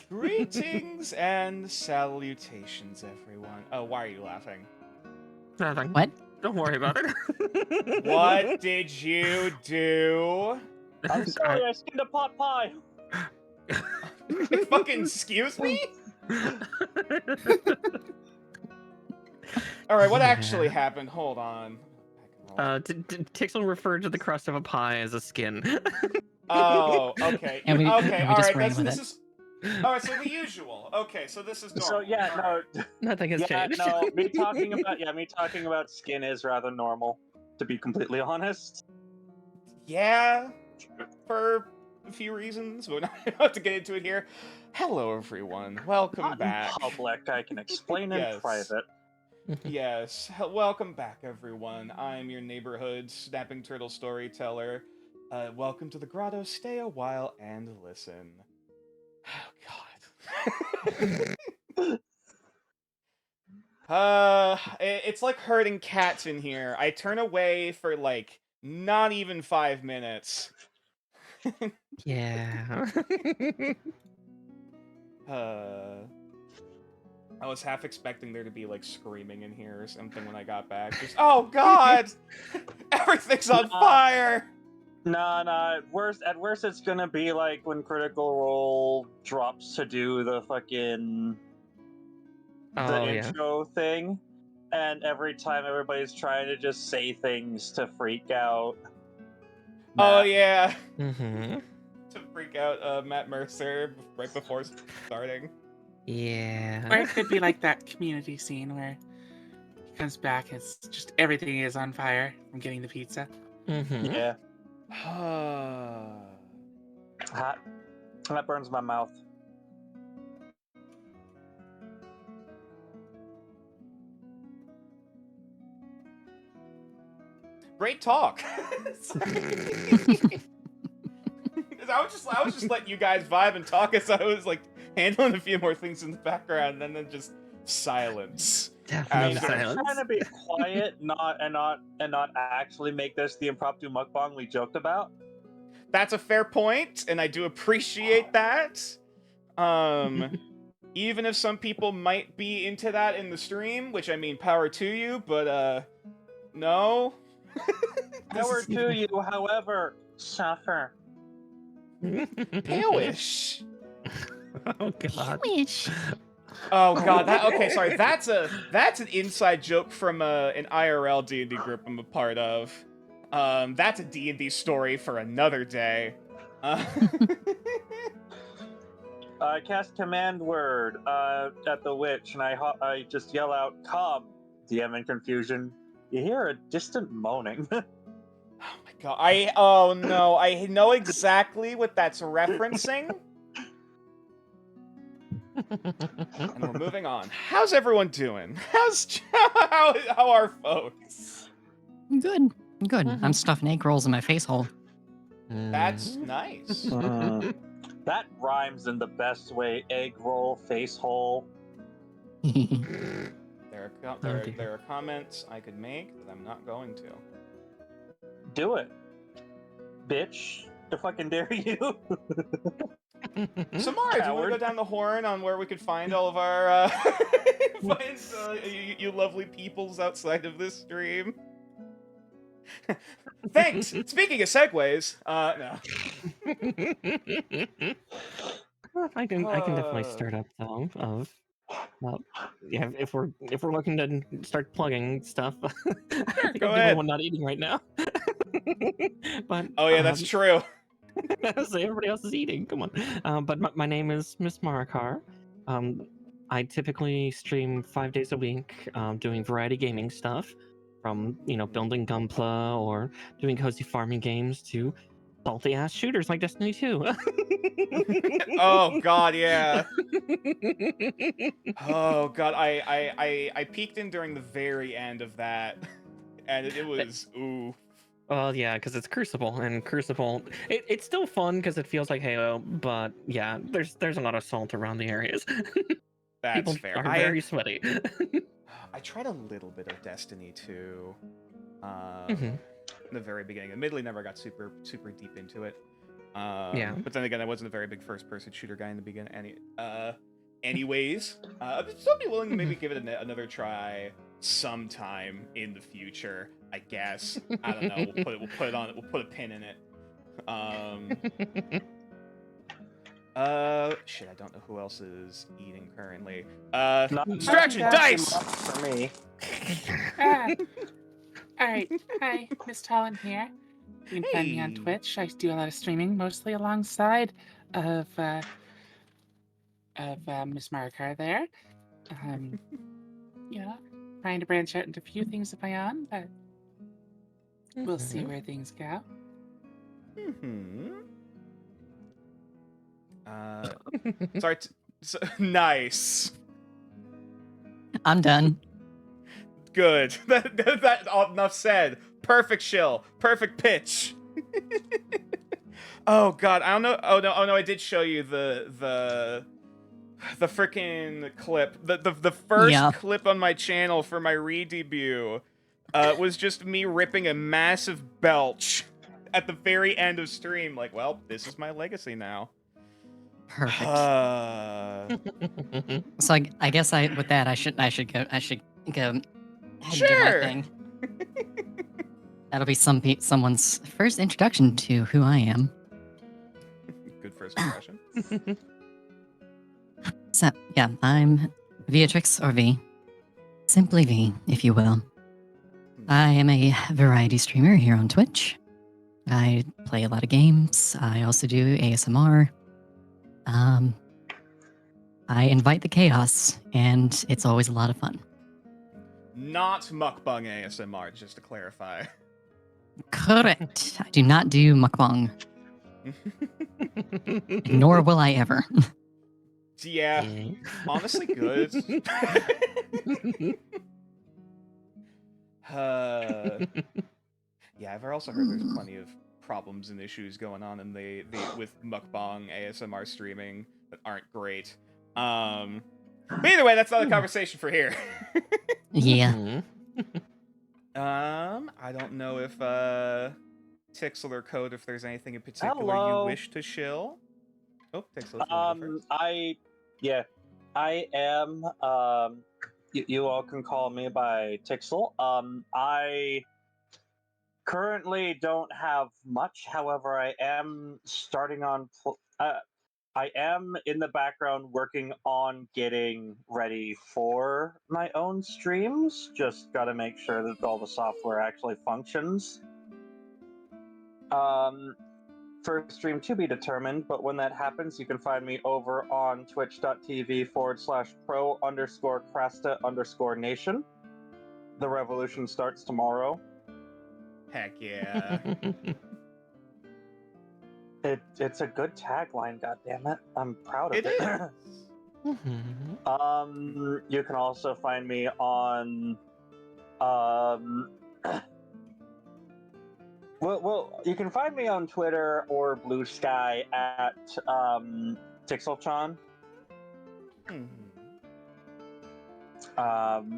Greetings and salutations, everyone. Oh, why are you laughing? Nothing. What? Don't worry about it. What did you do? I'm sorry, I skinned a pot pie. Fucking excuse me? Alright, what actually happened? Hold on. Tixel referred to the crust of a pie as a skin. Oh, okay. And we just Alright, ran with this it. is... Alright, so the usual. Okay, so this is normal. So yeah, Alright. no, Nothing has changed. no. Me talking about skin is rather normal, to be completely honest. Yeah, for a few reasons, but not have to get into it here. Hello, everyone. Welcome Not back. in public. I can explain Yes. in private. Yes, welcome back, everyone. I'm your neighborhood snapping turtle storyteller. Welcome to the grotto. Stay a while and listen. Oh, God. It's like herding cats in here. I turn away for, like, not even 5 minutes. Yeah. I was half expecting there to be, like, screaming in here or something when I got back. Just, oh, God! Everything's on fire! Nah. At worst, it's gonna be like when Critical Role drops to do the fucking intro thing, and every time everybody's trying to just say things to freak out. Oh, yeah. Mm-hmm. To freak out Matt Mercer right before starting. Yeah. Or it could be like that community scene where he comes back and it's just everything is on fire from getting the pizza. Mm-hmm. Yeah. Hot. That burns my mouth. Great talk. I was just letting you guys vibe and talk as I was like handling a few more things in the background, and then just silence. Definitely I'm silence. trying to be quiet, not actually make this the impromptu mukbang we joked about. That's a fair point, and I do appreciate that. Even if some people might be into that in the stream, which I mean, power to you, but no. Power to you, however, suffer. Palish. Oh God. Wish. Oh God. Okay. Sorry. That's an inside joke from an IRL D&D group I'm a part of. That's a D&D story for another day. I cast command word at the witch, and I just yell out, "Come!" DM in confusion. You hear a distant moaning. Oh my God. Oh no. I know exactly what that's referencing. And we're moving on. How's everyone doing? How are folks? Good. Mhm. I'm stuffing egg rolls in my face hole. That's nice. That rhymes in the best way. Egg roll, face hole. There are comments I could make that I'm not going to. Do it, bitch. To fucking dare you. Samara, do you want to go down the horn on where we could find all of our you lovely peoples outside of this stream? Thanks. Speaking of segues, no. I can definitely start up though. Yeah, if we're looking to start plugging stuff, I think go I'm the ahead. only one not eating right now. But Oh yeah, that's true. so everybody else is eating. Come on. But my name is Miss Marakar. I typically stream 5 days a week, doing variety gaming stuff, from building Gunpla or doing cozy farming games to salty ass shooters like Destiny 2. Oh God, yeah. Oh God, I peeked in during the very end of that, and it was ooh. Well, yeah, because it's Crucible, and Crucible, it's still fun because it feels like Halo, but yeah, there's a lot of salt around the areas. That's People fair. are very sweaty. I tried a little bit of Destiny 2 Mhm. in the very beginning. Admittedly, never got super deep into it. But then again, I wasn't a very big first-person shooter guy in the beginning. Anyways, I'd still be willing to maybe give it another try sometime in the future. I guess. I don't know. We'll put a pin in it. Shit, I don't know who else is eating currently. Distraction dice for me. Alright, hi, Miss Talon here. You can find me on Hey. Twitch. I do a lot of streaming, mostly alongside of Miss Marikar there. Trying to branch out into a few things of my own, but we'll see where things go. Sorry. Nice. I'm done. Good. That enough said. Perfect shill. Perfect pitch. Oh god, I don't know. Oh no, I did show you the freaking clip. The first clip on my channel for my re-debut was just me ripping a massive belch at the very end of stream. Like, well, this is my legacy now. Perfect. So I guess with that I should go ahead and do my thing. That'll be someone's first introduction to who I am. Good first impression. So yeah, I'm Beatrix, or V. Simply V, if you will. I am a variety streamer here on Twitch. I play a lot of games. I also do ASMR. I invite the chaos, and it's always a lot of fun. Not mukbang ASMR, just to clarify. Correct. I do not do mukbang. Nor will I ever. Yeah. Honestly, good. Yeah, I've also heard there's plenty of problems and issues going on in the with mukbang ASMR streaming that aren't great. But either way, that's not a conversation for here. Yeah. I don't know if Tixel or Code, if there's anything in particular Hello. you wish to shill. Oh, Tixel. If you want to go first. I am. You all can call me by Tixel. I currently don't have much. However, I am starting on. I am in the background working on getting ready for my own streams. Just got to make sure that all the software actually functions. First stream to be determined, but when that happens, you can find me over on twitch.tv/pro_Crasta_nation. The revolution starts tomorrow. Heck yeah. It's a good tagline, goddammit. I'm proud of it. It is. You can also find me on well, you can find me on Twitter or Blue Sky at Tixelchan.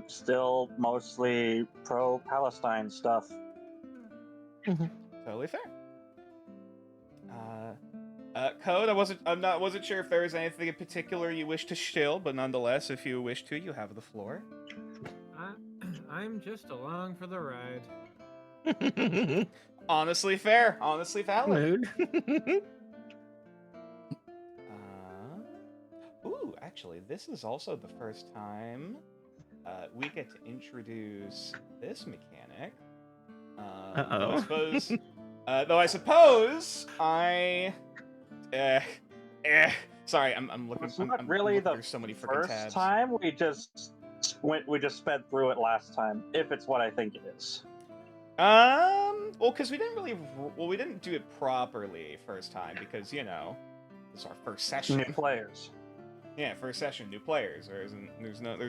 Still mostly pro-Palestine stuff. Totally fair. Code, I wasn't sure if there was anything in particular you wish to shill, but nonetheless, if you wish to, you have the floor. I'm just along for the ride. Honestly fair. Honestly valid. Ooh, actually, this is also the first time we get to introduce this mechanic. Though I suppose sorry, I'm looking. It's not I'm really looking the through so many freaking tabs. first time. We just sped through it last time. If it's what I think it is. Well, because we didn't do it properly first time because this is our first session. New players. Yeah, first session, new players. There's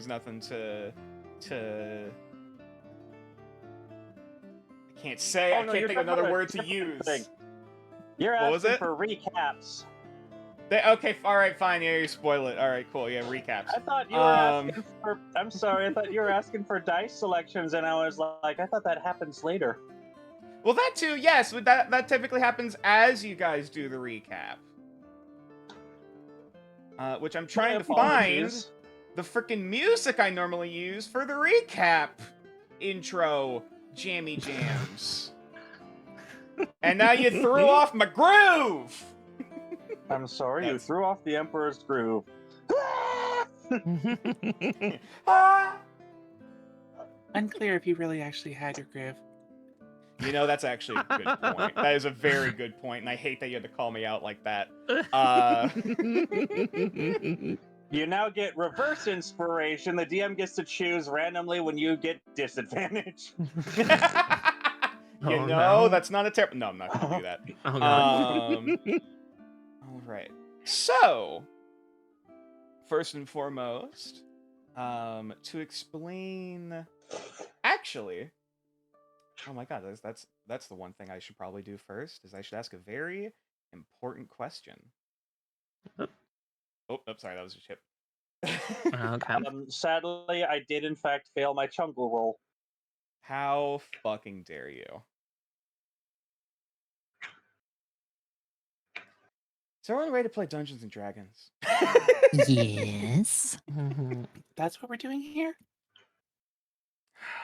nothing to. I can't say. I can't think of another word to use. You're What was asking it? for recaps. Okay, all right, fine. Yeah, you spoil it. All right, cool. Yeah, recaps. I thought you were asking for. I'm sorry. I thought you were asking for dice selections, and I was like, I thought that happens later. Well, that too, yes. That typically happens as you guys do the recap. Which I'm trying to find the freaking music I normally use for the recap intro jammy jams. And now you threw off my groove! I'm sorry, you threw off the Emperor's groove. Unclear if you really actually had your groove. You know, that's actually a good point. That is a very good point, and I hate that you had to call me out like that. You now get reverse inspiration. The DM gets to choose randomly when you get disadvantage. No, that's not a terrible... No, I'm not going to do that. Oh, God. All right. So, first and foremost, to explain... Actually... Oh my god, that's the one thing I should probably do first, is I should ask a very important question. Oh, sorry, that was a chip. Okay. Sadly, I did in fact fail my chungle roll. How fucking dare you? Is there one way to play Dungeons and Dragons? Yes. That's what we're doing here?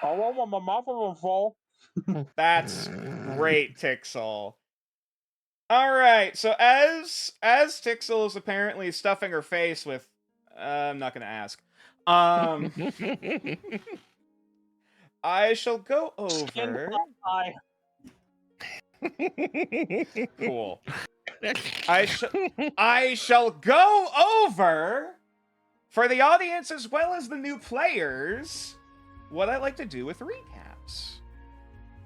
Oh, well, my mouth will fall. That's great, Tixel. Alright, so as Tixel is apparently stuffing her face with... I'm not gonna ask. I shall go over... Cool. I shall go over, for the audience as well as the new players, what I like to do with recaps.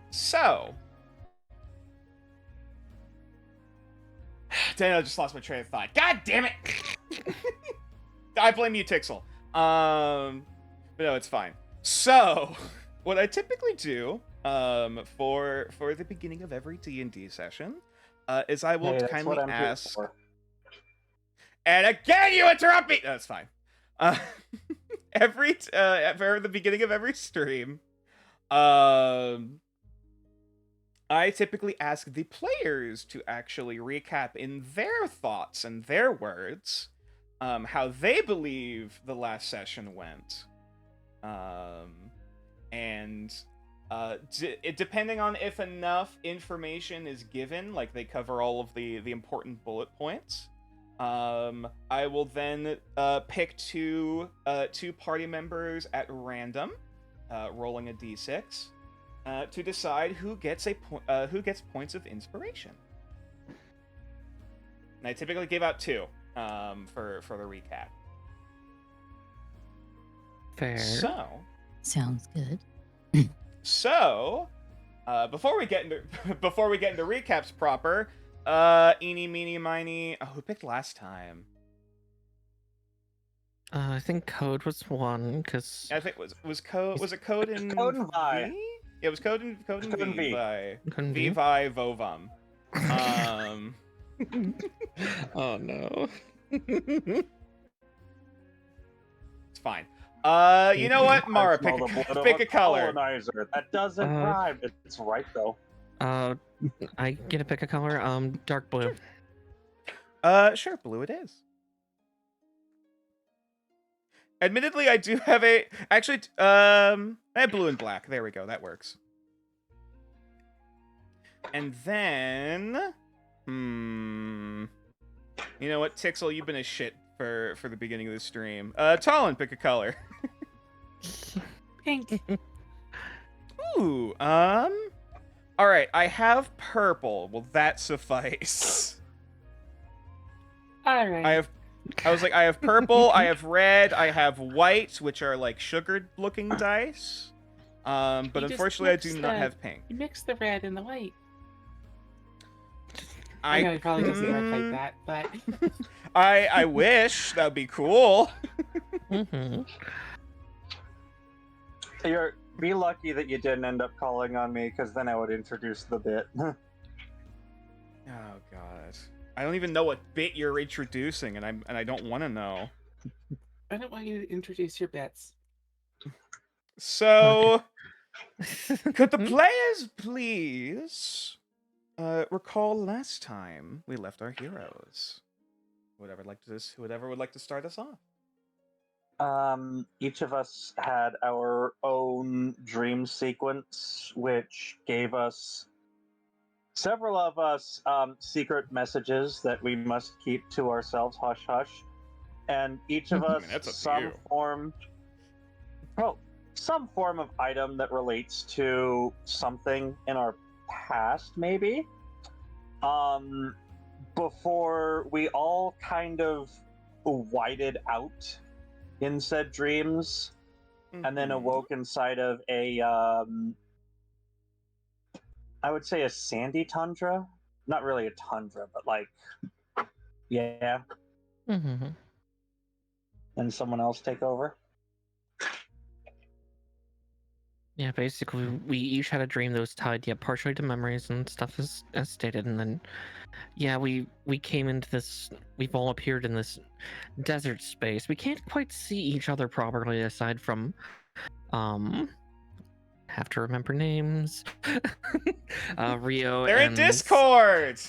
So... Daniel, I just lost my train of thought. God damn it! I blame you, Tixel. But no, it's fine. So, what I typically do for the beginning of every D&D session is I will kindly ask... And again, you interrupt me! That's fine. For the beginning of every stream, I typically ask the players to actually recap in their thoughts and their words how they believe the last session went. Depending on if enough information is given, like they cover all of the important bullet points, I will then pick two party members at random, rolling a d6. To decide who gets points of inspiration. And I typically give out 2 for the recap. Fair. So Sounds good. So before we get into recaps proper, eeny meeny miny. Oh, who picked last time? I think Code was one, because... I think was it Code in Code and Vi. V? Yeah, it was Code in V. Vi. Vovam. Oh, no. It's fine. You know what, Mara, pick a color. Colonizer. That doesn't rhyme. It's right though. I get to pick a color. Dark blue. Sure, blue it is. Admittedly, I do have I have blue and black. There we go. That works. And then, you know what, Tixel, you've been a shit for the beginning of the stream. Talon, pick a color. Pink. Ooh, all right. I have purple. Will that suffice? All right. I have purple, I have red, I have white, which are like sugared-looking dice. But You just unfortunately, I mixed do not the- have pink. You mix the red and the white. I know it probably doesn't work like that, but I wish that would be cool. Be lucky that you didn't end up calling on me, because then I would introduce the bit. Oh god, I don't even know what bit you're introducing, and I don't want to know. I don't want you to introduce your bets. So, Could the players please recall last time we left our heroes? Whoever would like to start us off. Each of us had our own dream sequence, which gave us several of us secret messages that we must keep to ourselves, hush hush, and each of us that's up to some you. form of item that relates to something in our past, maybe. Before we all kind of whited out in said dreams, and then awoke inside of a I would say a sandy tundra. Not really a tundra, but like, yeah. Mm-hmm. And someone else take over. Yeah, basically, we each had a dream that was tied, partially to memories and stuff as stated, and then, we came into this. We've all appeared in this desert space. We can't quite see each other properly, aside from, have to remember names. Rio. They're and... in Discord.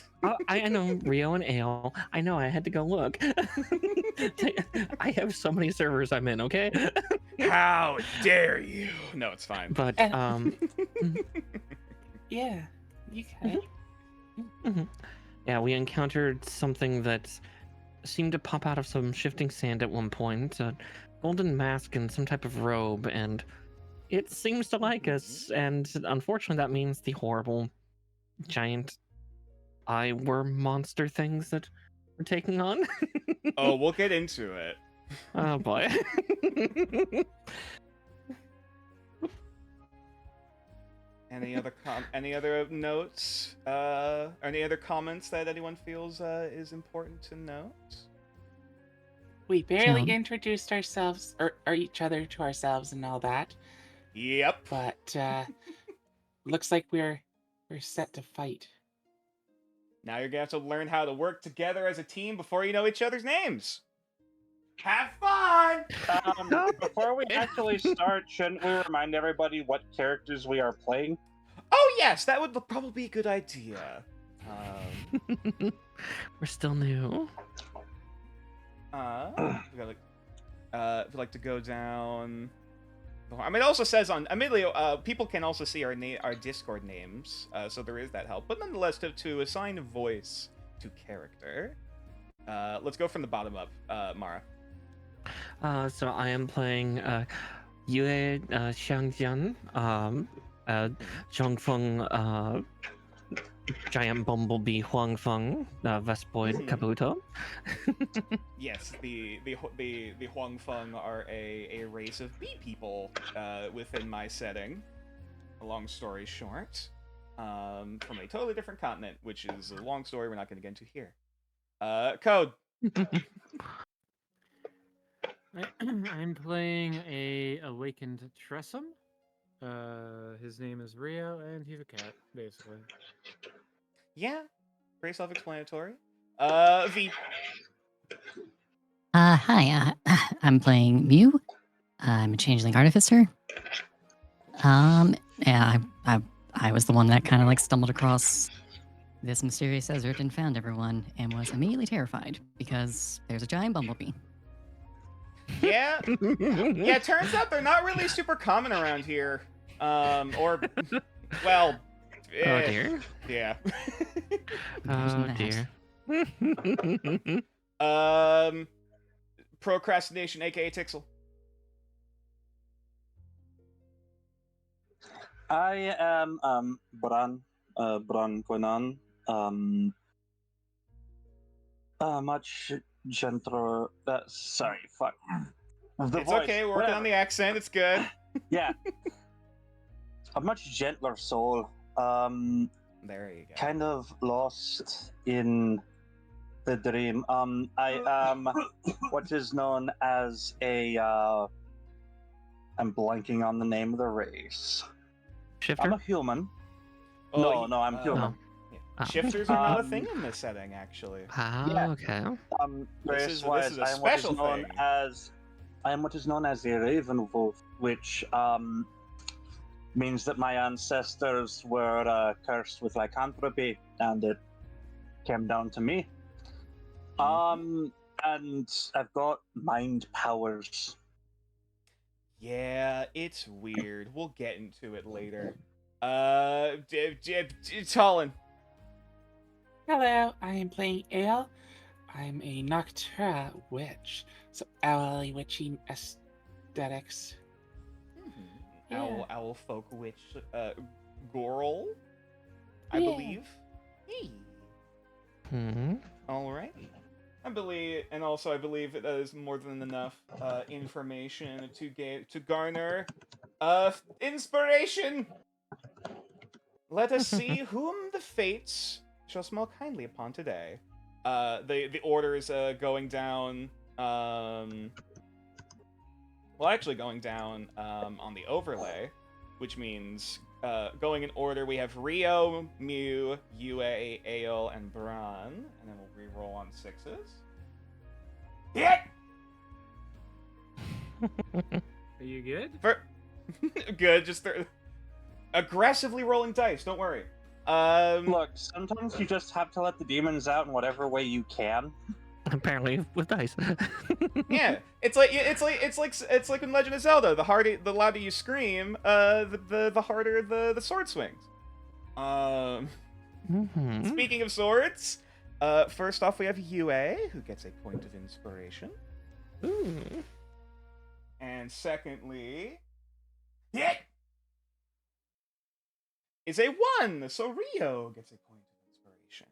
I know Rio and Ale. I know. I had to go look. I have so many servers I'm in. Okay. How dare you? No, it's fine. But Yeah, you can. Mm-hmm. Yeah, we encountered something that seemed to pop out of some shifting sand at one point. A golden mask and some type of robe, and it seems to like us. And unfortunately, that means the horrible giant eye-worm monster things that we're taking on. Oh, we'll get into it. Oh boy. Any other notes? Any other comments that anyone feels is important to note? We barely So- introduced ourselves or each other to ourselves and all that, Yep. but looks like we're set to fight. Now you're gonna have to learn how to work together as a team before you know each other's names. Have fun! Before we actually start, shouldn't we remind everybody what characters we are playing? Oh yes, that would probably be a good idea. We're still new. We gotta, if you'd like to go down. I mean, it also says on Emilio, people can also see our Discord names, so there is that help. But nonetheless, to assign a voice to character, let's go from the bottom up, Mara. So I am playing Yue Xiangjian, Zhongfeng, Giant Bumblebee Huangfeng, Vespoid Kabuto. Yes, the Huangfeng are a race of bee people within my setting. A long story short, from a totally different continent, which is a long story we're not going to get into here. Code. I'm playing a awakened Tressum. His name is Rio, and he's a cat, basically. Yeah, pretty self-explanatory. V. Hi, I'm playing Mew. I'm a changeling artificer. Yeah, I was the one that kind of like stumbled across this mysterious desert and found everyone and was immediately terrified because there's a giant bumblebee. Yeah, yeah. Turns out they're not really super common around here. Or, well, Oh dear. Yeah. Oh dear. Procrastination, aka Tixel. I am Bran Quenan. Much gentler. Sorry, fuck. The It's voice, okay, working whatever. on the accent, it's good. Yeah. A much gentler soul. There you go. Kind of lost in the dream. I am what is known as a. I'm blanking on the name of the race. Shifter? I'm a human. Oh, No, I'm human. Oh. Shifters are not a thing in this setting, actually. Ah, okay. This is a I am what is special known thing. as. I am what is known as a raven wolf, which means that my ancestors were cursed with lycanthropy, and it came down to me. And I've got mind powers. Yeah, it's weird. We'll get into it later. Talon. Hello, I am playing Ale. I'm a Noctura witch, so owly witchy aesthetics. Yeah. Owl folk witch, Goral, I Yeah. believe. Hey. Hmm. All right. I believe that is more than enough information to garner inspiration. Let us see whom the fates shall smile kindly upon today. The order is going down. Actually going down on the overlay, which means going in order. We have Rio, Mew, Yue, Ale, and Bran, and then we'll re-roll on 6s. Hit! Are you good? Good. Just aggressively rolling dice. Don't worry. Look, sometimes you just have to let the demons out in whatever way you can. Apparently, with dice. Yeah, it's like in Legend of Zelda. The louder you scream, the harder the sword swings. Speaking of swords, first off we have Yue, who gets a point of inspiration. Ooh. And secondly, hit is a 1, so Rio gets a point of inspiration.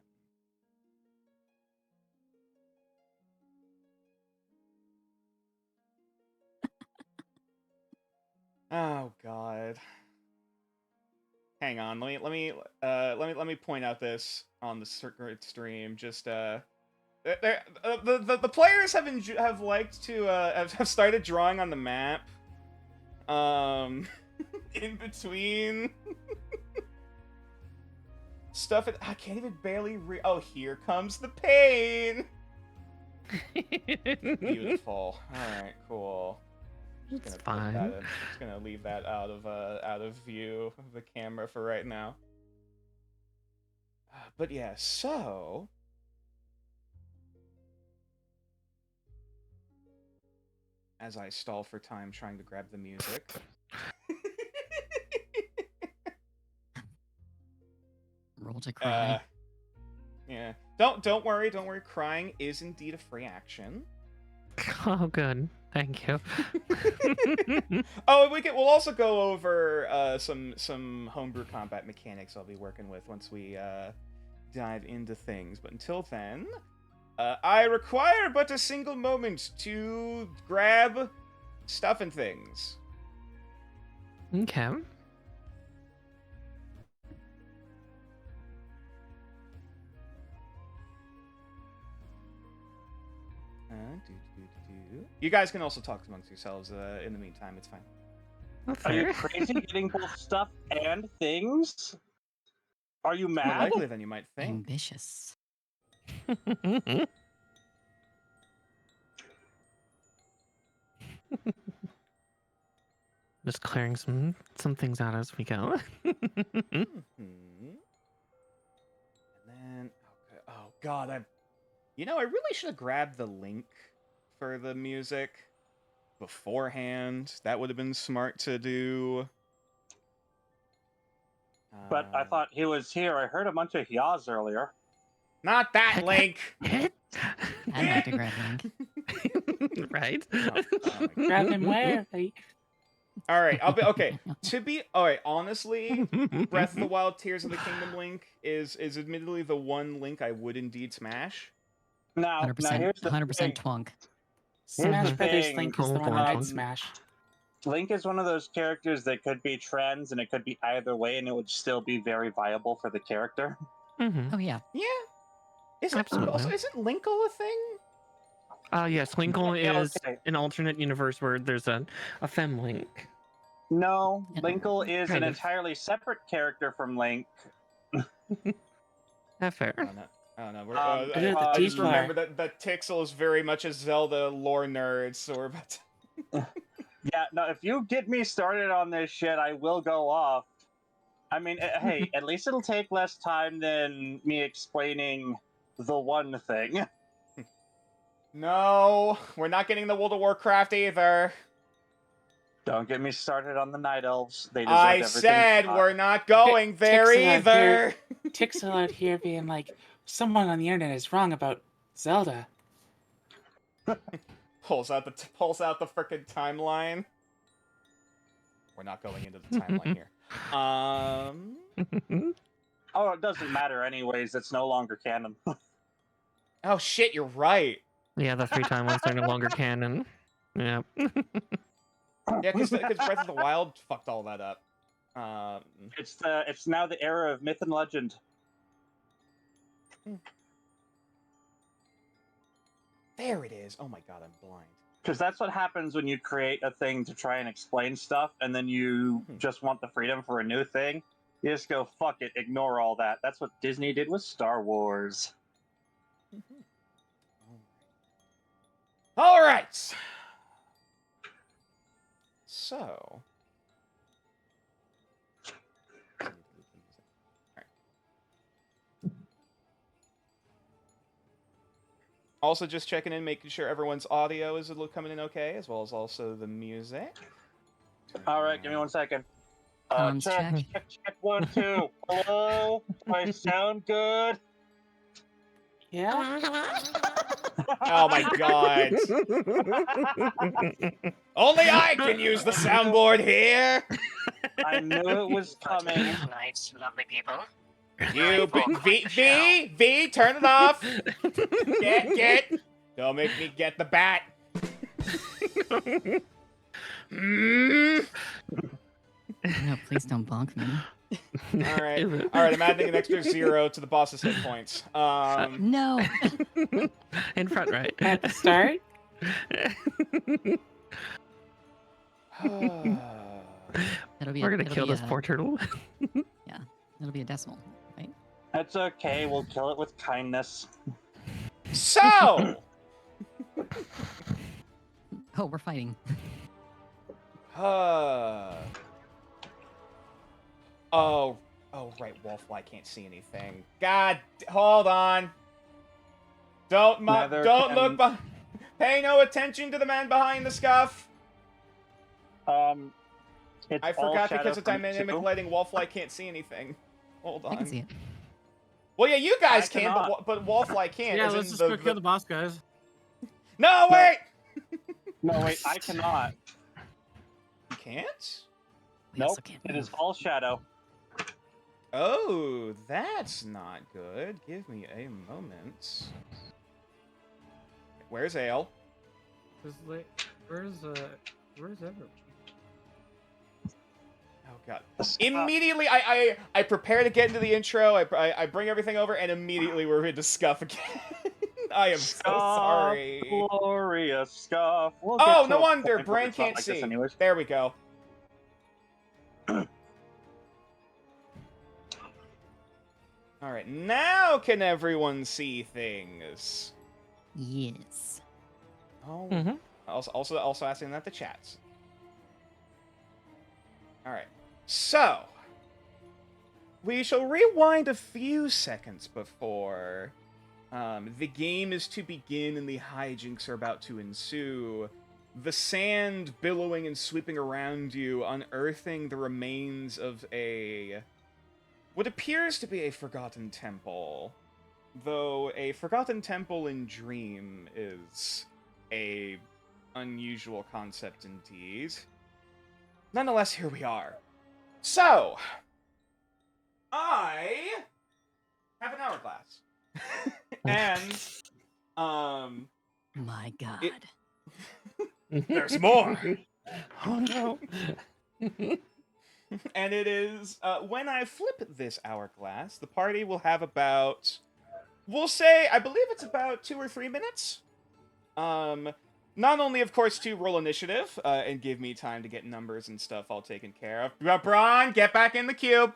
Oh God. Hang on, let me point out this on the circuit stream. Just the players have liked to have started drawing on the map in between stuff. I can't even barely oh, here comes the pain. Beautiful. All right, cool. It's fine. Just gonna leave that out of view of the camera for right now. But yeah, so as I stall for time trying to grab the music. Roll to cry. Yeah. Don't worry. Crying is indeed a free action. Oh, good. Thank you. Oh, we'll also go over some homebrew combat mechanics I'll be working with once we dive into things. But until then, I require but a single moment to grab stuff and things. Okay. You guys can also talk amongst yourselves in the meantime. It's fine. Are you crazy getting both stuff and things? Are you More mad? likely than you might think. Ambitious. Just clearing some things out as we go. And then, oh God, I really should have grabbed the link for the music beforehand. That would have been smart to do. But I thought he was here. I heard a bunch of yaws earlier. Not that link. I'd like to grab Link. Right? Grab him where? All right, I'll be okay. All right, honestly, Breath of the Wild, Tears of the Kingdom link is admittedly the one link I would indeed smash. Now 100%, here's the 100% thing. twunk. Smash the Brothers thing. Link is the one that I'd smash. Link is one of those characters that could be trans, and it could be either way, and it would still be very viable for the character. Oh yeah. Yeah. Isn't Linkle a thing? Yes, Linkle Yeah, is okay. an alternate universe where there's a femme Link. No, Yeah. Linkle is Kind an of. entirely separate character from Link. Fair. I don't know. the I just teeth remember that Tixel is very much a Zelda lore nerd, so we're about to... Yeah, no, if you get me started on this shit, I will go off. I mean, hey, at least it'll take less time than me explaining the one thing. No, we're not getting the World of Warcraft either. Don't get me started on the Night Elves. They deserve I everything. said we're not going there Tixel out either. Tixel out here being like, someone on the internet is wrong about Zelda. Pulls out the frickin' timeline. We're not going into the timeline here. Oh, it doesn't matter anyways. It's no longer canon. Oh shit, you're right. Yeah, the 3 timelines are no longer canon. Yeah. Yeah, because Breath of the Wild fucked all that up. It's now the era of myth and legend. There it is. Oh my god, I'm blind. Because that's what happens when you create a thing to try and explain stuff, and then you just want the freedom for a new thing. You just go, fuck it, ignore all that. That's what Disney did with Star Wars. All right. So. Also, just checking in, making sure everyone's audio is coming in okay, as well as also the music. All right, give me 1 second. Check. Check 1, 2. Hello? Do I sound good? Yeah? Oh my god. Only I can use the soundboard here. I knew it was coming. Nice, lovely people. You, V, turn it off. Get. Don't make me get the bat. No, please don't bonk me. All right. I'm adding an extra 0 to the boss's hit points. No. In front, right? At the start? We're gonna kill this poor turtle. Yeah, it'll be a decimal, right? That's okay, we'll kill it with kindness. So. Oh, we're fighting. Oh, right, Wallfly can't see anything. God, hold on. Don't look. Pay no attention to the man behind the scuff. I forgot because of dynamic lighting, Wallfly can't see anything. Hold on. I can see it. Well, yeah, you guys can, but Wallfly can't. Yeah, let's just go kill the boss, guys. No, wait! No, wait, I cannot. You can't? We also Nope, can't it move. is all shadow. Oh, that's not good. Give me a moment. Where's Ale? Where's everyone? Oh god! Immediately, I prepare to get into the intro. I bring everything over, and immediately we're into scuff again. I am so sorry. Glorious scuff. We'll Oh, no wonder Bran can't see. There we go. All right, now can everyone see things? Yes. Oh, also asking that the chats. All right, so we shall rewind a few seconds before the game is to begin and the hijinks are about to ensue. The sand billowing and sweeping around you, unearthing the remains of what appears to be a forgotten temple. Though a forgotten temple in Dream is a unusual concept indeed. Nonetheless, here we are. So, I have an hourglass. And, My God. there's more! Oh no. And it is, when I flip this hourglass, the party will have about, we'll say, I believe it's about 2 or 3 minutes. Not only, of course, to roll initiative, and give me time to get numbers and stuff all taken care of. Braun, get back in the cube!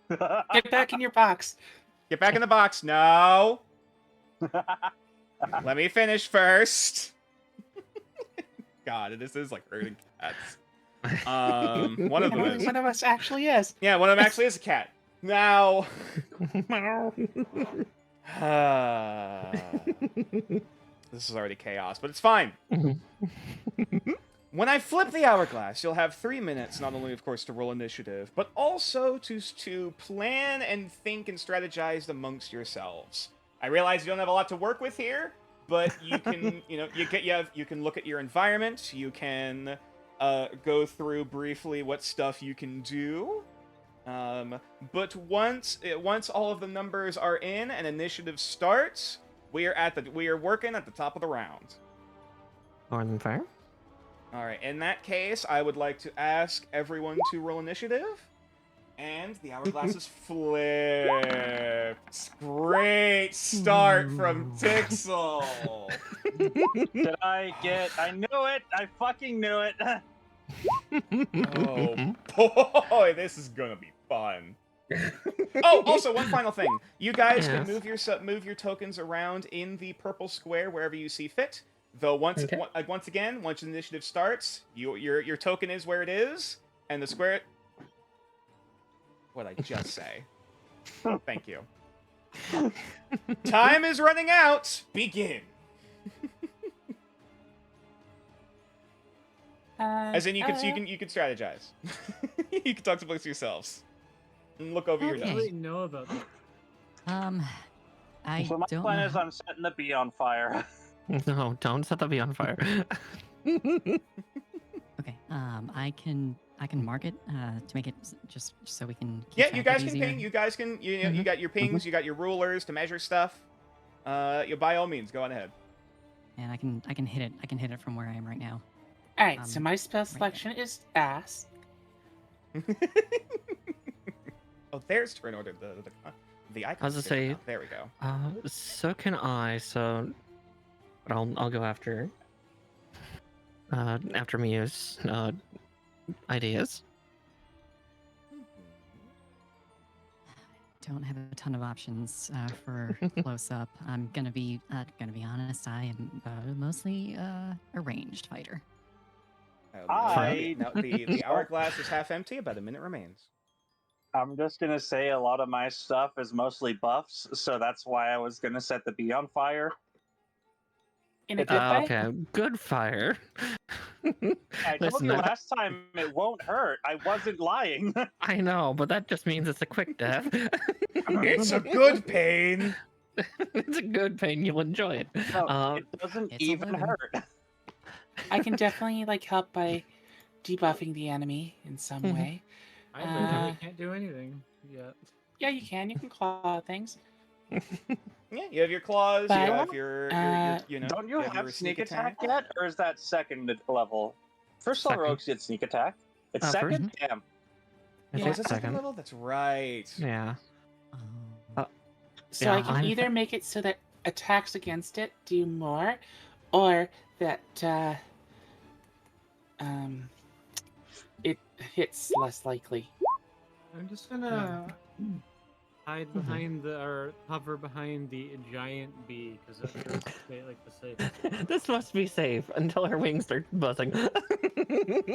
Get back in your box. Get back in the box. No! Let me finish first. God, this is like herding cats. One of them Only is. one of us actually is. Yeah, one of them actually is a cat. Now. This is already chaos, but it's fine. When I flip the hourglass, you'll have 3 minutes, not only, of course, to roll initiative, but also to plan and think and strategize amongst yourselves. I realize you don't have a lot to work with here, but you can, you can look at your environment. You can go through briefly what stuff you can do. But once all of the numbers are in and initiative starts, we are working at the top of the round. More than fair. All right. In that case, I would like to ask everyone to roll initiative, and the hourglass is flipped. Great start from Tixel. Did I get? I knew it. I fucking knew it. Oh boy, this is gonna be fun. Oh, also one final thing: you guys can move your tokens around in the purple square wherever you see fit. Though once again, once initiative starts, your token is where it is, and the square. What'd I just say? Thank you. Time is running out. Begin. As in, you can strategize. You can talk amongst yourselves and look over your I notes. don't really know about this. I So my don't plan know. is I'm setting the bee on fire. No, don't set the bee on fire. Okay. I can mark it to make it just so we can. Keep Yeah, track you guys it can easier. ping. You guys can. You got your pings. You got your rulers to measure stuff. You by all means go on ahead. And I can hit it. I can hit it from where I am right now. All right, so my spell right there. selection is ass. Oh, there's turn order. The icon. I was to say. Oh, there we go. So can I. So, but I'll go after. After Mia's ideas. Don't have a ton of options for close up. I'm gonna be honest. I am mostly a ranged fighter. The hourglass is half empty. About a minute remains. I'm just gonna say a lot of my stuff is mostly buffs, so that's why I was gonna set the bee on fire. In a good way? Okay, good fire. I told you last time it won't hurt. I wasn't lying. I know, but that just means it's a quick death. It's a good pain. It's a good pain. You'll enjoy it. No, it doesn't even hurt. I can definitely help by debuffing the enemy in some way. I literally can't do anything yet. Yeah, you can. You can claw things. Yeah, you have your claws. But, you have your Don't you have your sneak attack yet, or is that second level? First level rogues get sneak attack. It's second. Damn. Is it second level? That's right. Yeah. So I can either make it so that attacks against it do more, or that it hits less likely. I'm just gonna hide behind or hover behind the giant bee because that's like the safe. This must be safe until her wings start buzzing.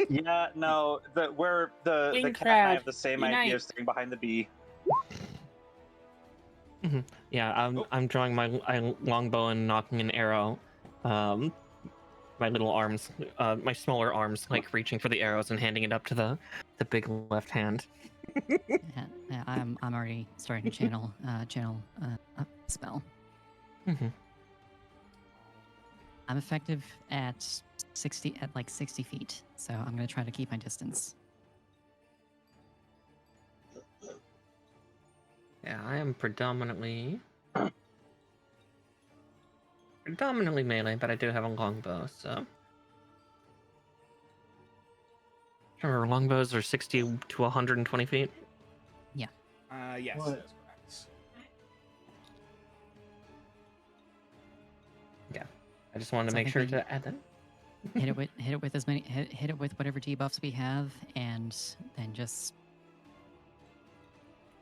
Yeah, no, the Wing cat and I have the crowd, same unite. idea of staying behind the bee. Yeah, I'm drawing my longbow and knocking an arrow. My little arms, my smaller arms, reaching for the arrows and handing it up to the big left hand. Yeah, I'm already starting to channel a spell. I'm effective at 60 feet, so I'm gonna try to keep my distance. Yeah, I am predominantly melee, but I do have a longbow, so. Remember, longbows are 60 to 120 feet? Yeah. Yes, What? that's correct. Yeah. I just wanted to So I make think sure we- to add that. hit it with as many hit it with whatever debuffs we have, and then just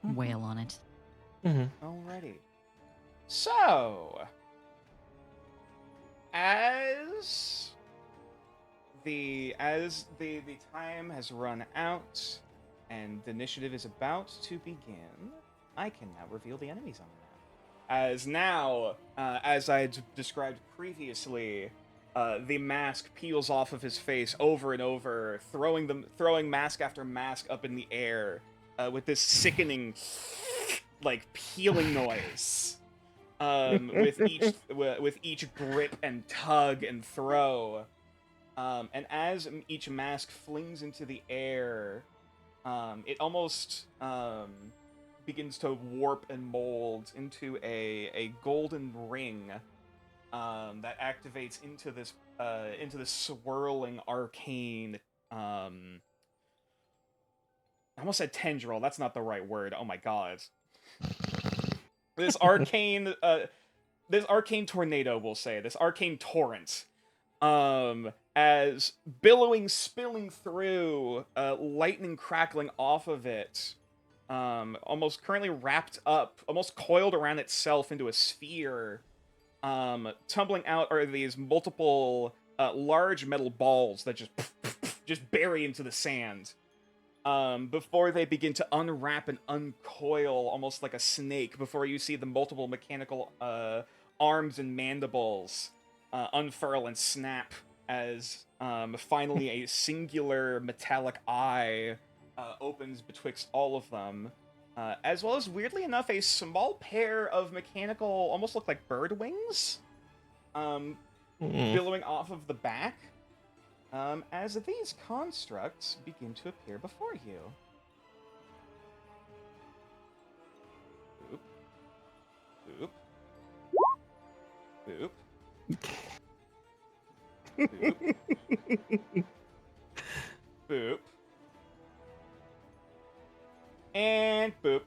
wail on it. Alrighty. So, as as the time has run out and the initiative is about to begin, I can now reveal the enemies on the map. As now, as I had described previously, the mask peels off of his face over and over, throwing mask after mask up in the air, with this sickening, like, peeling noise. With each grip and tug and throw. And as each mask flings into the air, it almost begins to warp and mold into a golden ring that activates into this swirling arcane. I almost said tendril. That's not the right word. Oh my god. This arcane tornado, we'll say. This arcane torrent. As billowing, spilling through, lightning crackling off of it, almost currently wrapped up, almost coiled around itself into a sphere. Tumbling out are these multiple, large metal balls that just bury into the sand. Before they begin to unwrap and uncoil, almost like a snake, before you see the multiple mechanical, arms and mandibles, unfurl and snap as, finally a singular metallic eye, opens betwixt all of them. As well as, weirdly enough, a small pair of mechanical, almost look like bird wings, billowing off of the back, as these constructs begin to appear before you. Boop. Boop. Boop. Boop. Boop. And boop.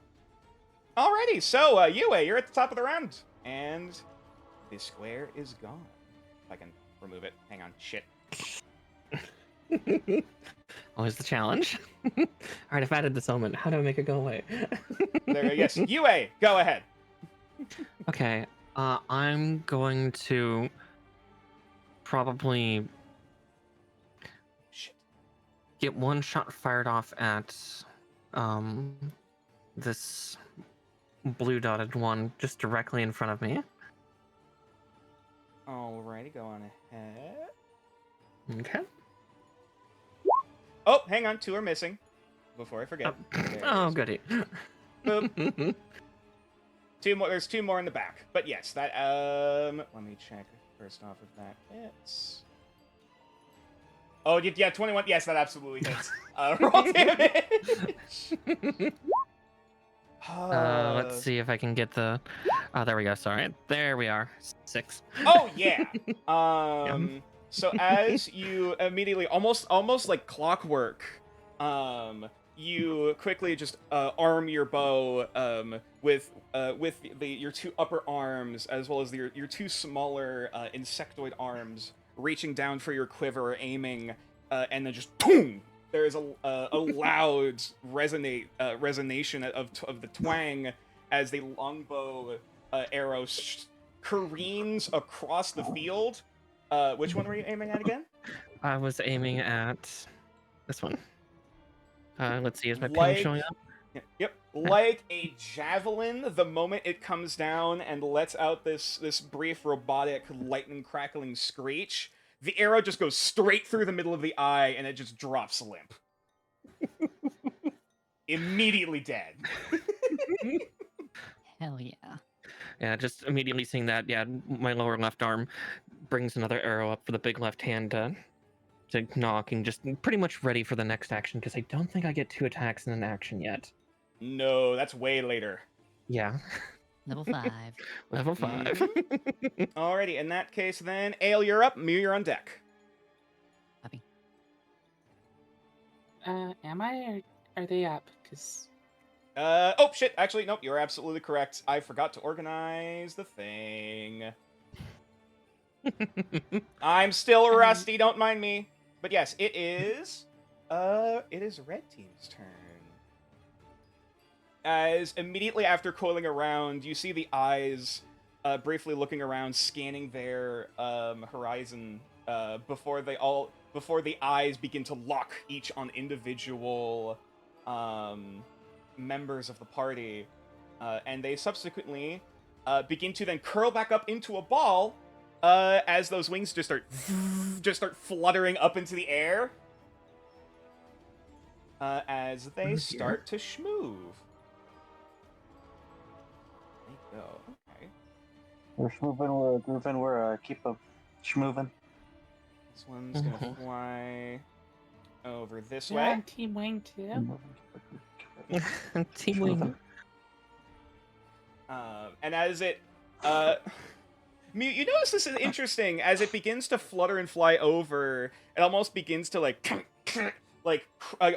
Alrighty, so, Yue, you're at the top of the round. And the square is gone. If I can remove it. Hang on. Shit. Always the challenge. Alright, I've added this element. How do I make it go away? There, yes. Yue, go ahead. Okay, I'm going to probably get one shot fired off at this blue dotted one just directly in front of me. Alrighty, go on ahead. Okay. Oh, hang on, 2 are missing. Before I forget. Oh, goody. Boop. 2 more. There's 2 more in the back. But yes, that let me check first off if that hits. Oh, yeah, 21. Yes, that absolutely hits. Roll damage. Let's see if I can get the. Oh, there we go. Sorry. There we are. 6. Oh yeah. So as you immediately, almost like clockwork, you quickly just arm your bow with your 2 upper arms, as well as your 2 smaller insectoid arms, reaching down for your quiver, aiming, and then just boom! There is a loud resonation of the twang as the longbow arrow careens across the field. Which one were you aiming at again? I was aiming at this one. Let's see, is my Like, ping showing up? Yep. Like a javelin, the moment it comes down and lets out this brief robotic lightning crackling screech, the arrow just goes straight through the middle of the eye and it just drops limp. Immediately dead. Hell yeah. Yeah, just immediately seeing that, yeah, my lower left arm brings another arrow up for the big left hand to knock, and just pretty much ready for the next action, because I don't think I get 2 attacks in an action yet. No, that's way later. Yeah. Level 5. Level 5. Alrighty, in that case then, Ale, you're up, Mew, you're on deck. Copy. Am I, or are they up? Because... Oh, shit, actually, nope, you're absolutely correct. I forgot to organize the thing. I'm still rusty, don't mind me. But yes, it is Red Team's turn. As immediately after coiling around, you see the eyes briefly looking around, scanning their horizon before they all before the eyes begin to lock each on individual members of the party, and they subsequently begin to then curl back up into a ball as those wings just start fluttering up into the air as they start to schmoove. There you go. Okay. We're schmooving, we're grooving, we're keep schmooving. This one's gonna fly over this You're way. on Team Wing too. Team Wing. And as it, you notice this is interesting. As it begins to flutter and fly over, it almost begins to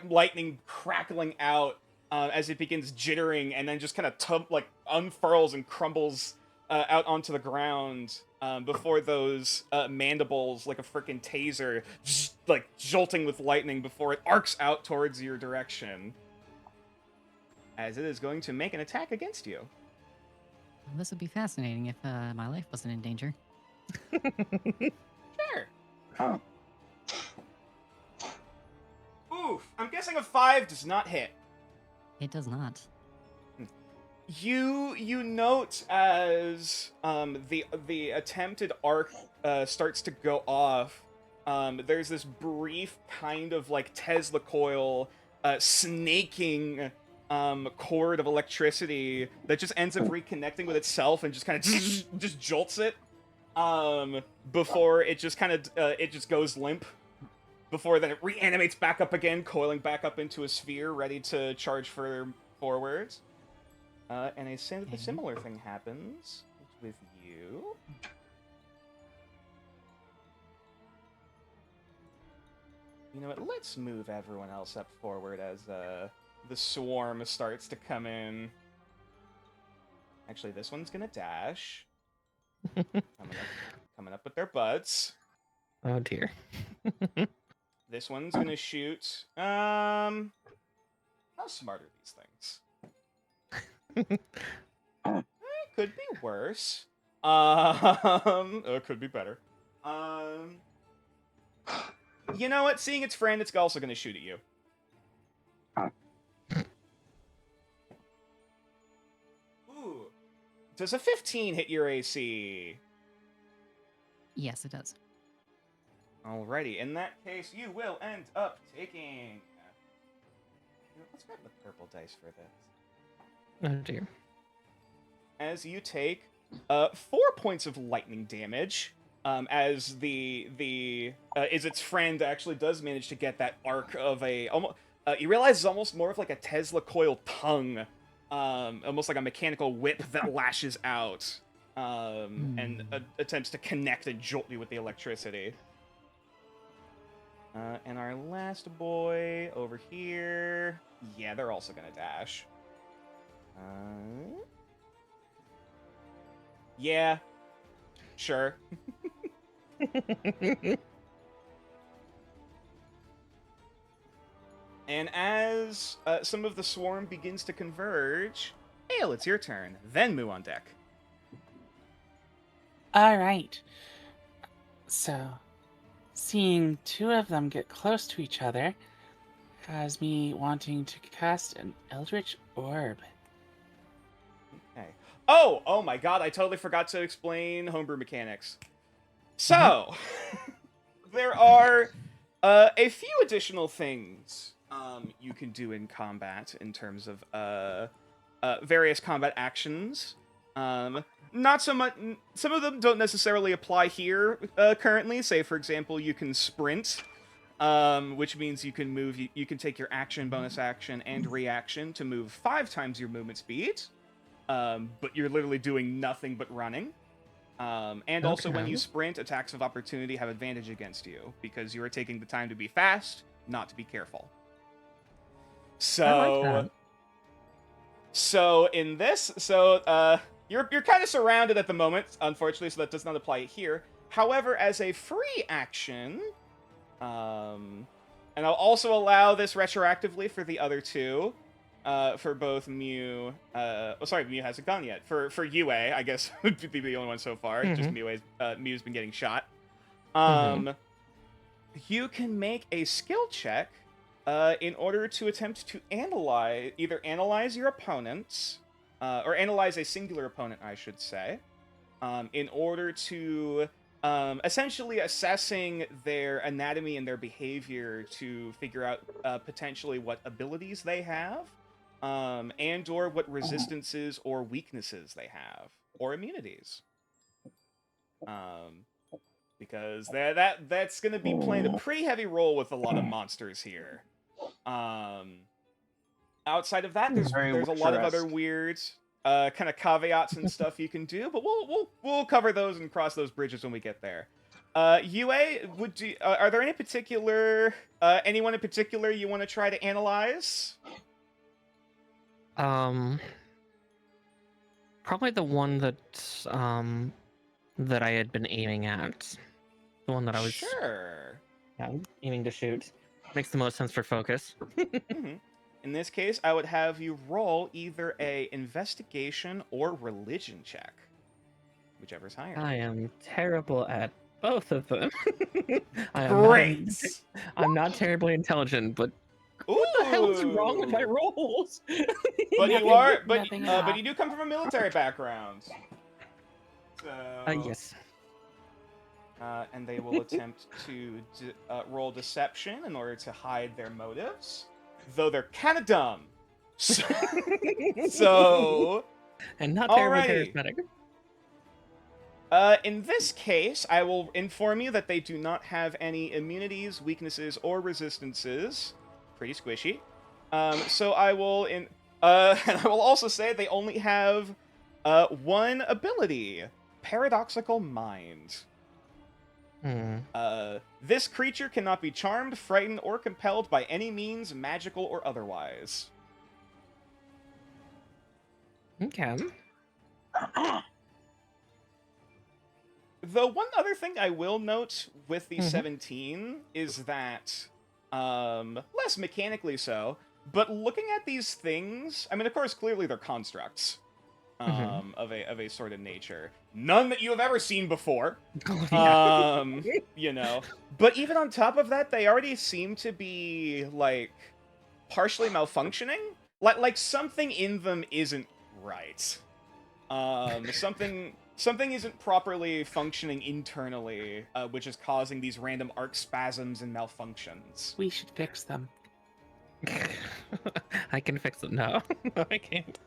lightning crackling out as it begins jittering, and then just kind of unfurls and crumbles out onto the ground before those mandibles, like a freaking taser, jolting with lightning before it arcs out towards your direction. As it is going to make an attack against you. Well, this would be fascinating if my life wasn't in danger. Sure. Oh. Oof. I'm guessing a 5 does not hit. It does not. You note as the attempted arc starts to go off. There's this brief kind of like Tesla coil snaking cord of electricity that just ends up reconnecting with itself and just kind of just jolts it before it just kind of it just goes limp. Before then it reanimates back up again, coiling back up into a sphere, ready to charge further forwards. And a similar thing happens with you. You know what? Let's move everyone else up forward as the swarm starts to come in. Actually, this one's gonna dash. coming up with their butts. Oh dear. This one's gonna shoot. How smart are these things? It could be worse. It could be better. You know what? Seeing its friend, it's also gonna shoot at you. Ooh. Does a 15 hit your AC? Yes, it does. Alrighty, in that case, you will end up taking... Let's grab the purple dice for this. Oh dear. As you take 4 points of lightning damage, as its friend actually does manage to get that arc of a... you realize it's almost more of like a Tesla coil tongue, almost like a mechanical whip that lashes out, and attempts to connect and jolt you with the electricity. And our last boy over here... Yeah, they're also gonna dash. Yeah. Sure. And as some of the swarm begins to converge... Ale, it's your turn. Then Moo on deck. All right. So, seeing 2 of them get close to each other has me wanting to cast an Eldritch Orb. Okay. Oh my god, I totally forgot to explain homebrew mechanics. So, there are a few additional things you can do in combat in terms of various combat actions. Not so much. Some of them don't necessarily apply here currently. Say, for example, you can sprint, which means you can move. You can take your action, bonus action, and reaction to move 5 times your movement speed. But you're literally doing nothing but running. And also, when you sprint, attacks of opportunity have advantage against you because you are taking the time to be fast, not to be careful. So, I like that. So in this, you're kind of surrounded at the moment, unfortunately, so that does not apply here. However, as a free action, and I'll also allow this retroactively for the other 2, for both Mew. Mew hasn't gone yet. For Yue, I guess would be the only one so far. Just Mew's been getting shot. you can make a skill check in order to attempt to either analyze your opponents, or analyze a singular opponent, I should say, in order to essentially assessing their anatomy and their behavior to figure out potentially what abilities they have, and or what resistances or weaknesses they have, or immunities. Because that's going to be playing a pretty heavy role with a lot of monsters here. Outside of that, there's a lot of other weird kind of caveats and stuff you can do, but we'll cover those and cross those bridges when we get there. UA, are there any particular anyone in particular you want to try to analyze? Probably the one that that I had been aiming at. The one that I was aiming to shoot. Makes the most sense for focus. Mm-hmm. In this case, I would have you roll either a investigation or religion check, whichever's higher. I am terrible at both of them. Great. I'm not terribly intelligent, but what the hell is wrong with my rolls? But you are, but you do come from a military background. So. Yes. And they will attempt to roll deception in order to hide their motives, though they're kind of dumb. So, and not terribly charismatic. In this case, I will inform you that they do not have any immunities, weaknesses, or resistances. Pretty squishy. So I will and I will also say they only have one ability: Paradoxical Mind. This creature cannot be charmed, frightened, or compelled by any means, magical or otherwise. Okay. Though one other thing I will note with the 17 is that, less mechanically so, but looking at these things, I mean, of course, clearly they're constructs. Of a sort of nature. None that you have ever seen before. You know. But even on top of that, they already seem to be, like, partially malfunctioning. Like something in them isn't right. Something isn't properly functioning internally, which is causing these random arc spasms and malfunctions. We should fix them. I can fix them now. No, I can't.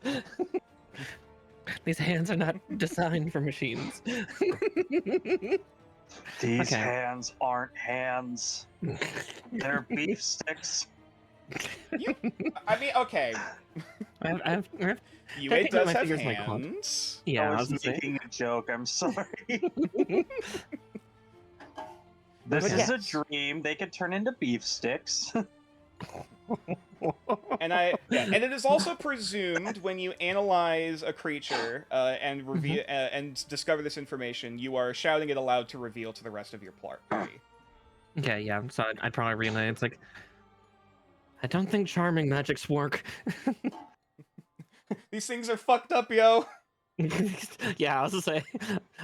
These hands are not designed for machines. These hands aren't hands. They're beef sticks. I mean, okay. UA does have hands. Yeah, I was making a joke. I'm sorry. This is a dream. They could turn into beef sticks. And it is also presumed when you analyze a creature and reveal and discover this information, you are shouting it aloud to reveal to the rest of your party. Okay, yeah. So I'd probably relay. It's like, I don't think charming magics work. These things are fucked up, yo. Yeah, I was gonna say,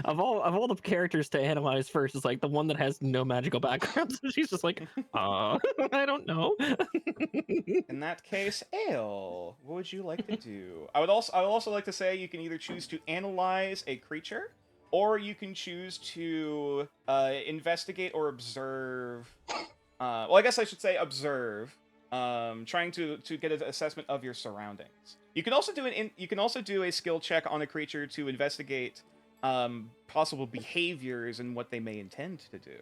of all the characters to analyze first, is like the one that has no magical background. So she's just like, I don't know. In that case, Ale, what would you like to do? I would also like to say you can either choose to analyze a creature, or you can choose to investigate or observe. Well, I guess I should say observe. Trying to get an assessment of your surroundings. You can also do a skill check on a creature to investigate possible behaviors and what they may intend to do.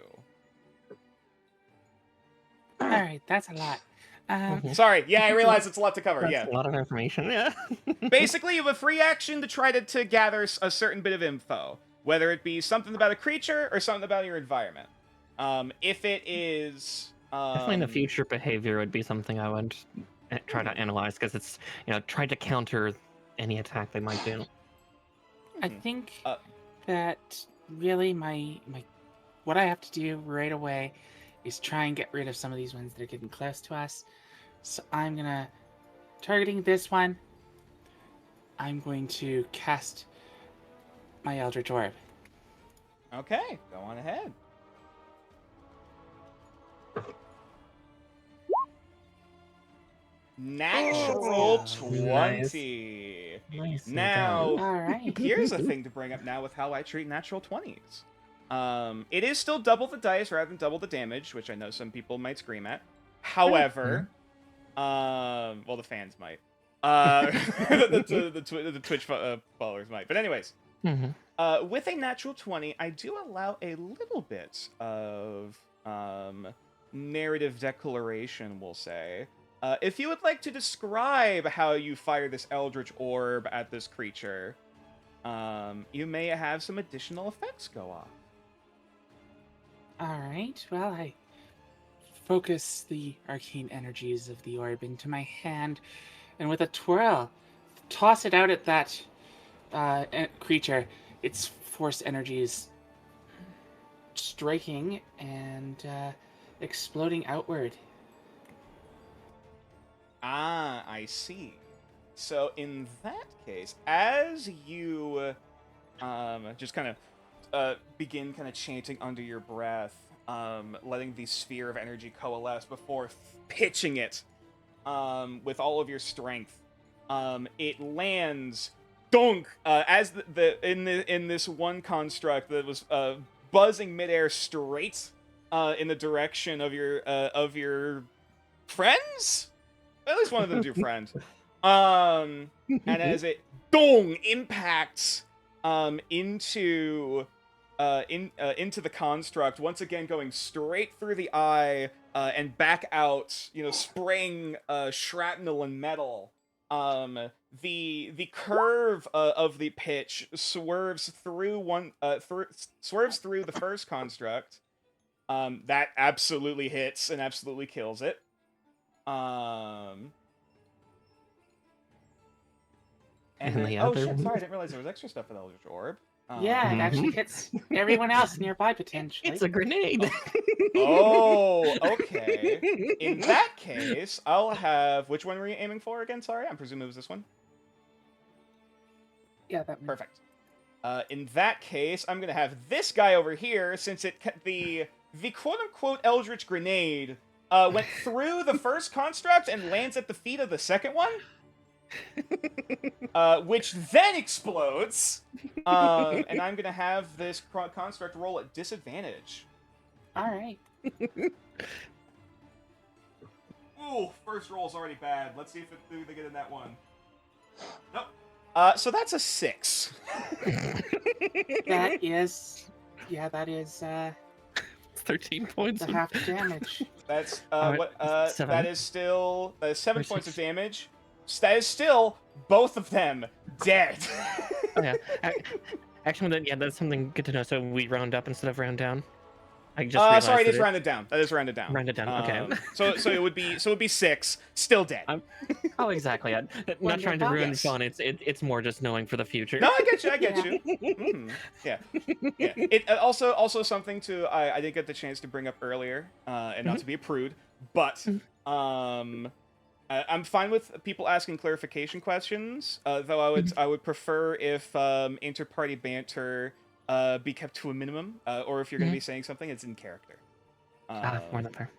All right, that's a lot. Sorry, yeah, I realize it's a lot to cover. That's a lot of information. Yeah. Basically, you have a free action to try to gather a certain bit of info, whether it be something about a creature or something about your environment. If it is definitely in the future, behavior would be something I would try to analyze, because it's, try to counter any attack they might do. I think that really my what I have to do right away is try and get rid of some of these ones that are getting close to us. So I'm gonna, targeting this one, I'm going to cast my Eldritch Orb. Okay, go on ahead. Okay. 14. Natural Oh, 20. Nice. Now, all right. here's a thing to bring up now with how I treat natural 20s. It is still double the dice rather than double the damage, which I know some people might scream at. However, well, the fans might. The Twitch followers might. But anyways, with a natural 20, I do allow a little bit of narrative declaration, we'll say. If you would like to describe how you fire this Eldritch Orb at this creature, you may have some additional effects go off. All right. Well, I focus the arcane energies of the orb into my hand, and with a twirl, toss it out at that creature. Its force energies striking and exploding outward. Ah, I see. So in that case, as you just kind of begin kind of chanting under your breath, letting the sphere of energy coalesce before pitching it with all of your strength, it lands dunk as in this one construct that was buzzing midair straight in the direction of your friends. At least one of them's your friend. And as it dong impacts into the construct, once again going straight through the eye and back out, spraying shrapnel and metal. The curve of the pitch swerves through the first construct. That absolutely hits and absolutely kills it. And then, oh shit! Sorry, I didn't realize there was extra stuff for the Eldritch Orb. Yeah, it actually hits everyone else nearby potentially. It's a grenade. Oh, okay. In that case, I'll have. Which one were you aiming for again? Sorry, I'm presuming it was this one. Yeah, that one. Perfect. In that case, I'm gonna have this guy over here, since the quote-unquote Eldritch Grenade went through the first construct and lands at the feet of the second one, which then explodes. And I'm gonna have this construct roll at disadvantage. All right. Ooh, first roll's already bad. Let's see if they get in that one. Nope. So that's a 6. That is 13 points. the half damage. That's 7. that is 7 points of damage. That is still both of them dead. Oh, yeah. Actually, that's something good to know. So we round up instead of round down. I just realized sorry, it is rounded down. That is rounded down. Rounded down. Okay. So it would be 6, still dead. Oh, exactly. Not trying to ruin fun. It's more just knowing for the future. No, I get you. Mm-hmm. Yeah. It also something I didn't get the chance to bring up earlier, and not to be a prude, but I'm fine with people asking clarification questions. Though I would prefer if inter-party banter be kept to a minimum, or if you're going to be saying something, it's in character. More than fair.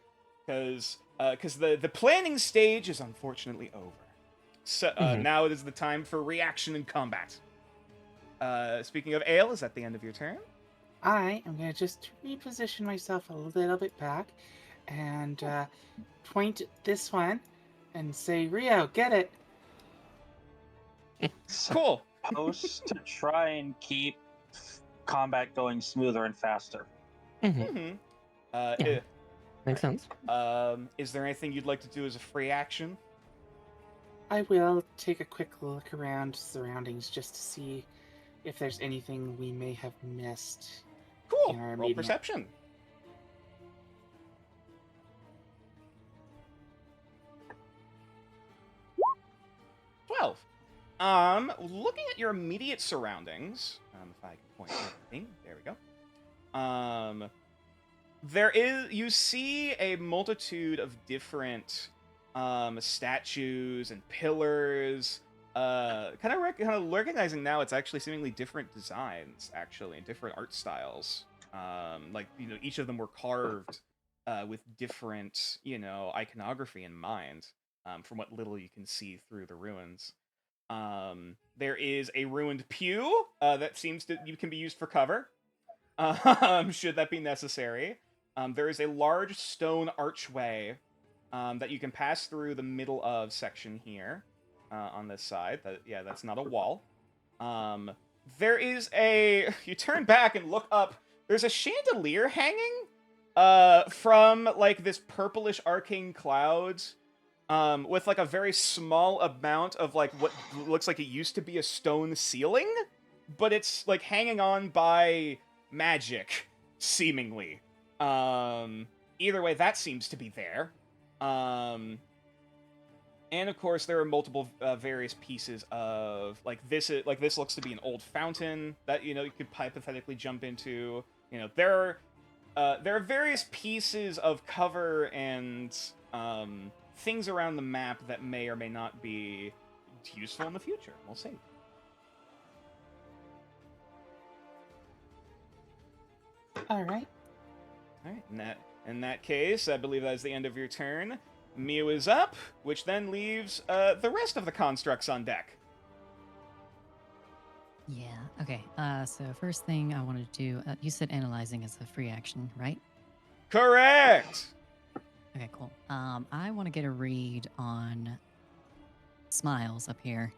Because the planning stage is unfortunately over. So now it is the time for reaction and combat. Speaking of Ale, is that the end of your turn? I am going to just reposition myself a little bit back and point at this one and say, Rio, get it. Cool. Supposed to try and keep combat going smoother and faster. Makes sense. Is there anything you'd like to do as a free action? I will take a quick look around surroundings just to see if there's anything we may have missed. Cool. In our Roll immediate- perception. 12. Looking at your immediate surroundings, if I can point everything, there we go. You see a multitude of different statues and pillars. Kind of recognizing now it's actually seemingly different designs, actually, and different art styles. Each of them were carved with different, iconography in mind. from what little you can see through the ruins. There is a ruined pew that seems to can be used for cover, should that be necessary. There is a large stone archway that you can pass through the middle of section here on this side. That's not a wall. There is a... You turn back and look up. There's a chandelier hanging from, like, this purplish arcane clouds with, like, a very small amount of, like, what looks like it used to be a stone ceiling, but it's, like, hanging on by magic, seemingly. Either way, that seems to be there. And of course, there are multiple various pieces of this looks to be an old fountain that you could hypothetically jump into. There are various pieces of cover and things around the map that may or may not be useful in the future. We'll see. All right. In that case, I believe that is the end of your turn. Mew is up, which then leaves the rest of the constructs on deck. Yeah, okay. So first thing I wanted to do, you said analyzing is a free action, right? Correct! Okay, cool. I want to get a read on Smiles up here.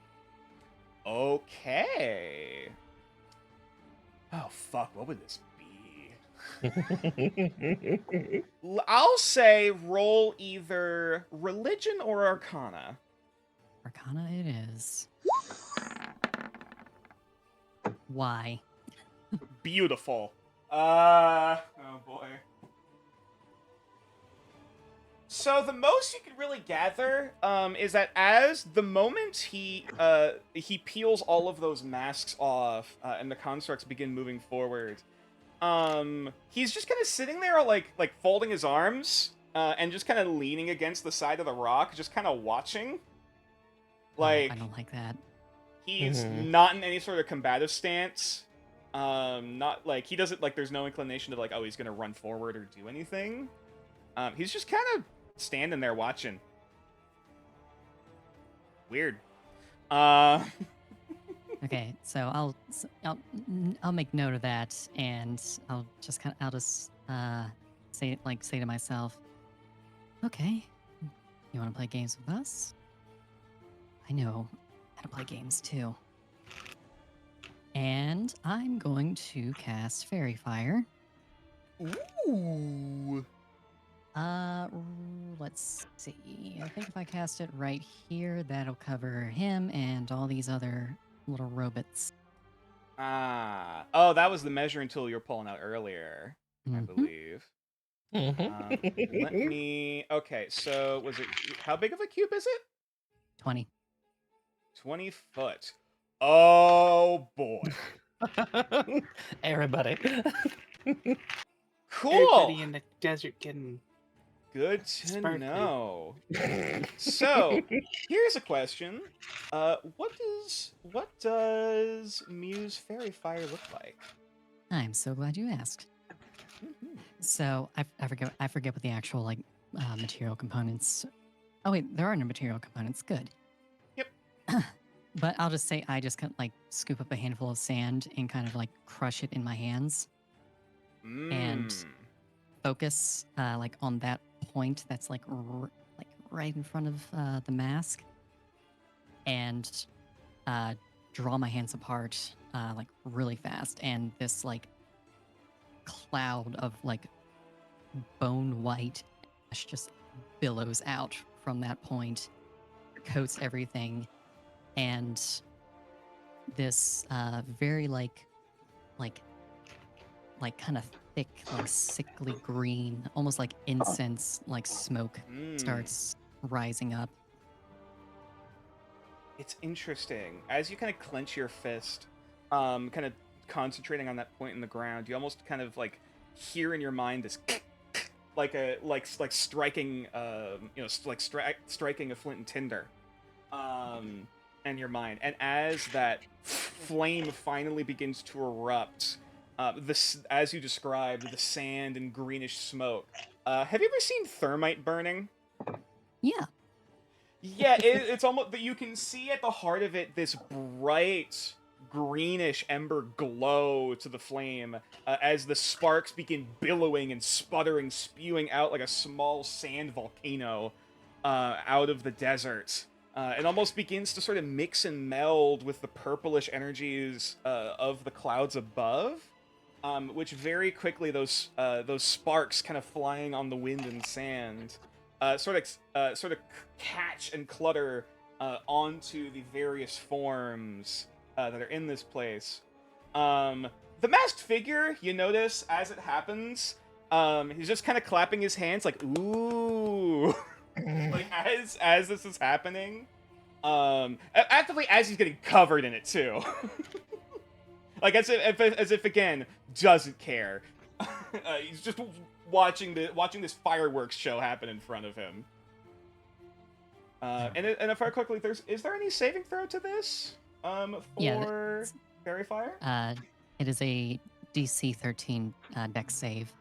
Okay. Oh, fuck, what would this be? I'll say roll either religion or arcana. Arcana it is. Why? Beautiful. Oh boy. So the most you could really gather is that as the moment he peels all of those masks off and the constructs begin moving forward, he's just kind of sitting there like folding his arms and just kind of leaning against the side of the rock, just kind of watching. Like, I don't like that. He's not in any sort of combative stance. Not like he doesn't there's no inclination to oh, he's gonna run forward or do anything. He's just kind of standing there watching. Weird. Okay, so I'll make note of that, and I'll just say to myself, okay, you want to play games with us? I know how to play games too. And I'm going to cast Fairy Fire. Ooh. Let's see. I think if I cast it right here, that'll cover him and all these other little robots. Oh, that was the measuring tool you were pulling out earlier, I believe. Let me... Okay, so was it... How big of a cube is it? 20. 20 foot. Oh, boy. Everybody. Cool. Everybody in the desert getting... Good to sparkly. know. So, here's a question. What does Mew's Fairy Fire look like? I'm so glad you asked. So I forget what the actual material components. Oh wait, there are no material components. Good. Yep. But I'll just say I just scoop up a handful of sand and kind of crush it in my hands and focus on that point that's right in front of the mask, and draw my hands apart really fast, and this cloud of bone white ash just billows out from that point, coats everything, and this very kind of thick, sickly green, almost like incense, smoke starts rising up. It's interesting. As you kind of clench your fist, kind of concentrating on that point in the ground, you almost kind of hear in your mind this striking striking a flint and tinder in your mind. And as that flame finally begins to erupt, as you described, the sand and greenish smoke. Have you ever seen thermite burning? Yeah. Yeah, it's almost that you can see at the heart of it this bright greenish ember glow to the flame as the sparks begin billowing and sputtering, spewing out like a small sand volcano out of the desert. It almost begins to sort of mix and meld with the purplish energies of the clouds above, which very quickly those sparks kind of flying on the wind and sand sort of catch and clutter onto the various forms that are in this place. The masked figure, you notice as it happens, he's just kind of clapping his hands like ooh. Like as this is happening, actively as he's getting covered in it too. Like as if again doesn't care. He's just watching this fireworks show happen in front of him. And if I quickly, is there any saving throw to this? For Fairy Fire? It is a DC 13 dex save.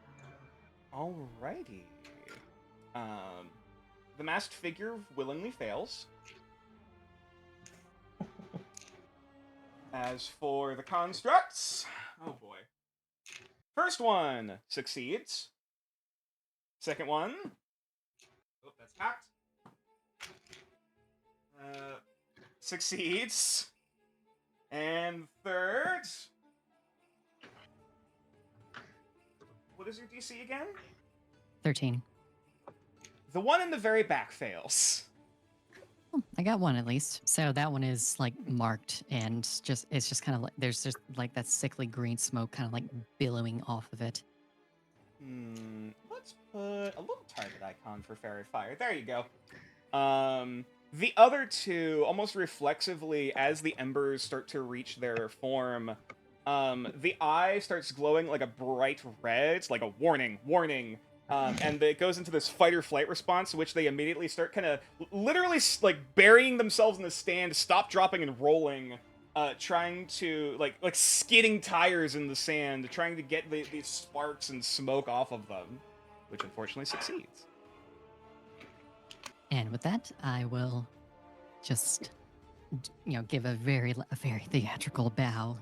Alrighty. The masked figure willingly fails. As for the constructs, oh boy. First one succeeds. Second one, oh, that's hacked. Succeeds. And third, what is your DC again? 13. The one in the very back fails. Oh, I got one at least. So that one is like marked and it's just kind of like there's just like that sickly green smoke kind of like billowing off of it. Let's put a little target icon for Fairy Fire. There you go. The other two, almost reflexively, as the embers start to reach their form, the eye starts glowing like a bright red, like a warning, warning. And it goes into this fight or flight response, which they immediately start kind of literally like burying themselves in the stand, stop, dropping, and rolling, trying to like skidding tires in the sand, trying to get these sparks and smoke off of them, which unfortunately succeeds. And with that, I will just give a very theatrical bow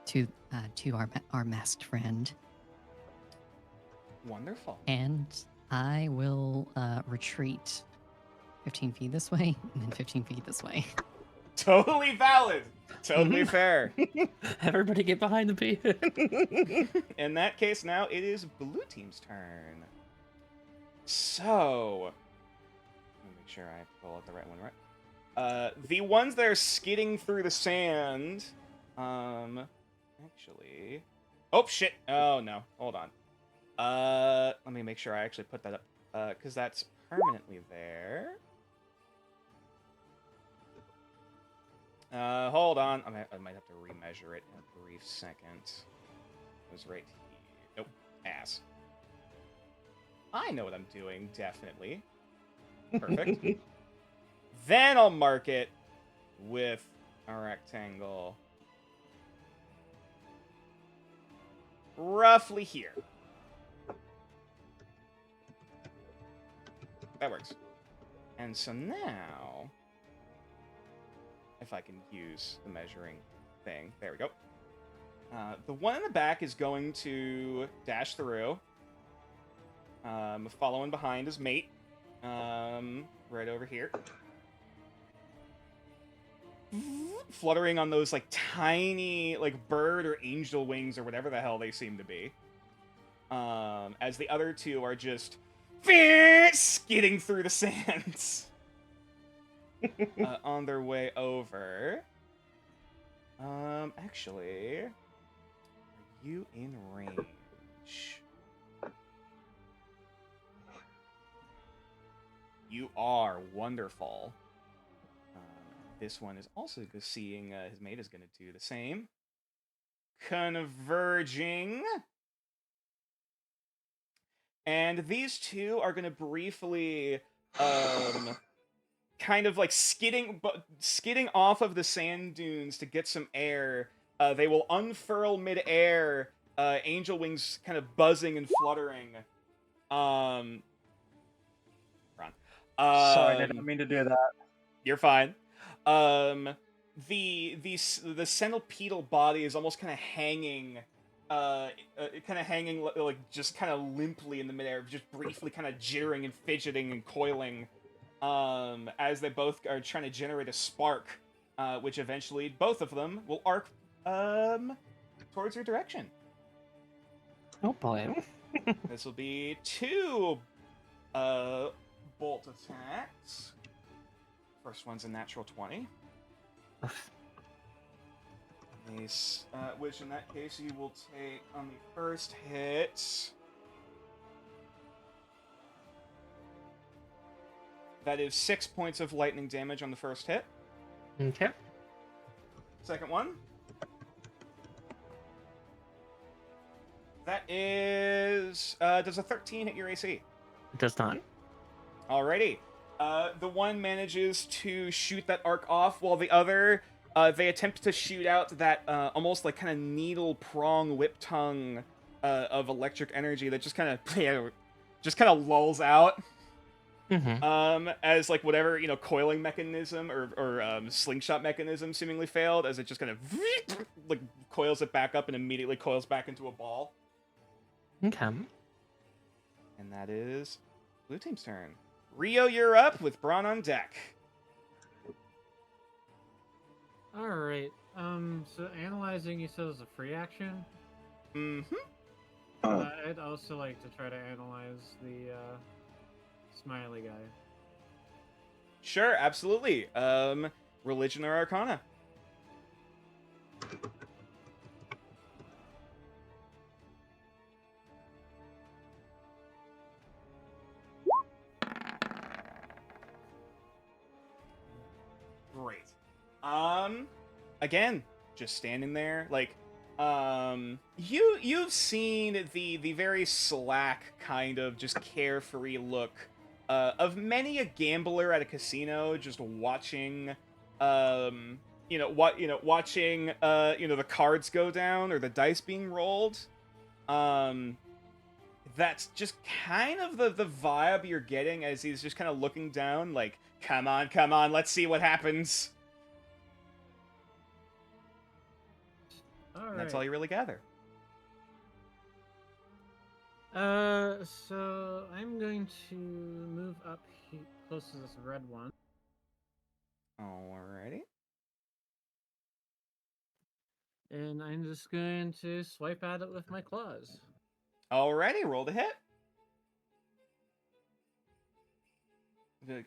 to our masked friend. Wonderful. And I will retreat 15 feet this way and then 15 feet this way. Totally valid. Totally fair. Everybody get behind the pin. In that case, now it is blue team's turn. So, let me make sure I pull out the right one, right? The ones that are skidding through the sand, actually... Oh, shit. Oh, no. Hold on. Let me make sure I actually put that up, because that's permanently there. Hold on. I might have to remeasure it in a brief second. It was right here. Nope. Ass. I know what I'm doing, definitely. Perfect. Then I'll mark it with a rectangle. Roughly here. That works. And so now, if I can use the measuring thing, there we go. The one in the back is going to dash through, following behind his mate, right over here. Fluttering on those, like, tiny, like, bird or angel wings or whatever the hell they seem to be. As the other two are just skidding through the sands on their way over. Actually, are you in range? You are. Wonderful. This one is also seeing his mate is going to do the same. Converging. And these two are going to briefly, kind of like skidding off of the sand dunes to get some air. They will unfurl mid-air, angel wings kind of buzzing and fluttering. Sorry, I didn't mean to do that. You're fine. The centipedal body is almost kind of hanging, like just kind of limply in the midair, just briefly kind of jittering and fidgeting and coiling, as they both are trying to generate a spark, which eventually both of them will arc, towards your direction. Oh boy. This will be 2 bolt attacks. First one's a natural 20. Nice. Which in that case you will take on the first hit. That is 6 points of lightning damage on the first hit. Okay. Second one. That is... does a 13 hit your AC? It does not. Alrighty. The one manages to shoot that arc off, while the other, they attempt to shoot out that almost like kind of needle prong whip tongue of electric energy that just kind of lulls out. Mm-hmm. As like whatever, coiling mechanism or slingshot mechanism seemingly failed, as it just kind of like coils it back up and immediately coils back into a ball. Okay. And that is blue team's turn. Rio, you're up with Braun on deck. All right. So analyzing, you said is a free action. Mm-hmm. I'd also like to try to analyze the smiley guy. Sure, absolutely. Religion or Arcana? Great. Again, just standing there, like, you've seen the very slack kind of just carefree look of many a gambler at a casino, just watching, watching, the cards go down or the dice being rolled. That's just kind of the vibe you're getting as he's just kind of looking down, like, come on, let's see what happens. All That's all you really gather. So I'm going to move up close to this red one. Alrighty. And I'm just going to swipe at it with my claws. Alrighty, roll to hit.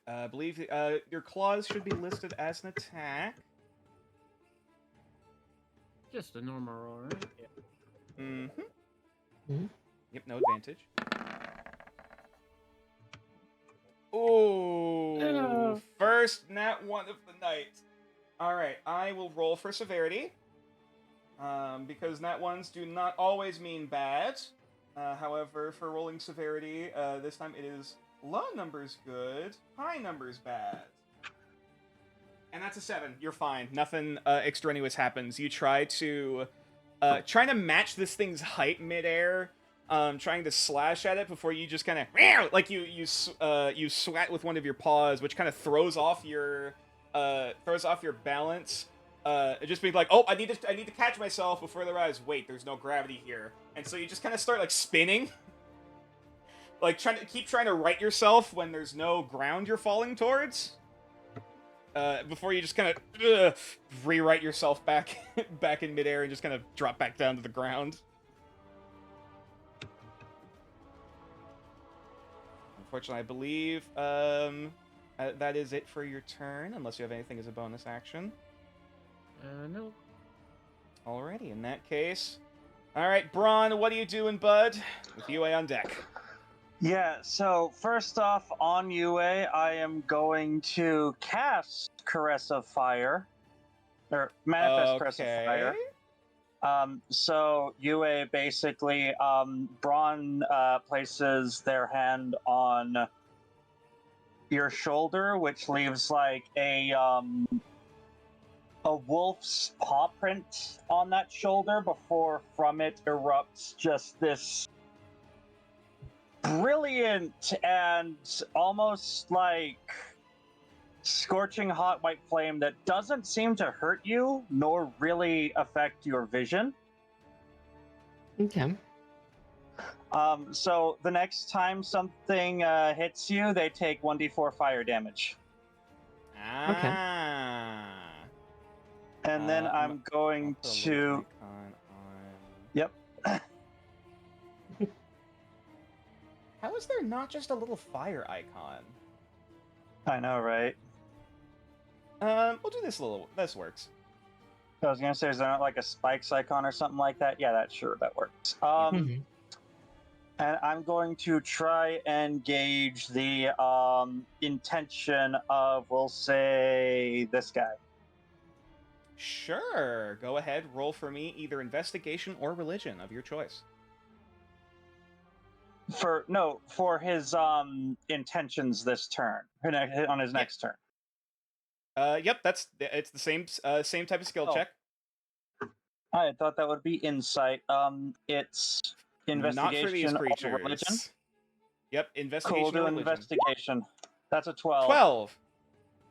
I believe your claws should be listed as an attack. Just a normal roll, right? Yeah. Mm-hmm. Mm-hmm. Yep, no advantage. Ooh, first nat 1 of the night. Alright, I will roll for severity. Because nat 1s do not always mean bad. However, for rolling severity, this time it is low numbers good, high numbers bad. And that's a 7. You're fine. Nothing extraneous happens. You trying to match this thing's height midair, trying to slash at it before you just kind of like you swat with one of your paws, which kind of throws off your balance. Just being like, oh, I need to catch myself before they realize, wait, there's no gravity here, and so you just kind of start like spinning, like trying to right yourself when there's no ground you're falling towards. Before you just kind of rewrite yourself back in midair and just kind of drop back down to the ground. Unfortunately, I believe that is it for your turn, unless you have anything as a bonus action. No. Alrighty, in that case. Alright, Braun, what are you doing, bud? With UA on deck. Yeah, so first off, on UA, I am going to cast Caress of Fire. Or Manifest Caress of Fire. So UA basically, Braun places their hand on your shoulder, which leaves like a wolf's paw print on that shoulder before from it erupts just this brilliant and almost like scorching hot white flame that doesn't seem to hurt you nor really affect your vision. Okay. So the next time something hits you, they take 1d4 fire damage. Ah. And then I'm going to. Yep. How is there not just a little fire icon? I know, right? We'll do this this works. I was gonna say, is there not like a spikes icon or something like that? Yeah, that works. And I'm going to try and gauge the intention of, we'll say, this guy. Sure. Go ahead, roll for me either investigation or religion of your choice. For his intentions this turn, on his next turn. Yep, it's the same type of skill check. I thought that would be insight. It's investigation. Not for these creatures. Or religion. Yep, investigation. Cool, or do religion. investigation. That's a 12.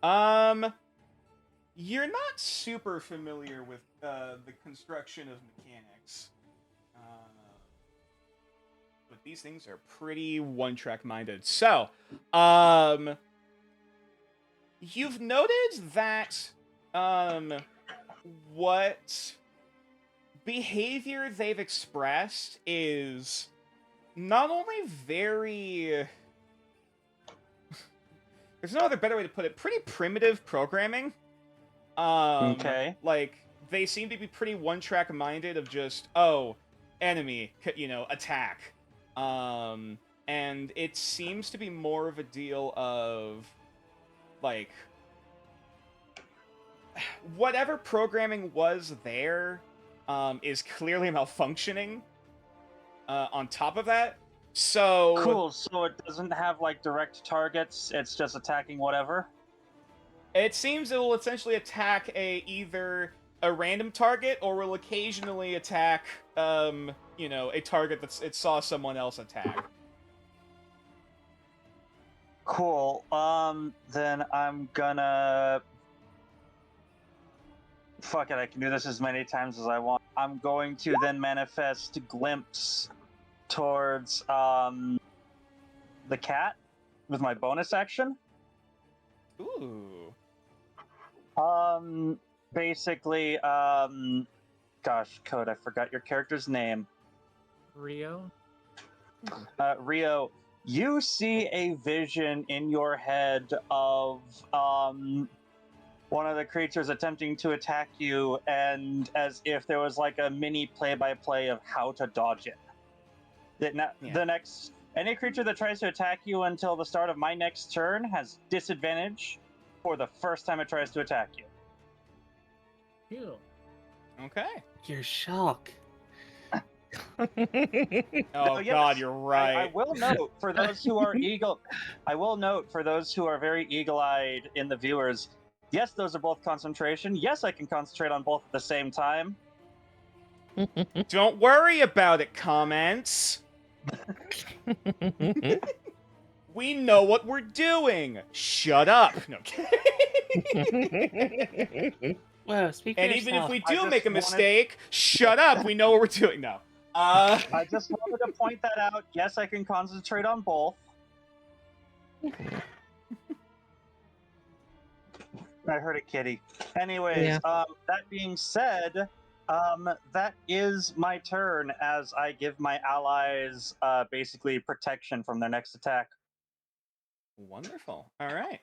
12. You're not super familiar with the construction of mechanics. But these things are pretty one-track minded. So, you've noted that, what behavior they've expressed is not only very... There's no other better way to put it. Pretty primitive programming. Okay. Like, they seem to be pretty one-track minded of just, oh, enemy, attack. And it seems to be more of a deal of, like, whatever programming was there, is clearly malfunctioning, on top of that. So... Cool, so it doesn't have, like, direct targets, it's just attacking whatever? It seems it will essentially attack either a random target, or will occasionally attack, a target it saw someone else attack. Cool. Then I'm gonna... Fuck it, I can do this as many times as I want. I'm going to then manifest Glimpse towards, the cat with my bonus action. Ooh. Basically, gosh, Code, I forgot your character's name. Rio? Rio, you see a vision in your head of, one of the creatures attempting to attack you, and as if there was like a mini play-by-play of how to dodge it. Any creature that tries to attack you until the start of my next turn has disadvantage for the first time it tries to attack you. Cool. Okay. You're shocked. Oh, yes, God, you're right. I will note for those who are very eagle-eyed in the viewers. Yes, those are both concentration. Yes, I can concentrate on both at the same time. Don't worry about it, comments. We know what we're doing. Shut up. No kidding. Well, speak for And yourself. even if we do make a mistake, shut up. We know what we're doing now. I just wanted to point that out. Yes, I can concentrate on both. I heard a kitty. Anyways, Yeah. That being said, that is my turn as I give my allies basically protection from their next attack. Wonderful. All right.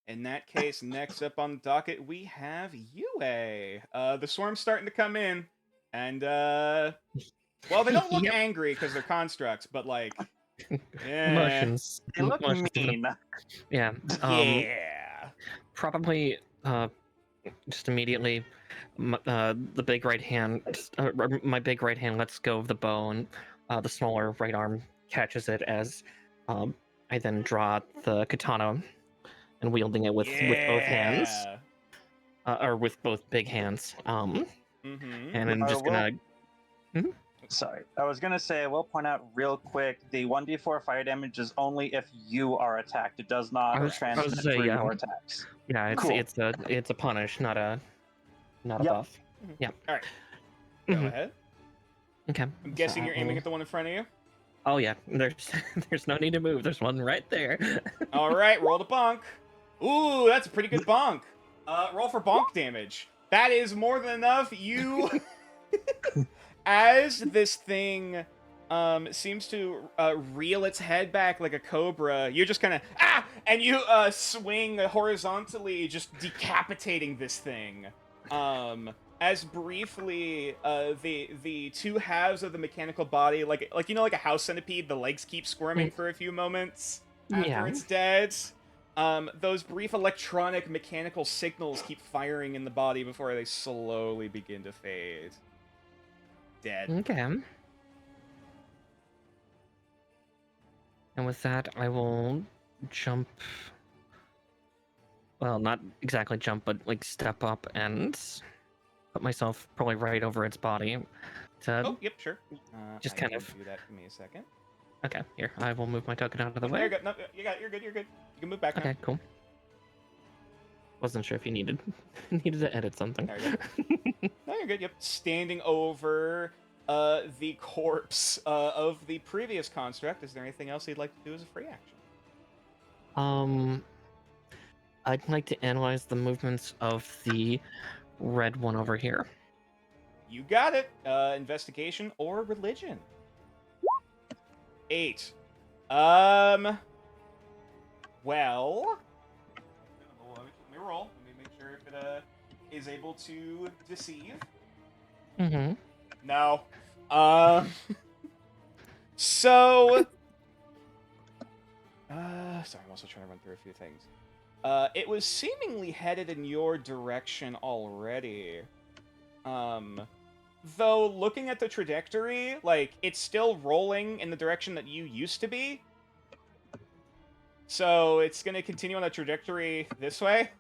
In that case, next up on the docket, we have Yue. The swarm's starting to come in, and, well, they don't look angry because they're constructs, but, like, Emotions. They look Emotions. mean. Yeah. Yeah. Probably, just immediately, the big right hand, my big right hand lets go of the bow, and the smaller right arm catches it as I then draw the katana and wielding it with both hands, or with both big hands. And I'm just gonna. Sorry, I was gonna say, I will point out real quick, the 1d4 fire damage is only if you are attacked. It does not transmit through your attacks. Yeah, it's a punish, not a buff. Yeah. All right. Go ahead. Okay. I'm guessing you're aiming at the one in front of you. Oh yeah, there's no need to move. There's one right there. All right, roll the bonk. Ooh, that's a pretty good bonk. Roll for bonk damage. That is more than enough. You, as this thing seems to reel its head back like a cobra, you just kind of and you swing horizontally, just decapitating this thing. As briefly, the two halves of the mechanical body, like you know, like a house centipede, the legs keep squirming for a few moments after it's dead. Those brief electronic mechanical signals keep firing in the body before they slowly begin to fade. Dead. Okay. And with that, I will jump. Well, not exactly jump, but like step up and put myself probably right over its body. Oh, yep, sure. Just kind of do that. Give me a second. Okay, here. I will move my token out of the way. There you go. No, you got it. You're good. You're good. You can move back. Okay, cool. Wasn't sure if you needed to edit something. There you go. No, you're good. Yep. Standing over the corpse of the previous construct. Is there anything else you'd like to do as a free action? I'd like to analyze the movements of the red one over here. You got it. Investigation or religion. 8. Well. Let me roll. Let me make sure if it is able to deceive. Mm-hmm. No. So. Sorry, I'm also trying to run through a few things. It was seemingly headed in your direction already. Though, looking at the trajectory, like, it's still rolling in the direction that you used to be. So, it's gonna continue on the trajectory this way.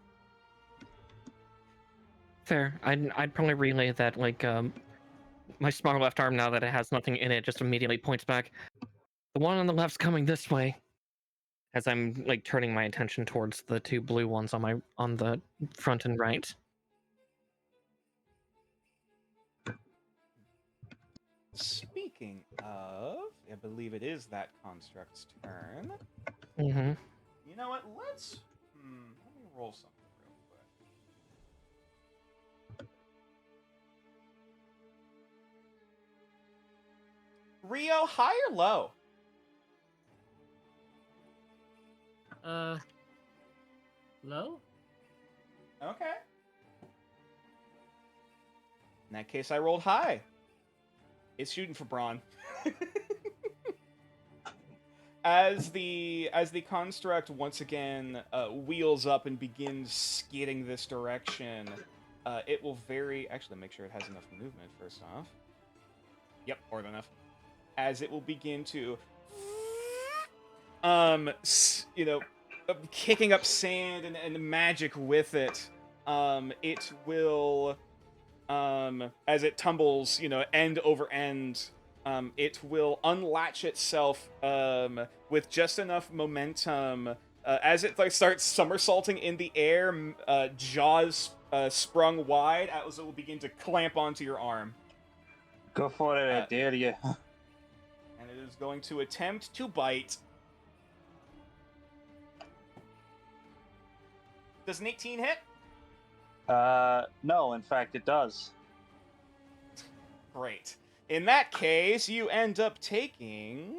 Fair. I'd probably relay that, like, my small left arm, now that it has nothing in it, just immediately points back. The one on the left's coming this way. As I'm, like, turning my attention towards the two blue ones on the front and right. Speaking of, I believe it is that construct's turn. Mm-hmm. You know what? Let me roll something real quick. Rio, high or low? Low? Okay. In that case, I rolled high. It's shooting for Braun. As the construct once again wheels up and begins skidding this direction, it will actually make sure it has enough movement first off. Yep, more than enough. As it will begin to, kicking up sand and magic with it. It will, as it tumbles, end over end, it will unlatch itself with just enough momentum. As it starts somersaulting in the air, jaws sprung wide, as it will begin to clamp onto your arm. Go for it, I dare you. And it is going to attempt to bite. Does an 18 hit? No, in fact, it does. Great. In that case, you end up taking...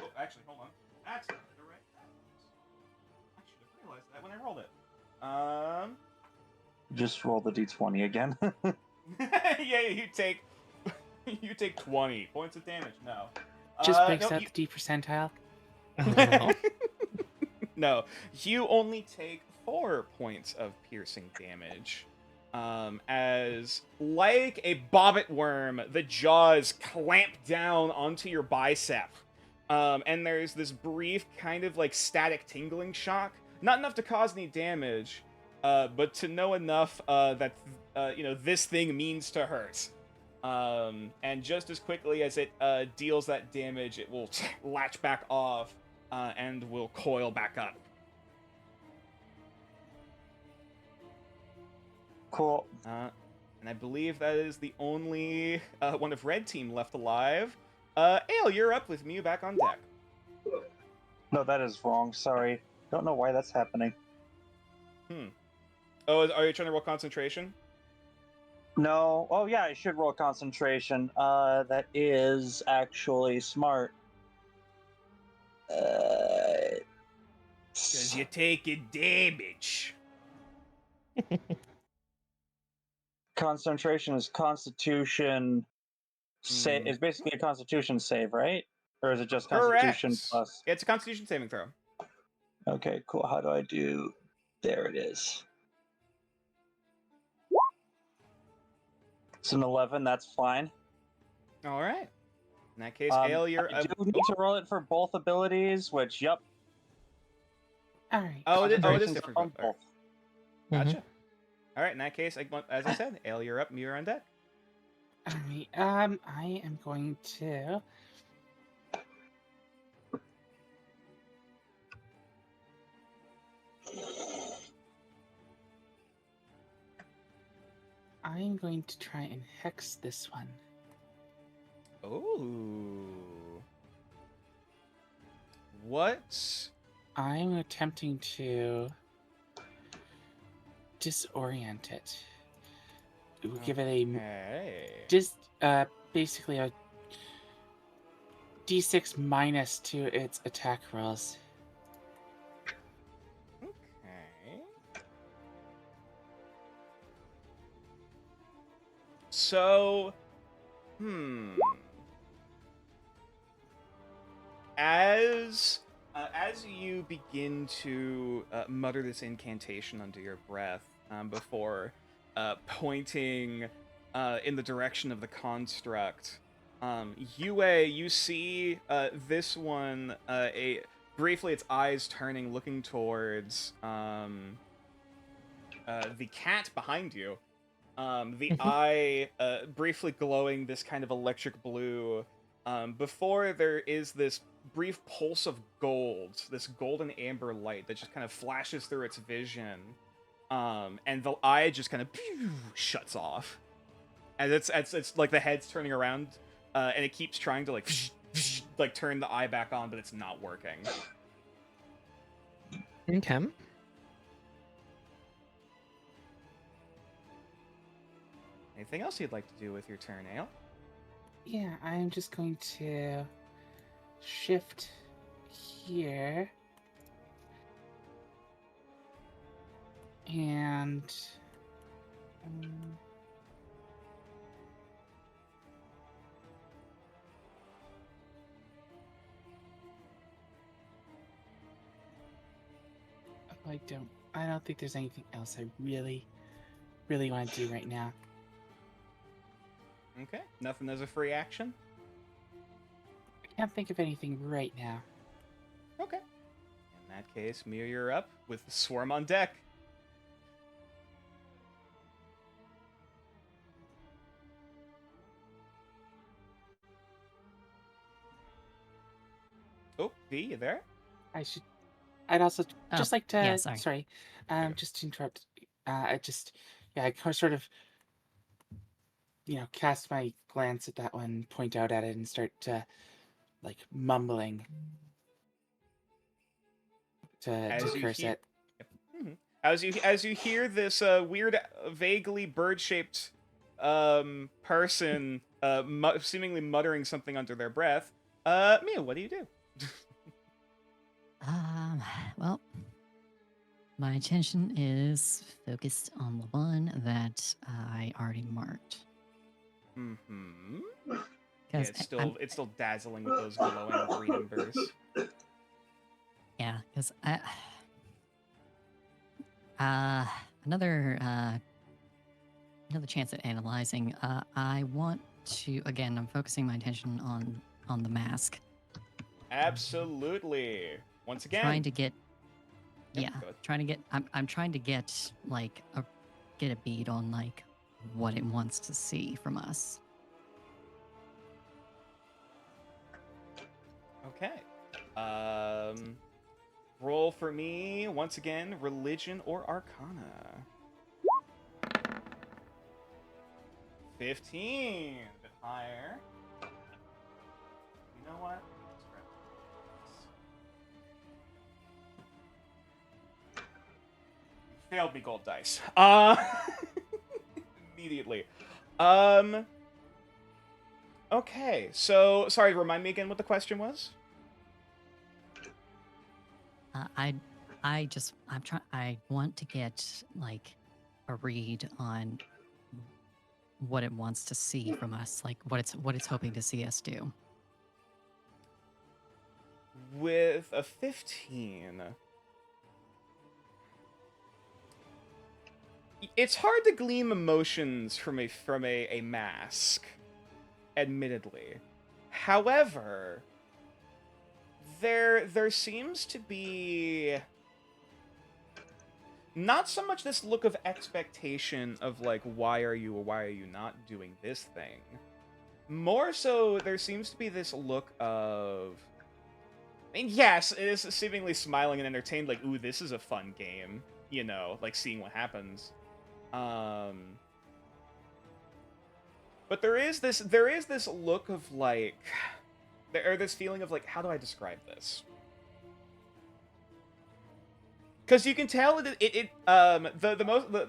Oh, actually, hold on. That's not the right balance. I should have realized that when I rolled it. Just roll the d20 again. Yeah, you take 20 points of damage. No. Just breaks out the D percentile. No, you only take 4 points of piercing damage. As, like a bobbit worm, the jaws clamp down onto your bicep. And there's this brief kind of like static tingling shock. Not enough to cause any damage, but to know enough that this thing means to hurt. And just as quickly as it deals that damage, it will latch back off and will coil back up. Cool. And I believe that is the only one of red team left alive. Ale, you're up with Mew back on deck. No, that is wrong. Sorry. Don't know why that's happening. Oh, are you trying to roll concentration? No. Oh, yeah, I should roll concentration. That is actually smart. Because you're taking damage. Concentration is Constitution. Is basically a Constitution save, right? Or is it just Constitution Correct. plus? It's a Constitution saving throw. Okay, cool. How do I do? There it is. It's an 11. That's fine. All right. In that case, Ale, you're. I do need to roll it for both abilities, which, yep. All right. Oh, it is Concentration's different. on both. Gotcha. All right. In that case, as I said, Ale, you're up. Mew, you're on deck. All right. I am going to. I'm going to try and hex this one. Ooh. What? I'm attempting to disorient it. We'll give it a basically a D6 minus to its attack rolls. Okay. So, as you begin to mutter this incantation under your breath, before pointing in the direction of the construct, you see this one briefly its eyes turning, looking towards the cat behind you. The eye briefly glowing this kind of electric blue, before there is this brief pulse of gold, this golden amber light that just kind of flashes through its vision, and the eye just kind of shuts off, and it's like the head's turning around, and it keeps trying to like turn the eye back on, but it's not working. Okay. Anything else you'd like to do with your turn, Ale? Yeah, I'm just going to shift here. And I don't think there's anything else I really want to do right now. Okay, nothing as a free action? I can't think of anything right now. Okay. In that case, Mew, you're up with the swarm on deck. Oh, V, you there? I'd also just like to. yeah, sorry. Just to interrupt. I sort of, cast my glance at that one, point out at it, and start to, mumbling to curse it. Yep. Mm-hmm. As you hear this weird, vaguely bird-shaped person seemingly muttering something under their breath, Mew, what do you do? Well, my attention is focused on the one that I already marked. Mm-hmm. Yeah, it's still dazzling with those glowing green embers. Yeah, because another chance at analyzing. I want to I'm focusing my attention on the mask. Absolutely. Once again, Trying to get. Yep, I'm trying to get get a bead on what it wants to see from us. Okay. Roll for me, once again, religion or arcana. 15. A bit higher. You know what? Let's grab this. You failed me, gold dice. Immediately. Okay, so sorry, remind me again what the question was? I want to get like a read on what it wants to see from us, like what it's hoping to see us do. With a 15, it's hard to glean emotions from a mask, admittedly. However, there seems to be not so much this look of expectation of like, why are you or why are you not doing this thing? More so, there seems to be this look of, I mean, yes, it is seemingly smiling and entertained, like, ooh, this is a fun game, you know, like seeing what happens. But there is this look of like, this feeling of like, how do I describe this? Because you can tell the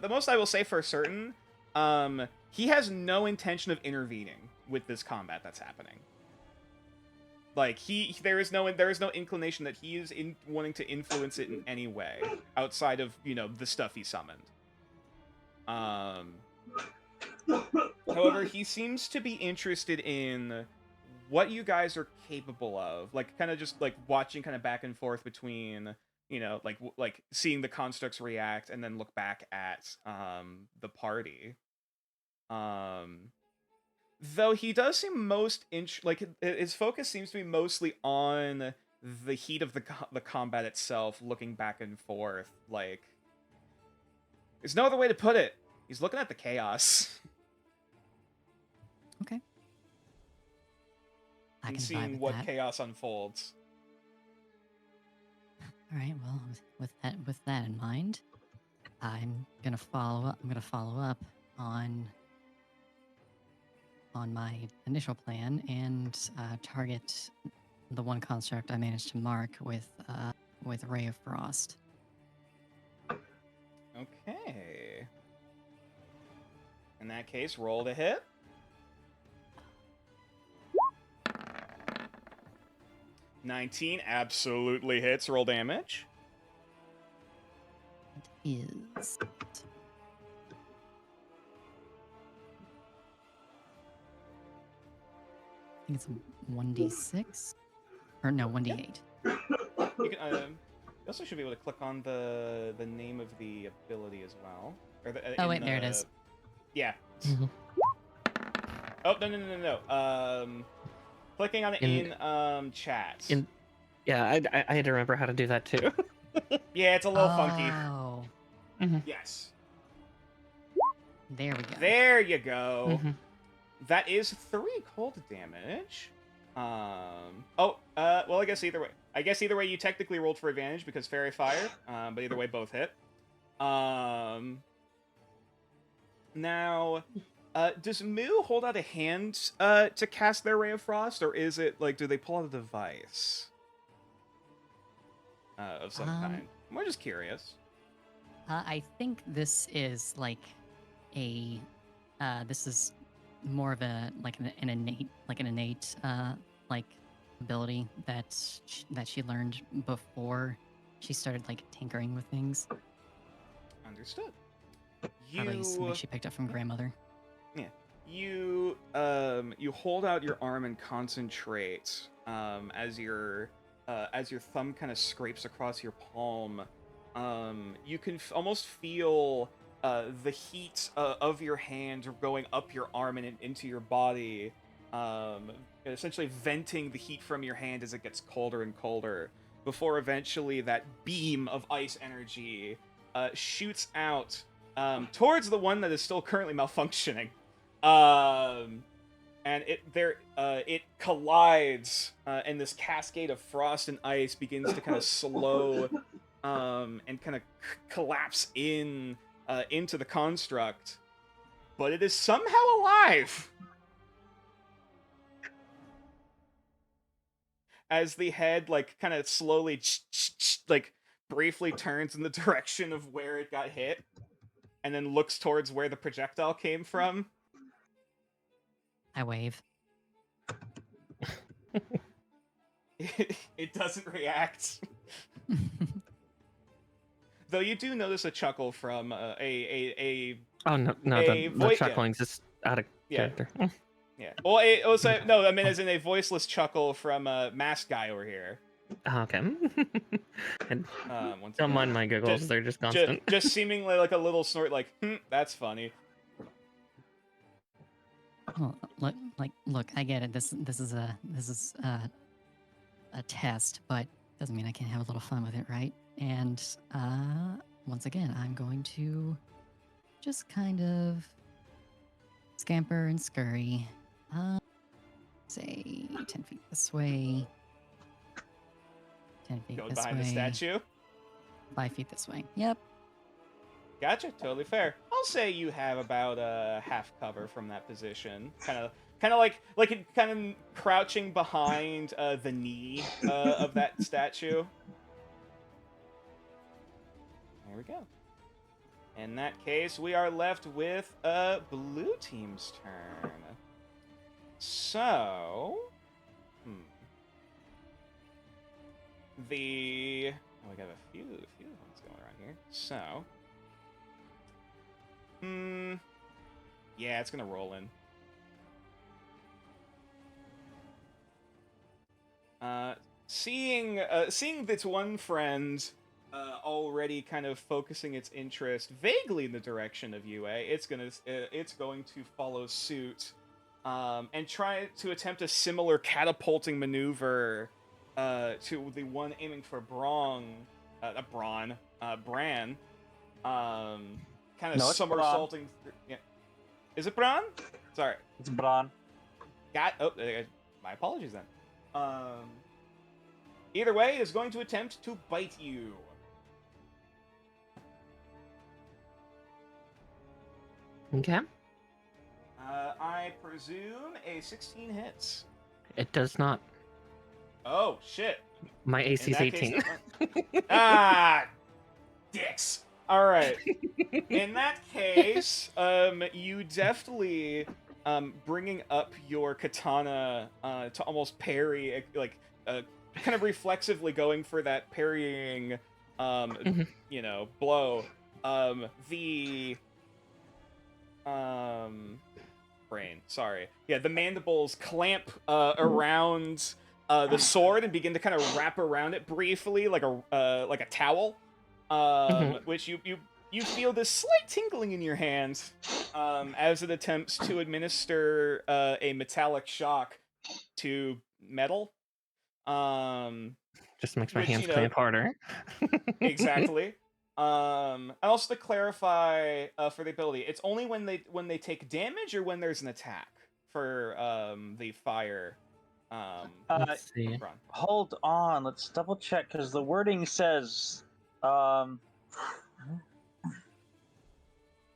most I will say for certain, he has no intention of intervening with this combat that's happening. Like there is no inclination that he is wanting to influence it in any way outside of, you know, the stuff he summoned. However, he seems to be interested in what you guys are capable of, like kind of just like watching kind of back and forth between, you know, like seeing the constructs react and then look back at the party. Though he does seem most like his focus seems to be mostly on the heat of the combat itself, looking back and forth. Like, there's no other way to put it. He's looking at the chaos. Okay. And seeing what chaos unfolds. All right. Well, with that in mind, I'm gonna follow up on my initial plan and target the one construct I managed to mark with Ray of Frost. Okay. In that case, roll to hit. $19 absolutely hits. Roll damage. It is. I think it's a 1d6, or no, 1d8. You can, you also should be able to click on the name of the ability as well. Or oh wait, there it is. Yeah. Oh no. Clicking on it in chat. Yeah, I had to remember how to do that too. Yeah, it's a little funky. Oh. Yes. There we go. There you go. That is 3 cold damage. Well, I guess either way. Either way, you technically rolled for advantage because fairy fire. But either way, both hit. Now, does Moo hold out a hand to cast their Ray of Frost, or is it like, do they pull out a device of some kind? We're just curious. I think this is like this is more of an innate like ability that she learned before she started like tinkering with things. Understood. Probably something she picked up from grandmother. Yeah. You hold out your arm and concentrate as your thumb kind of scrapes across your palm. You can almost feel the heat of your hand going up your arm and into your body, essentially venting the heat from your hand as it gets colder and colder, before eventually that beam of ice energy shoots out towards the one that is still currently malfunctioning. And it collides, and this cascade of frost and ice begins to kind of slow and kind of collapse into the construct. But it is somehow alive! As the head, like, kind of slowly, like, briefly turns in the direction of where it got hit, and then looks towards where the projectile came from. I wave. It doesn't react. Though you do notice a chuckle from a Oh no, the chuckling's just out of character. Yeah. Well, also no, I mean as in a voiceless chuckle from Masked Guy over here. Okay. And don't mind my giggles; they're just constant. Just seemingly like a little snort, like, that's funny. Oh, look, I get it. This is a test, but doesn't mean I can't have a little fun with it, right? And once again, I'm going to just kind of scamper and scurry. Say 10 feet this way. 10 feet Go this behind way. the statue. 5 feet this way. Yep. Gotcha. Totally fair. I'll say you have about half cover from that position. Kind of like kind of crouching behind the knee of that statue. There we go. In that case, we are left with blue team's turn. So, we got a few ones going around here. So, yeah, it's gonna roll in. Seeing its one friend already kind of focusing its interest vaguely in the direction of UA, it's going to follow suit and try to attempt a similar catapulting maneuver to the one aiming for Bran. Kind of somersaulting. Yeah. Is it Bran? Sorry. It's Bran. My apologies then. Either way, it is going to attempt to bite you. Okay. I presume a 16 hits. It does not. Oh, shit. My AC is 18. Dicks. All right. In that case, you deftly bringing up your katana to almost parry, like kind of reflexively going for that parrying, blow. Brain. Sorry. Yeah, the mandibles clamp around the sword and begin to kind of wrap around it briefly, like a towel. Which you feel this slight tingling in your hands as it attempts to administer a metallic shock to metal. Just makes my hands clamp harder. Exactly. And also to clarify for the ability, it's only when they take damage or when there's an attack for the fire. Let's see. Hold on, let's double check because the wording says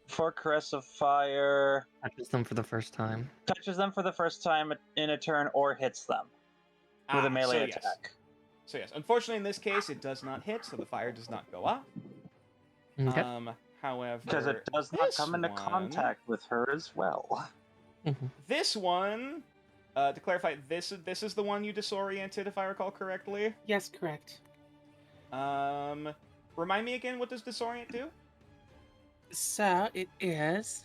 for caress of fire touches them for the first time. Touches them for the first time in a turn or hits them with a melee attack. Yes. So yes, unfortunately in this case it does not hit, so the fire does not go off. Okay. However, because it does not come into contact with her as well. This one, to clarify, this is the one you disoriented, if I recall correctly. Yes, correct. Remind me again, what does disorient do? So it is.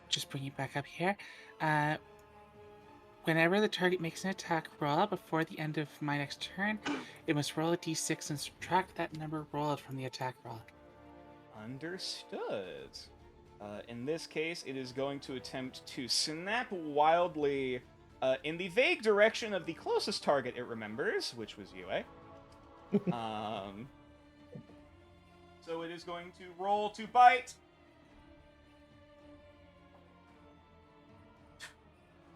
Just bring it back up here. Whenever the target makes an attack roll before the end of my next turn, it must roll a d6 and subtract that number rolled from the attack roll. Understood. In this case, it is going to attempt to snap wildly in the vague direction of the closest target it remembers, which was UA. So it is going to roll to bite.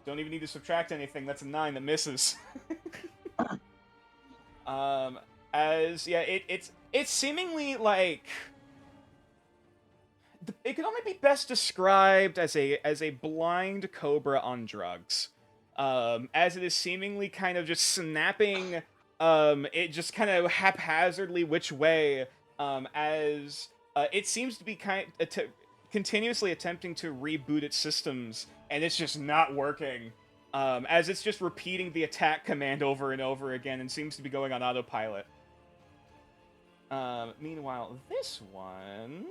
Don't even need to subtract anything. That's a 9 that misses. It's seemingly like it can only be best described as a blind cobra on drugs. As it is seemingly kind of just snapping, it just kind of haphazardly which way, as it seems to be continuously attempting to reboot its systems, and it's just not working. As it's just repeating the attack command over and over again, and seems to be going on autopilot. Meanwhile, this one,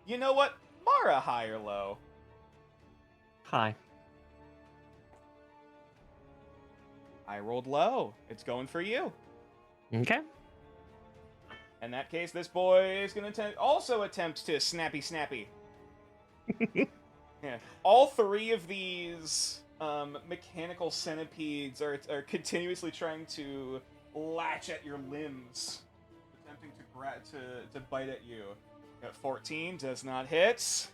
you know what? Mara, high or low? Hi. I rolled low. It's going for you. Okay. In that case, this boy is going to also attempt to snappy. Yeah. All three of these mechanical centipedes are continuously trying to latch at your limbs, attempting to bite at you. Got 14, does not hit.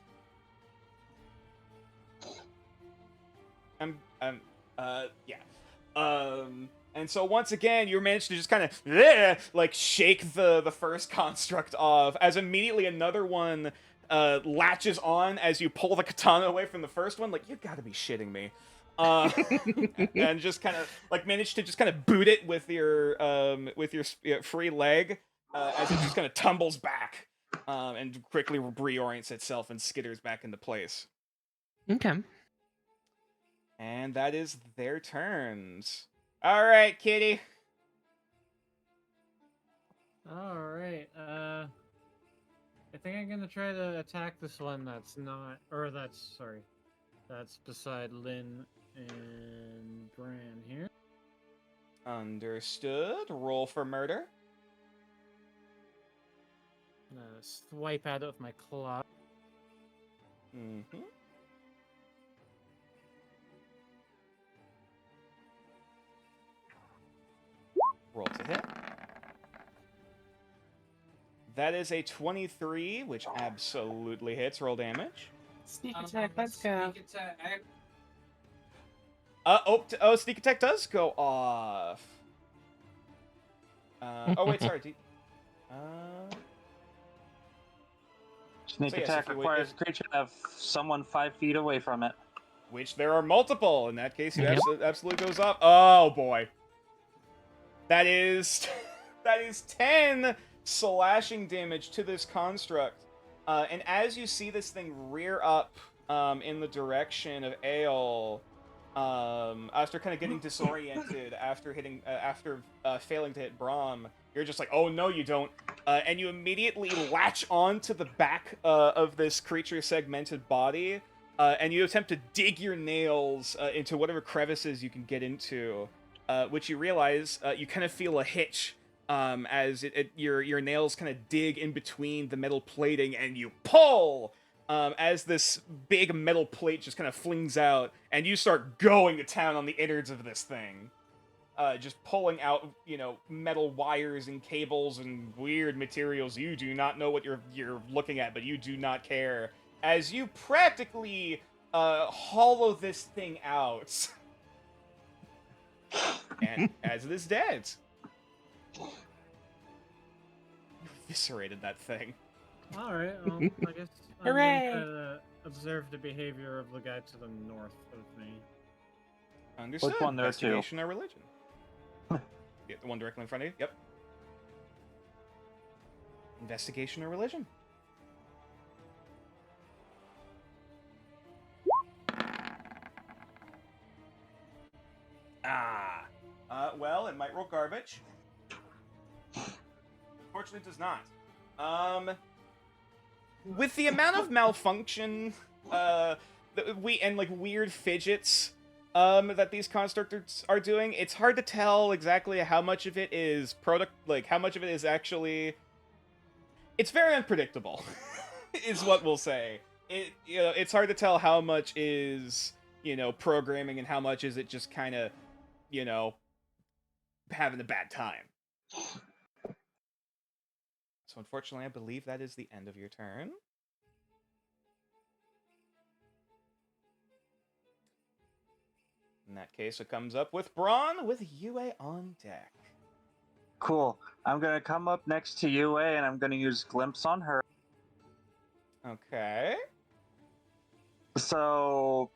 And so once again, you manage to just kind of like shake the first construct off, as immediately another one latches on as you pull the katana away from the first one. Like, you gotta be shitting me. And just kind of like manage to just kind of boot it with your free leg, as it just kind of tumbles back, and quickly reorients itself and skitters back into place. Okay. And that is their turns. All right, kitty. All right. I think I'm gonna try to attack this one that's beside Lynn and Bran here. Understood. Roll for murder. I'm gonna swipe at it with my claw. Mm-hmm. Roll to hit. That is a 23, which absolutely hits. Roll damage. Sneak attack, let's go. Sneak attack. Sneak attack does go off. Wait, sorry. Sneak So yes, attack requires a creature to have someone 5 feet away from it. Which there are multiple. In that case, you absolutely goes off. Oh boy. That is 10 slashing damage to this construct. And as you see this thing rear up in the direction of Ale, after kind of getting disoriented after failing to hit Brahm, you're just like, oh no, you don't. And you immediately latch onto the back of this creature's segmented body, and you attempt to dig your nails into whatever crevices you can get into. Which you realize you kind of feel a hitch as your nails kind of dig in between the metal plating, and you pull as this big metal plate just kind of flings out, and you start going to town on the innards of this thing, just pulling out metal wires and cables and weird materials. You do not know what you're looking at, but you do not care as you practically hollow this thing out. And as it is dead, you eviscerated that thing. All right. Well, I guess I'm Hooray! going to observe the behavior of the guy to the north of me. Understood. Which one there, too? Investigation or religion? Yeah, the one directly in front of you. Yep. Investigation or religion? Well, it might roll garbage. Unfortunately, it does not. With the amount of malfunction, weird fidgets, that these constructors are doing, it's hard to tell exactly how much of it is how much of it is actually. It's very unpredictable, is what we'll say. It's hard to tell how much is programming and how much is it just kind of having a bad time. So unfortunately, I believe that is the end of your turn. In that case, it comes up with Braun with UA on deck. Cool. I'm gonna come up next to UA and I'm gonna use Glimpse on her. Okay. So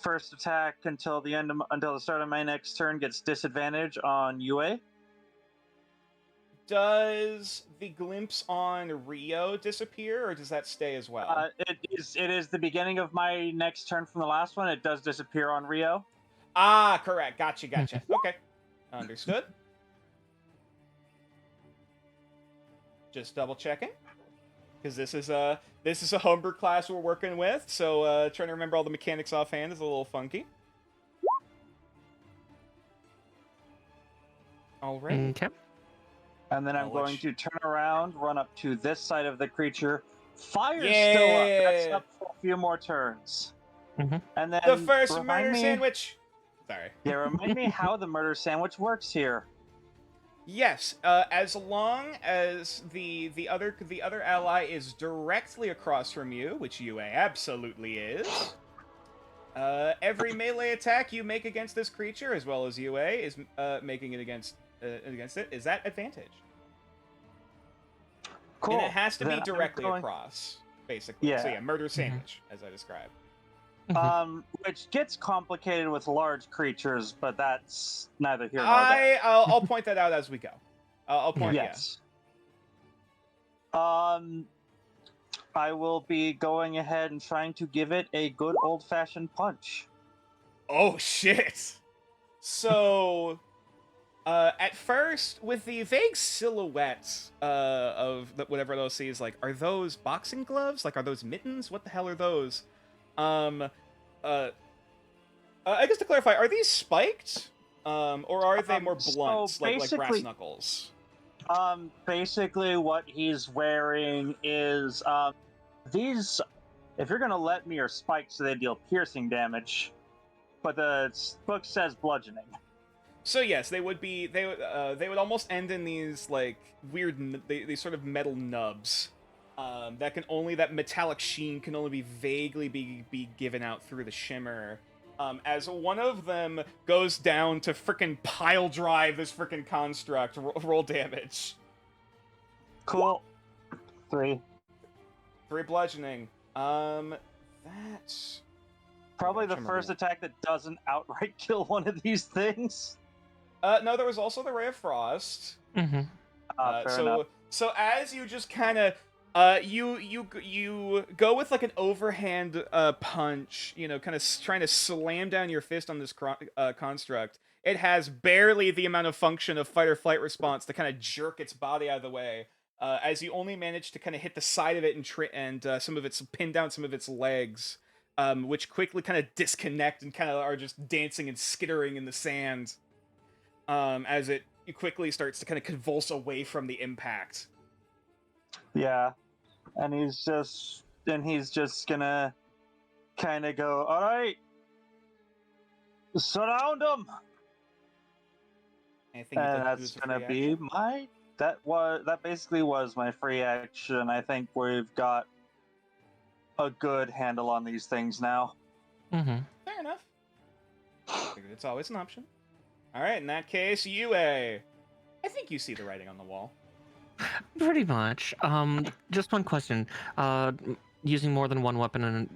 first attack until the start of my next turn gets disadvantage on UA. Does the glimpse on Rio disappear, or does that stay as well? It is the beginning of my next turn from the last one. It does disappear on Rio. Ah, correct. Gotcha. Okay. Understood. Just double checking. Because this is a homebrew class we're working with, so trying to remember all the mechanics offhand is a little funky. All right. Okay. And then I'm going to turn around, run up to this side of the creature. Fire's Yeah. still up. That's up for a few more turns. Mm-hmm. And then the first murder sandwich. Sorry. Yeah, remind me how the murder sandwich works here. Yes, as long as the other ally is directly across from you, which UA absolutely is. Every melee attack you make against this creature, as well as UA is making it against it, is that advantage. Cool. And it has to Then be directly across, basically. Yeah. So yeah, murder sandwich, as I described. Which gets complicated with large creatures, but that's neither here nor there. I'll point that out as we go. I'll point. Yes. I will be going ahead and trying to give it a good old-fashioned punch. Oh shit! So, at first, with the vague silhouettes of whatever those sees, like, are those boxing gloves? Like, are those mittens? What the hell are those? I guess to clarify, are these spiked? Or are they more blunt, like brass knuckles? Basically what he's wearing is, these, if you're gonna let me, are spiked so they deal piercing damage, but the book says bludgeoning. So yes, they would be, they would almost end in these, like, weird, these sort of metal nubs. That metallic sheen can only be vaguely be given out through the shimmer. As one of them goes down to frickin' pile drive this frickin' construct. Roll damage. Cool. 3 bludgeoning. That's probably the first attack that doesn't outright kill one of these things. No, there was also the Ray of Frost. Mm-hmm. Fair enough. So as you just kind of you go with like an overhand punch, you know, kind of trying to slam down your fist on this construct. It has barely the amount of function of fight or flight response to kind of jerk its body out of the way, as you only manage to kind of hit the side of it and pin down some of its legs, which quickly kind of disconnect and kind of are just dancing and skittering in the sand, as it quickly starts to kind of convulse away from the impact. Yeah. And he's just gonna kind of go, all right, surround him. And that's gonna be that basically was my free action. I think we've got a good handle on these things now. Mm-hmm. Fair enough. Figured it's always an option. All right, in that case, UA. I think you see the writing on the wall. Pretty much. Just one question. Using more than one weapon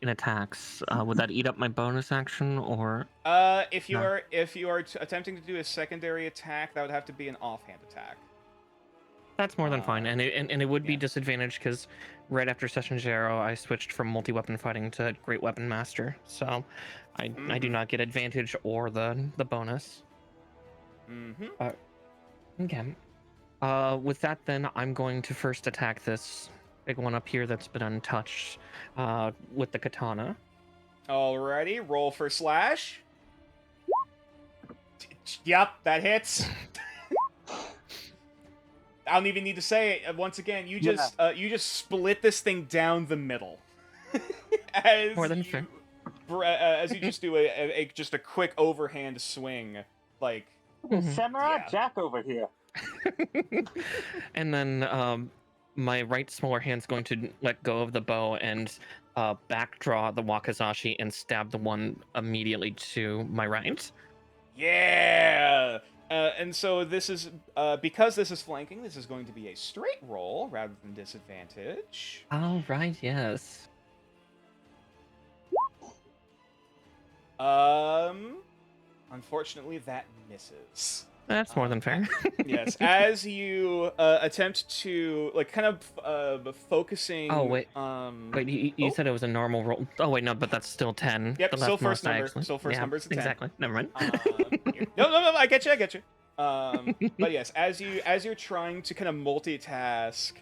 in attacks, would that eat up my bonus action, or? If you are attempting to do a secondary attack, that would have to be an offhand attack. That's more than fine, and it would be disadvantaged because right after Session 0, I switched from multi-weapon fighting to Great Weapon Master, so I do not get advantage or the bonus. Mm-hmm. Okay. With that, then, I'm going to first attack this big one up here that's been untouched with the katana. Alrighty, roll for slash. Yep, that hits. I don't even need to say it. Once again, you just split this thing down the middle. More than fair. As you just do just a quick overhand swing, like Samurai Yeah. Jack over here. And then my right smaller hand's going to let go of the bow and backdraw the wakizashi and stab the one immediately to my right. Yeah! And so this is, because this is flanking, this is going to be a straight roll rather than disadvantage. All right, yes. Unfortunately, that misses. That's more than fair. Yes, as you attempt to, like, kind of focusing... Oh, wait. Wait, you said it was a normal roll. Oh, wait, no, but that's still 10. Yep, The still left first most number. excellent. Still first Yeah, number's a 10. exactly. Never mind. No, I get you. But yes, as you're trying to kind of multitask,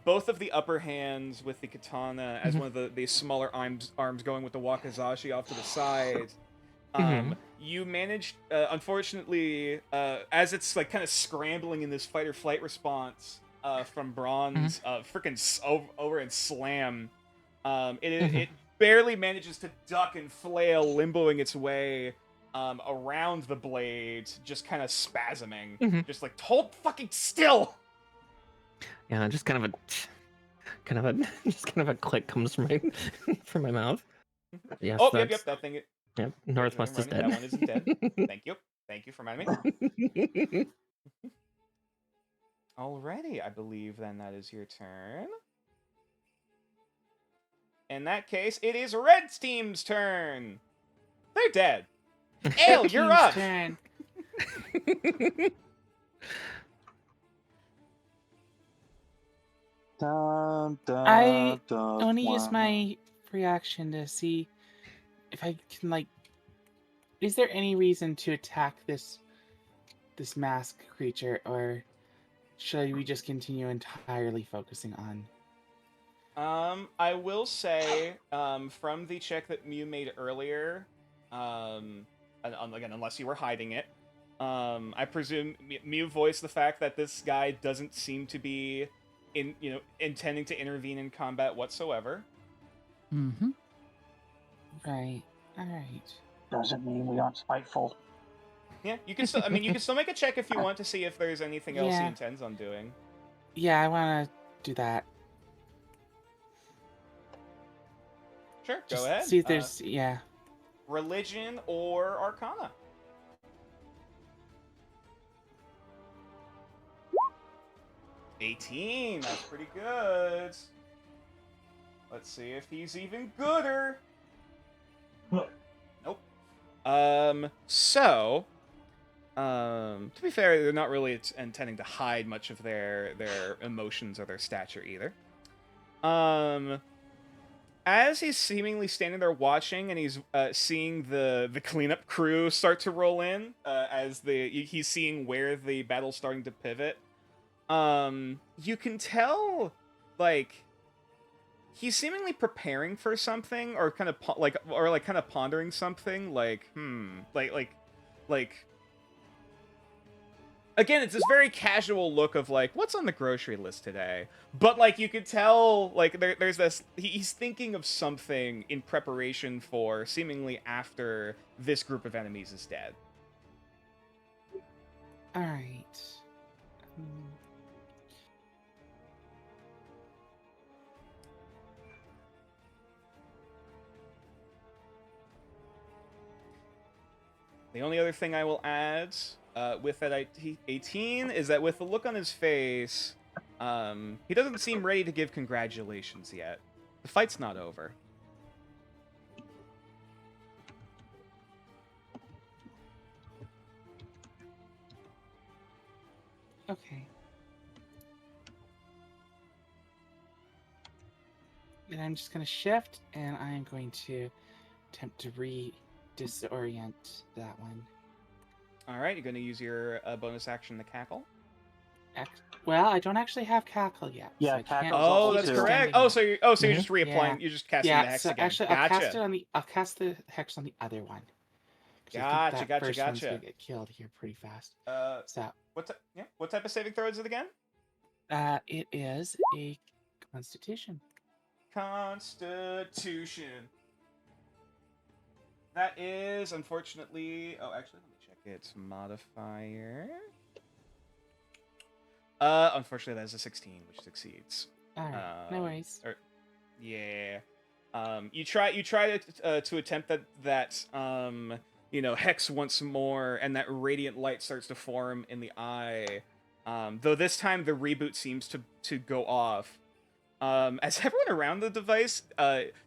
both of the upper hands with the katana, as one of the smaller arms going with the wakizashi off to the side, you managed, unfortunately, as it's like kind of scrambling in this fight or flight response from Bronze, freaking over and slam, it barely manages to duck and flail, limboing its way around the blade, just kind of spasming, just like, hold fucking still. Yeah, just kind of a click comes from my mouth. Yes. Oh, yep, that thing. Yep, Northwest is dead. That one isn't dead. Thank you for reminding me. Alrighty, I believe then that is your turn. In that case, it is Red Team's turn. They're dead. Ale, you're up. Turn. I want to use my reaction to see if I can, like, is there any reason to attack this masked creature, or should we just continue entirely focusing on? I will say, from the check that Mew made earlier, again, unless you were hiding it, I presume Mew voiced the fact that this guy doesn't seem to be intending to intervene in combat whatsoever. Mm-hmm. Right. All right. Doesn't mean we aren't spiteful. Yeah, you can still. I mean, you can still make a check if you want to see if there's anything else he Yeah. intends on doing. Yeah, I want to do that. Sure, Just go ahead. see if there's Religion or Arcana. $18. That's pretty good. Let's see if he's even gooder. Nope. To be fair, they're not really intending to hide much of their emotions or their stature either. As he's seemingly standing there watching, and he's seeing the cleanup crew start to roll in, as he's seeing where the battle's starting to pivot. You can tell, like, he's seemingly preparing for something, or kind of kind of pondering something, like, again, it's this very casual look of, like, what's on the grocery list today? But, like, you could tell, like, there's this... He's thinking of something in preparation for, seemingly after this group of enemies is dead. All right. The only other thing I will add with that 18 is that with the look on his face, he doesn't seem ready to give congratulations yet. The fight's not over. Okay. And I'm just going to shift, and I'm going to attempt to disorient that one. Alright, you're going to use your bonus action to cackle? Well, I don't actually have cackle yet. Yeah, so cackle's Oh, that's correct. Oh, so you're just reapplying. Yeah. You're just casting the hex so again. actually, Gotcha. I'll cast the hex on the other one. 'Cause I think Gotcha. First one's gonna get killed here pretty fast. So What type of saving throw is it again? it is a Constitution. Constitution. That is, unfortunately... Oh, actually, let me check its modifier. Unfortunately, that is a 16, which succeeds. Alright, no worries. Yeah. You try to attempt that hex once more, and that radiant light starts to form in the eye. Though this time the reboot seems to go off. As everyone around the device,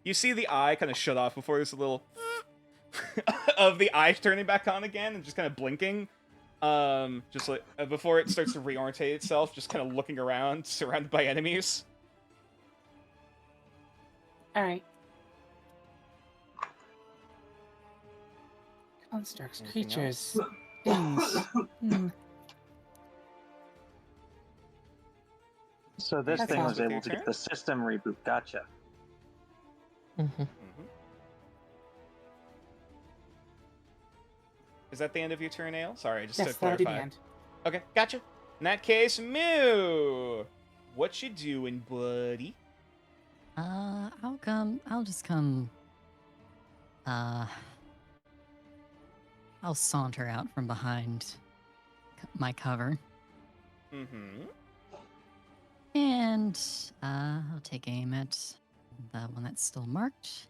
you see the eye kind of shut off before there's a little of the eye turning back on again and just kind of blinking. Just like before it starts to reorientate itself, just kind of looking around, surrounded by enemies. Alright. Constructs, Anything creatures, things. So this That's thing was awesome. able to Your get the system reboot. Gotcha. Is that the end of your turn, Ale? Sorry, just Yes, to that'll be clarify. the end. Okay, gotcha. In that case, Moo, what you doing, buddy? I'll just come. I'll saunter out from behind my cover. And I'll take aim at the one that's still marked.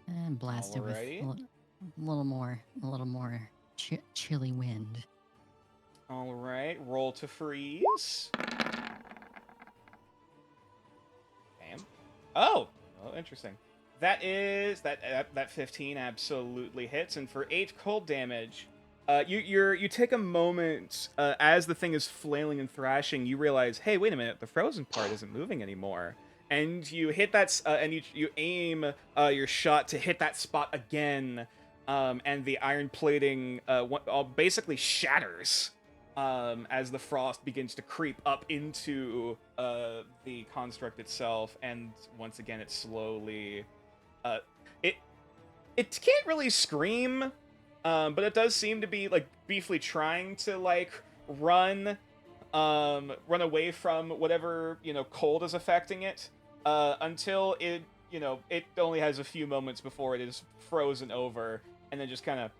And blast it with Alrighty. a little more chilly wind. All right, roll to freeze. Bam. Oh, interesting. That is that 15 absolutely hits, and for 8 cold damage, you take a moment as the thing is flailing and thrashing. You realize, hey, wait a minute, the frozen part isn't moving anymore, and you hit that and you aim your shot to hit that spot again, and the iron plating basically shatters. As the frost begins to creep up into the construct itself, and once again it slowly, it can't really scream, but it does seem to be like briefly trying to like run away from whatever cold is affecting it, until it it only has a few moments before it is frozen over, and then just kind of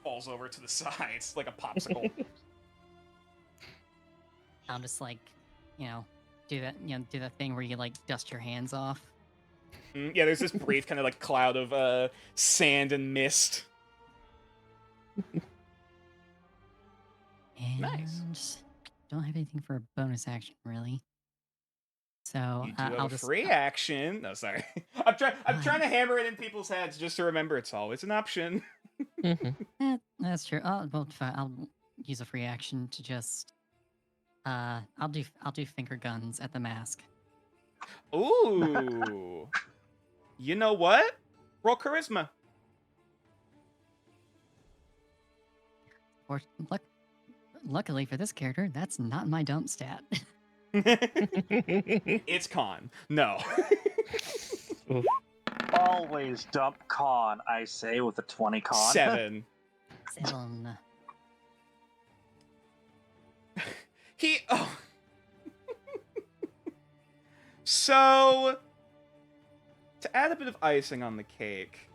falls over to the sides like a popsicle. I'll just do that thing where you like dust your hands off. Yeah, there's this brief kind of like cloud of sand and mist. And Nice. don't have anything for a bonus action really. So You do have I'll a just free action. No, sorry. I'm trying to hammer it in people's heads just to remember it's always an option. That's true. Well, fine. I'll use a free action to just I'll do finger guns at the mask. Ooh. You know what? Roll charisma. Or luckily for this character, that's not my dump stat. It's con. No. Always dump con, I say, with a 20 con. 7. 7. So, to add a bit of icing on the cake,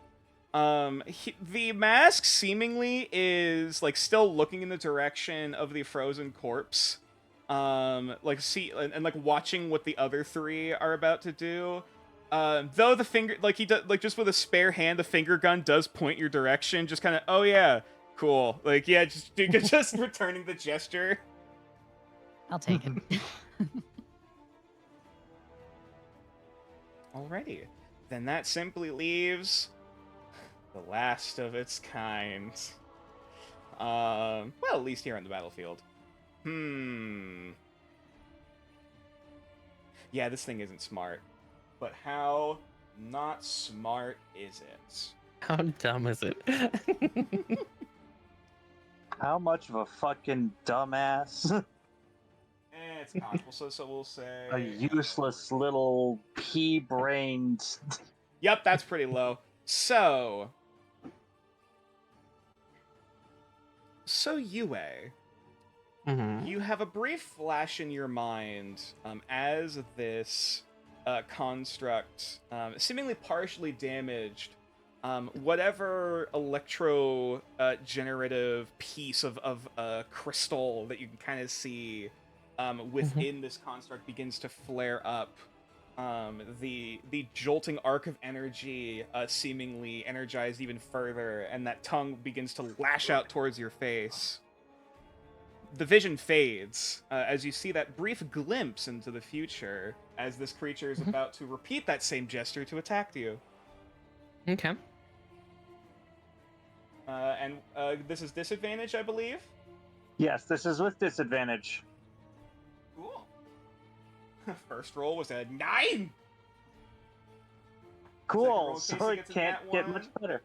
the mask seemingly is like still looking in the direction of the frozen corpse, and like watching what the other 3 are about to do. Though the finger, like he does, like just with a spare hand, the finger gun does point your direction. Just kind of, oh yeah, cool. Like yeah, just returning the gesture. I'll take it. Alrighty, then that simply leaves the last of its kind. Well, at least here on the battlefield. Yeah, this thing isn't smart. But how not smart is it? How dumb is it? How much of a fucking dumbass? It's possible, so we'll say... A useless little pea-brained... Yep, that's pretty low. So Yue, you have a brief flash in your mind as this construct, seemingly partially damaged, whatever electro generative piece of crystal that you can kind of see within this construct begins to flare up. The jolting arc of energy seemingly energized even further, and that tongue begins to lash out towards your face. The vision fades as you see that brief glimpse into the future as this creature is about to repeat that same gesture to attack you. Okay. And this is disadvantage, I believe? Yes, this is with disadvantage. Cool. First roll was a 9! Cool, so it can't get much better.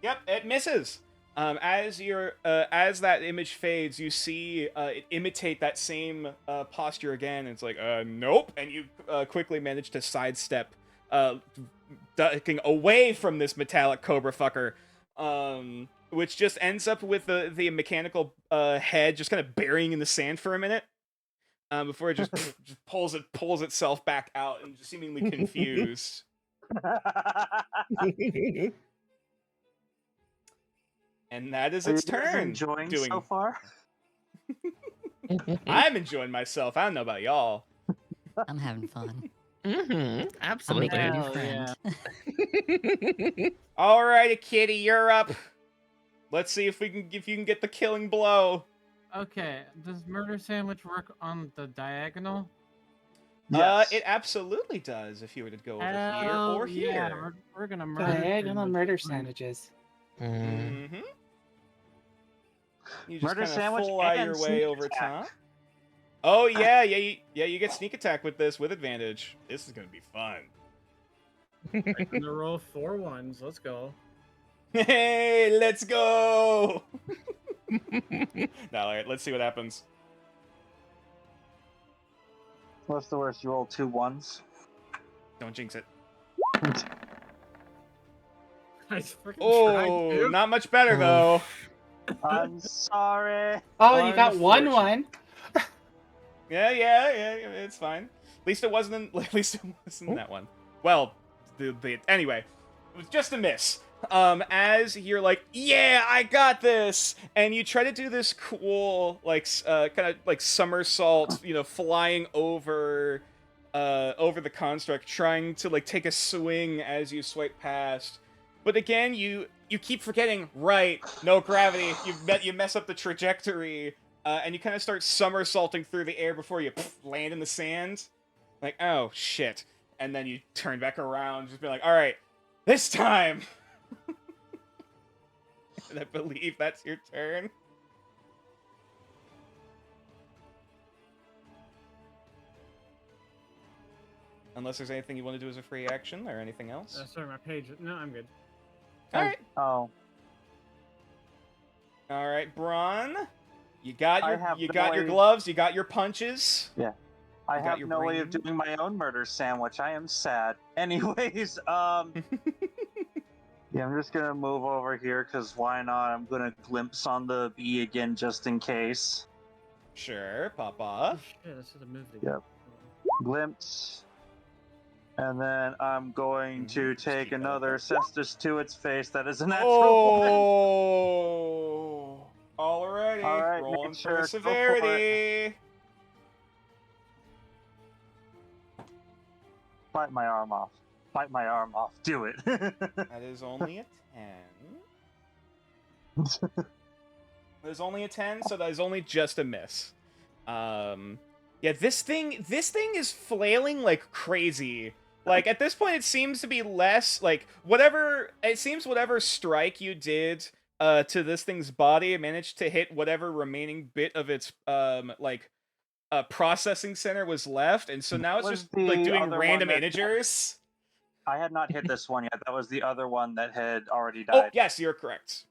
Yep, it misses. As that image fades, you see it imitate that same posture again. And it's like, nope. And you quickly manage to sidestep, ducking away from this metallic cobra fucker, which just ends up with the mechanical head just kind of burying in the sand for a minute, before it just pulls itself back out and just seemingly confused. And that is its turn. Enjoying so far? I'm enjoying myself. I don't know about y'all. I'm having fun. Absolutely. I'm making a new friend. Alrighty, kitty, you're up. Let's see if you can get the killing blow. Okay, does murder sandwich work on the diagonal? Yes. It absolutely does. If you were to go over here or yeah, here. we're gonna murder Diagonal murder sandwiches. Mm-hmm. You just Murder kind of sandwich fly and your way sneak over attack. top. Oh yeah, you get sneak attack with this with advantage. This is gonna be fun. I'm gonna roll 4 ones. Let's go. Hey, let's go! Now, alright, let's see what happens. What's the worst? You roll 2 ones? Don't jinx it. I freaking Oh, tried to. not much better though. I'm sorry. Oh, you got 1-1. Yeah, it's fine. At least it wasn't in that one. Well, anyway, it was just a miss. As you're like, yeah, I got this, and you try to do this cool, like, kind of like somersault, flying over the construct, trying to like take a swing as you swipe past. But again, you keep forgetting, right, no gravity, you mess up the trajectory, and you kind of start somersaulting through the air before you land in the sand. Like, oh, shit. And then you turn back around, just be like, alright, this time! And I believe that's your turn. Unless there's anything you want to do as a free action or anything else. Sorry, my page. No, I'm good. Alright. Oh. Alright, Braun. You got your way... gloves, you got your punches. Yeah. I have no way of doing my own murder sandwich. I am sad. Anyways, yeah, I'm just gonna move over here, because why not? I'm gonna glimpse on the bee again, just in case. Sure, pop off. Oh, shit, this is a move. Yep. Glimpse. And then I'm going to take another cestus to its face. That is a natural one. Oh! Alrighty. All right, rolling sure, for severity. Bite my arm off. Bite my arm off. Do it. That is only a 10. There's only a 10, so that is only just a miss. Yeah, this thing is flailing like crazy. Like, at this point, it seems to be less, like, whatever strike you did to this thing's body managed to hit whatever remaining bit of its, processing center was left, and so now it's just, like, doing random integers. I had not hit this one yet. That was the other one that had already died. Oh, yes, you're correct.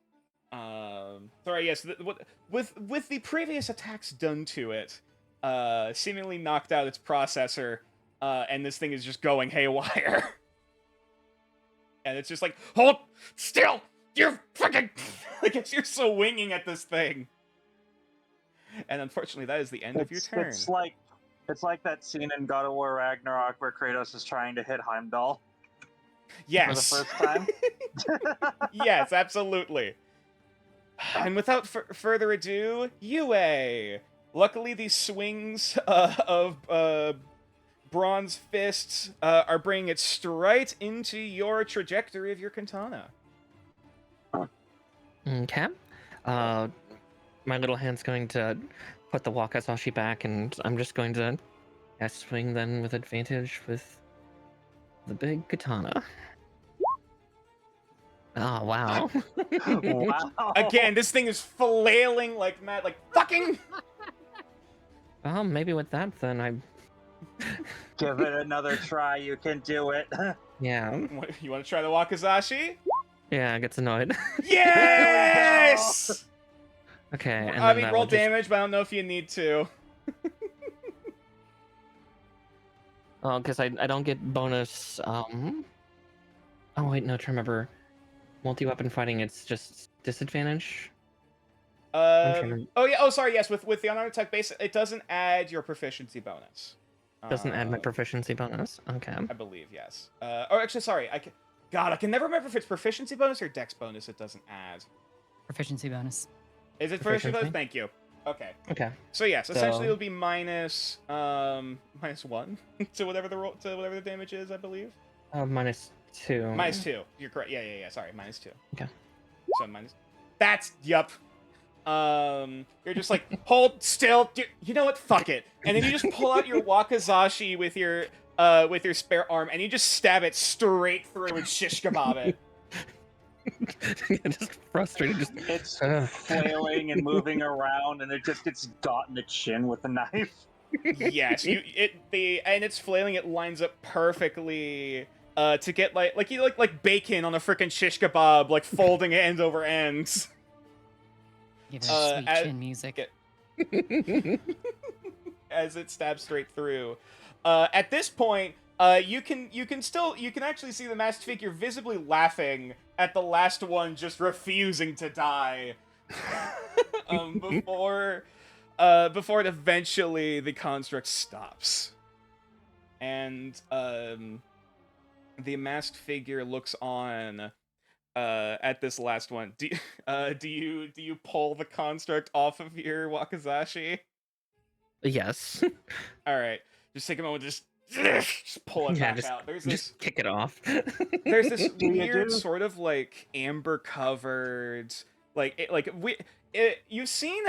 Sorry, yes, with the previous attacks done to it, seemingly knocked out its processor, and this thing is just going haywire. And it's just like, hold still! You're freaking... like, you're swinging at this thing. And unfortunately, that is the end of your turn. It's like that scene in God of War Ragnarok where Kratos is trying to hit Heimdall. Yes. For the first time? Yes, absolutely. And without further ado, Yue. Luckily, these swings of bronze fists are bringing it straight into your trajectory of your katana. Okay. My little hand's going to put the wakizashi back, and I'm just going to swing then with advantage with the big katana. Oh, wow. Wow. Again, this thing is flailing like mad, like fucking. Well, maybe with that, then I. Give it another try. You can do it. Yeah. You want to try the wakizashi? Yeah, it gets annoyed. Yes. Okay. And I then mean, roll damage, but I don't know if you need to. Oh, because I don't get bonus. Oh wait, no. To remember, multi-weapon fighting, it's just disadvantage. Oh yeah. Oh, sorry. Yes, with the unarmed attack base, it doesn't add your proficiency bonus. Doesn't add my proficiency bonus. Okay. I believe yes. Or actually, sorry. I can never remember if it's proficiency bonus or dex bonus. It doesn't add. Proficiency bonus. Is it proficiency bonus? Thank you. Okay. Okay. So yes, essentially it'll be minus -1 to whatever the damage is. I believe. -2. -2. You're correct. Yeah. Sorry, -2. Okay. So minus. That's yup. You're just like, hold still. You know what? Fuck it. And then you just pull out your wakizashi with your spare arm, and you just stab it straight through and shish kebab it. Just frustrated. Just it's flailing and moving around, and it just gets got in the chin with a knife. Yes, and it's flailing. It lines up perfectly to get like you like bacon on a freaking shish kebab, like folding end over ends. Give it sweet chin music. As it stabs straight through. At this point, you can actually see the masked figure visibly laughing at the last one just refusing to die. Before it eventually the construct stops. And the masked figure looks on at this last one. Do you pull the construct off of your wakizashi? Yes. All right. Just take a moment. Just pull it back out. Just kick it off. There's this weird sort of like amber covered, you've seen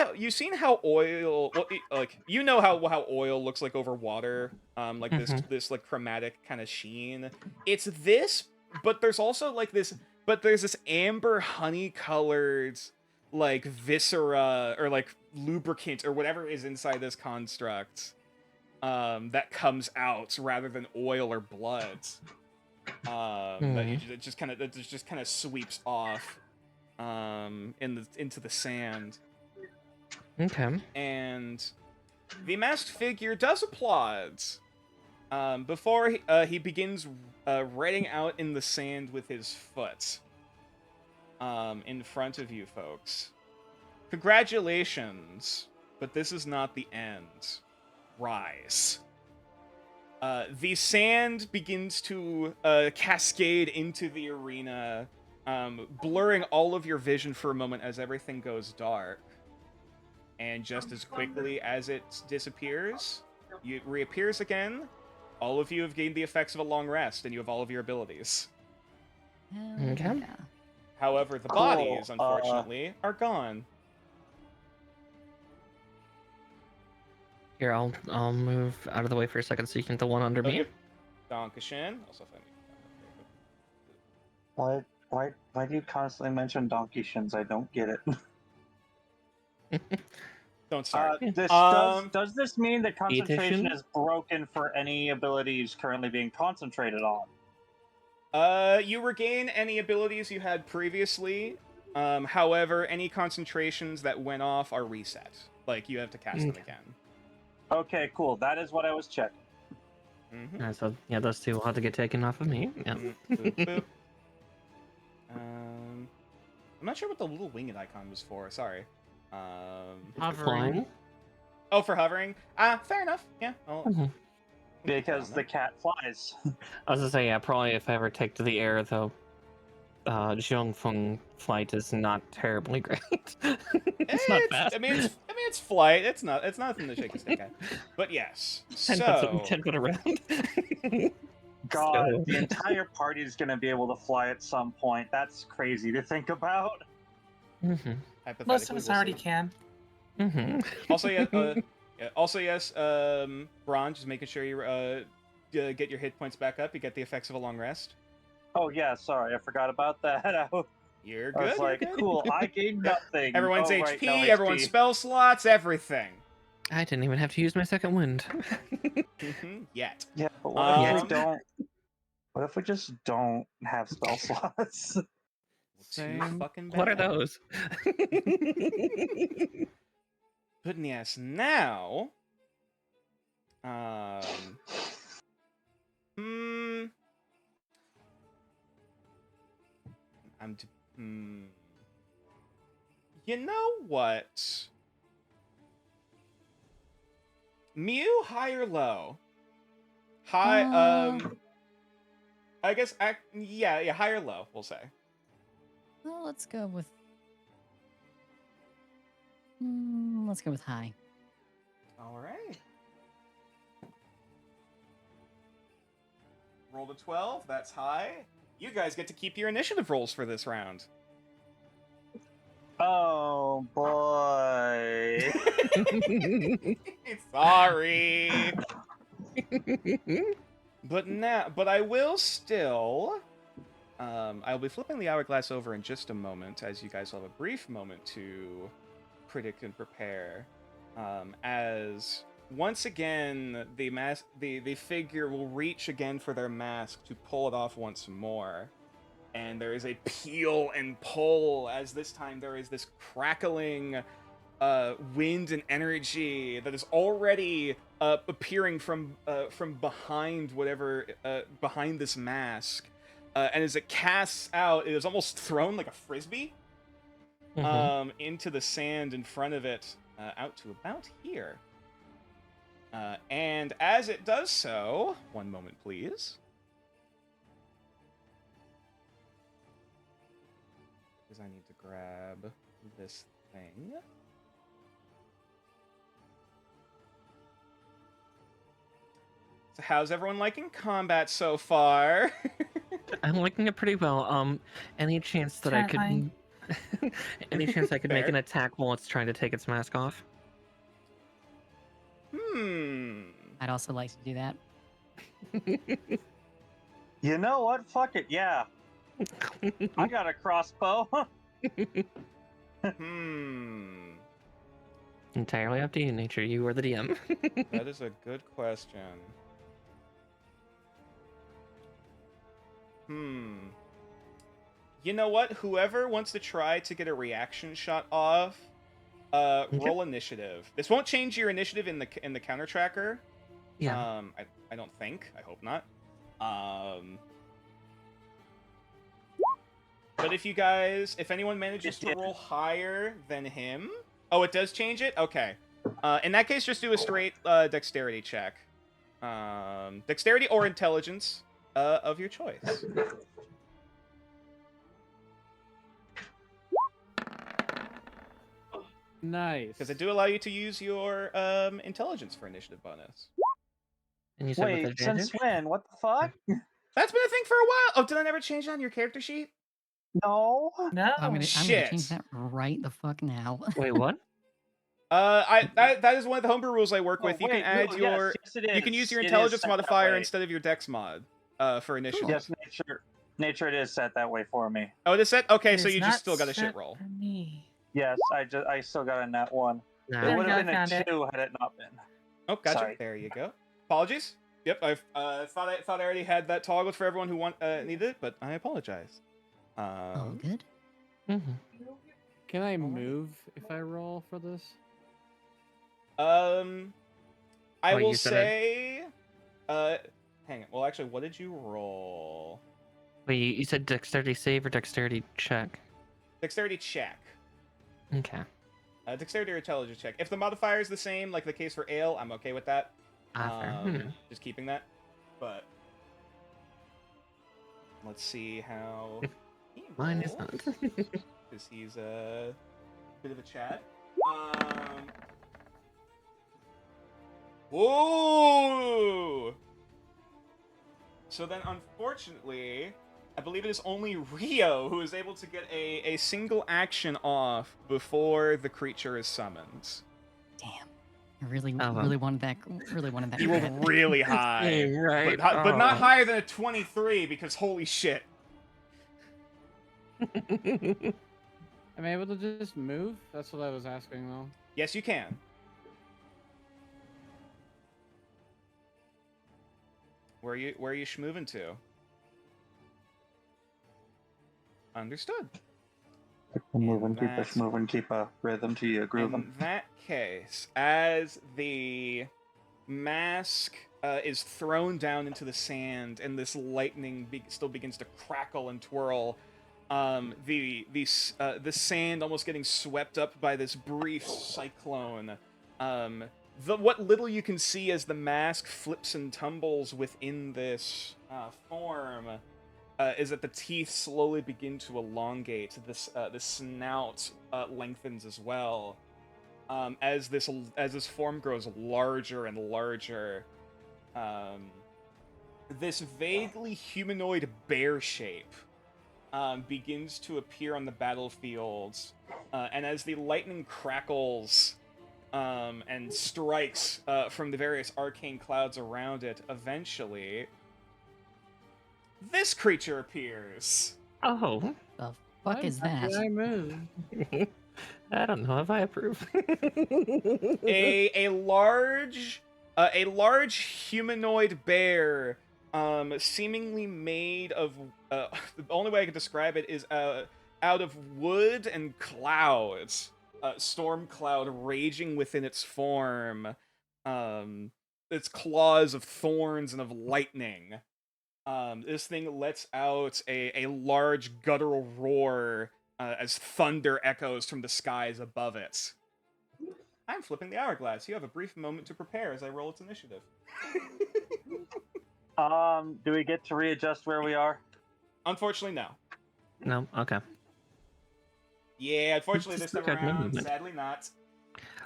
how oil, how oil looks like over water, this like chromatic kind of sheen. It's this, but there's also there's this amber honey colored like viscera or like lubricant or whatever is inside this construct that comes out rather than oil or blood. That just kind of sweeps off into the sand. Okay. And the masked figure does applaud before he begins writing out in the sand with his foot in front of you folks. Congratulations, but this is not the end. Rise. The sand begins to cascade into the arena, blurring all of your vision for a moment as everything goes dark. And just as quickly as it disappears, it reappears again. All of you have gained the effects of a long rest, and you have all of your abilities. Okay. Yeah. However, the bodies, unfortunately, are gone. Here, I'll move out of the way for a second so you can get the one under me. Dankeschön. Also Why do you constantly mention donkey shins? I don't get it. Don't start. Does this mean that concentration is broken for any abilities currently being concentrated on? You regain any abilities you had previously. However, any concentrations that went off are reset. Like, you have to cast them again. Okay, cool. That is what I was checking. Mm-hmm. So, yeah, those two will have to get taken off of me. Yeah. Boop, boop. I'm not sure what the little winged icon was for. Sorry. Hovering. Oh, for hovering? Fair enough. Yeah. Because the cat flies. I was gonna say, yeah, probably if I ever take to the air, though, Zhongfeng flight is not terribly great. It's not fast. I mean, it's flight. It's nothing to shake a stick at. But yes, 10 foot around. God, So- the entire party is going to be able to fly at some point. That's crazy to think about. Mm-hmm. Most of us we'll already see. can. Mm-hmm. Also, yes, Bron, just making sure you get your hit points back up. You get the effects of a long rest. Oh yeah, sorry, I forgot about that. You're I good. was like, you're good. cool, I gained nothing. Everyone's Oh, HP, right, no everyone's HP. spell slots, everything. I didn't even have to use my second wind. Yet. Yeah, but what if we Um, don't? What if we just don't have spell slots? Too fucking bad. What are those? But yes, now. You know what? Mew, high or low? High. I guess. Yeah, high or low. We'll say. Well, let's go with. Let's go with high. All right. Roll to 12. That's high. You guys get to keep your initiative rolls for this round. Oh boy. Sorry. But I will still. I'll be flipping the hourglass over in just a moment, as you guys will have a brief moment to predict and prepare. As once again, the figure will reach again for their mask to pull it off once more. And there is a peel and pull, as this time there is this crackling wind and energy that is already appearing from behind behind this mask. And as it casts out, it is almost thrown like a frisbee into the sand in front of it, out to about here. And as it does so, one moment, please. Because I need to grab this thing. So how's everyone liking combat so far? I'm liking it pretty well. Any chance that I could, any chance I could make an attack while it's trying to take its mask off? I'd also like to do that. You know what? Fuck it, yeah. I got a crossbow. Entirely up to you, Nature. You are the DM. That is a good question. You know what? Whoever wants to try to get a reaction shot off, roll initiative. This won't change your initiative in the counter tracker. Yeah. I don't think. I hope not. But if anyone manages to roll higher than him, it does change it. Okay. In that case, just do a straight dexterity check. Dexterity or intelligence of your choice. Nice. Because they do allow you to use your intelligence for initiative bonus. And you said with Wait, advantage? since when? What the fuck? That's been a thing for a while. Oh, did I never change that on your character sheet? No. No. I'm gonna shit. change that right the fuck now. Wait, what? That is one of the homebrew rules I work with. You can add yes, it you can is. use your It is intelligence set that modifier way. instead of your dex mod for initiative. Yes, nature it is set that way for me. Oh, it is set? Okay, It so is you not just still got a shit set roll. for me. Yes, I still got a net one. Nah. It There would we have go, been a found it. 2 had it not been. Oh, gotcha. Sorry. There you go. Apologies. Yep, I thought I already had that toggled for everyone who needed it, but I apologize. Oh, good. Can I move if I roll for this? I Oh, will you said say, hang on. Well, actually, what did you roll? Wait, you said dexterity save or dexterity check? Dexterity check. Okay. Dexterity or intelligence check. If the modifier is the same, like the case for ale, I'm okay with that. Just keeping that. But let's see how Mine is not. because he's a bit of a Chad. Whoa! So then, unfortunately, I believe it is only Rio who is able to get a single action off before the creature is summoned. Damn. I really wanted that. Really wanted that. You were really high, right? But not higher than a 23 because holy shit. Am I able to just move? That's what I was asking, though. Yes, you can. Where are you schmoving to? Understood. Move and keep a schmove and keep a rhythm to you groove. In that case, as the mask is thrown down into the sand and this lightning still begins to crackle and twirl, the sand almost getting swept up by this brief cyclone. What little you can see as the mask flips and tumbles within this form is that the teeth slowly begin to elongate. The snout lengthens as well. As this form grows larger and larger, this vaguely humanoid bear shape begins to appear on the battlefields, and as the lightning crackles and strikes from the various arcane clouds around it, eventually, this creature appears. Oh. The fuck is that? Did I move? I don't know if I approve. a large humanoid bear, seemingly made of the only way I can describe it is out of wood and clouds. Storm cloud raging within its form. Its claws of thorns and of lightning. This thing lets out a large guttural roar as thunder echoes from the skies above it. I'm flipping the hourglass. You have a brief moment to prepare as I roll its initiative. Do we get to readjust where we are? Unfortunately, no. No, okay. Yeah, unfortunately this time around, sadly not.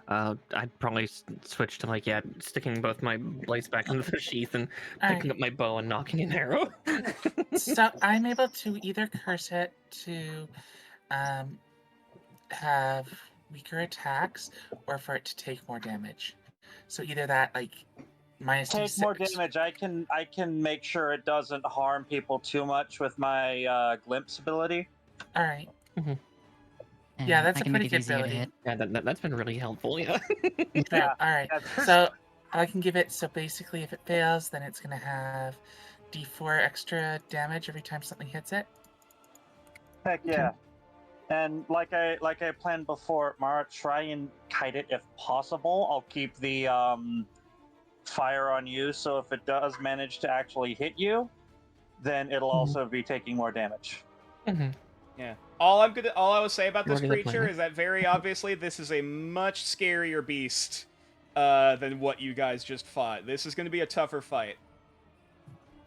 I'd probably switch to sticking both my blades back into the sheath and picking up my bow and knocking an arrow. So I'm able to either curse it to have weaker attacks or for it to take more damage. So either that, minus take 2 more damage. I can make sure it doesn't harm people too much with my glimpse ability. All right. Mm-hmm. Yeah, that's a pretty good ability. Yeah, that's been really helpful. Yeah. Yeah. All right. So I can give it. So basically, if it fails, then it's gonna have D4 extra damage every time something hits it. Heck yeah. And like I planned before, Mara, try and kite it if possible. I'll keep the fire on you, so if it does manage to actually hit you, then it'll also be taking more damage. Mm-hmm. Yeah. All I will say about this creature is that very obviously this is a much scarier beast than what you guys just fought. This is going to be a tougher fight.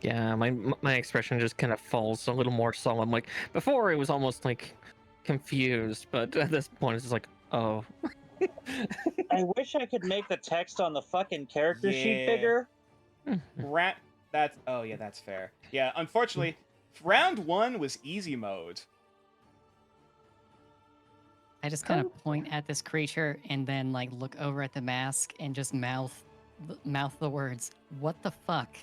Yeah, my expression just kind of falls a little more solemn. Like before, it was almost confused, but at this point, it's just oh. I wish I could make the text on the fucking character sheet bigger. Oh yeah, that's fair. Yeah, unfortunately, round 1 was easy mode. I just kind of point at this creature and then look over at the mask and just mouth the words, "What the fuck?"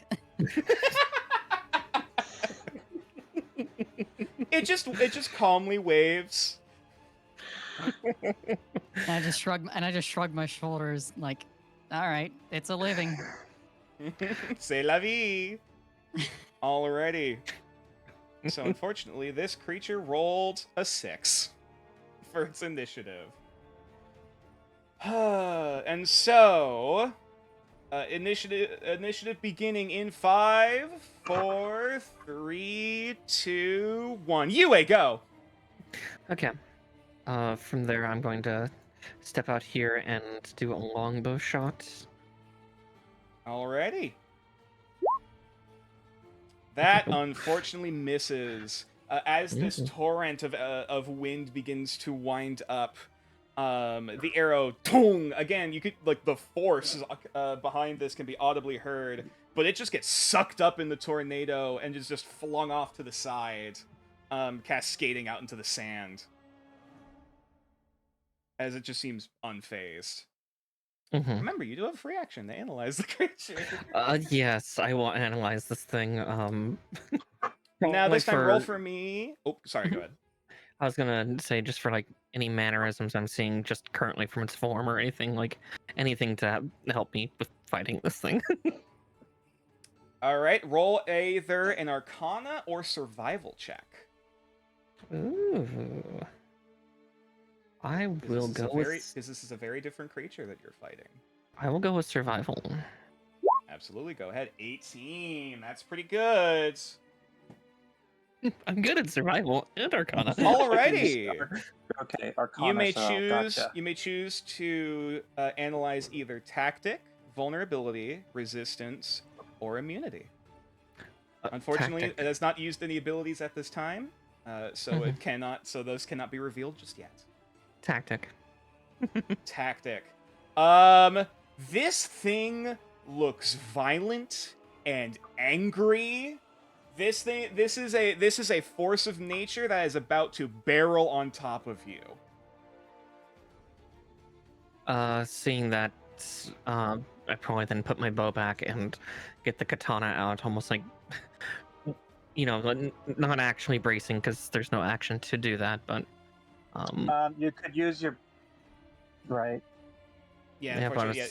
It just calmly waves. And I just shrug my shoulders all right, it's a living. C'est la vie. Alrighty. So unfortunately, this creature rolled a 6 for its initiative. And so, initiative beginning in 5, 4, 3, 2, 1. Yue, go. Okay. From there, I'm going to step out here and do a longbow shot. Alrighty. That unfortunately misses. As this torrent of wind begins to wind up, the arrow, tung, again, you could, like, the force behind this can be audibly heard, but it just gets sucked up in the tornado and is just flung off to the side, cascading out into the sand. As it just seems unfazed. Remember, you do have a free action to analyze the creature. Yes, I will analyze this thing. Now, this time, roll for me. Oh, sorry, go ahead. I was gonna say, just for, like, any mannerisms I'm seeing just currently from its form or anything, like, anything to help me with fighting this thing. Alright, roll either an Arcana or Survival check. Ooh. I will go with... Because this is a very different creature that you're fighting. I will go with Survival. Absolutely, go ahead. 18, that's pretty good. I'm good at Survival and Arcana. Alrighty. Okay, Arcana. You may choose to analyze either Tactic, Vulnerability, Resistance, or Immunity. Unfortunately, Tactic. it has not used any abilities at this time, so it cannot. So those cannot be revealed just yet. Tactic. Tactic. This thing looks violent and angry. This is a force of nature that is about to barrel on top of you. Seeing that, I probably then put my bow back and get the katana out, almost like, not actually bracing because there's no action to do that, but you could use your right. Yeah, unfortunately,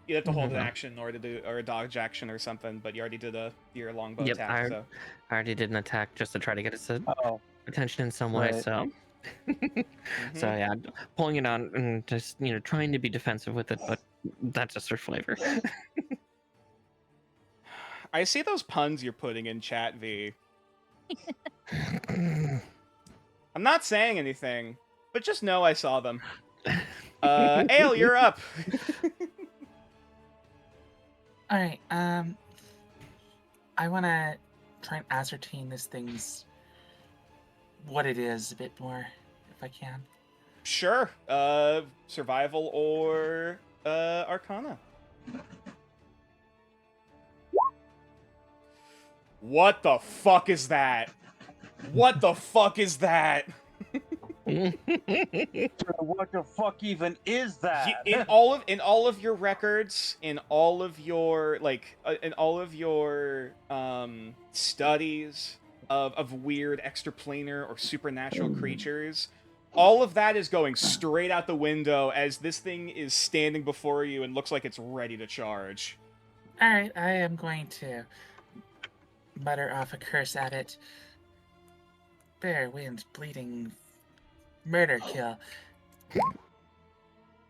you have to hold an action or a dodge action or something, but you already did your longbow attack. So I already did an attack just to try to get its attention in some way. Right. So, so yeah, pulling it on and just trying to be defensive with it, but that's just for flavor. I see those puns you're putting in chat, V. I'm not saying anything, but just know I saw them. Ale, you're up. Alright, I want to try and ascertain this thing's... what it is a bit more, if I can. Sure. Survival or Arcana. What the fuck is that? What the fuck is that? What the fuck even is that? In all of your records, in all of your studies of weird extraplanar or supernatural creatures, all of that is going straight out the window as this thing is standing before you and looks like it's ready to charge. Alright, I am going to mutter off a curse at it. Bear, wind, bleeding, murder, kill.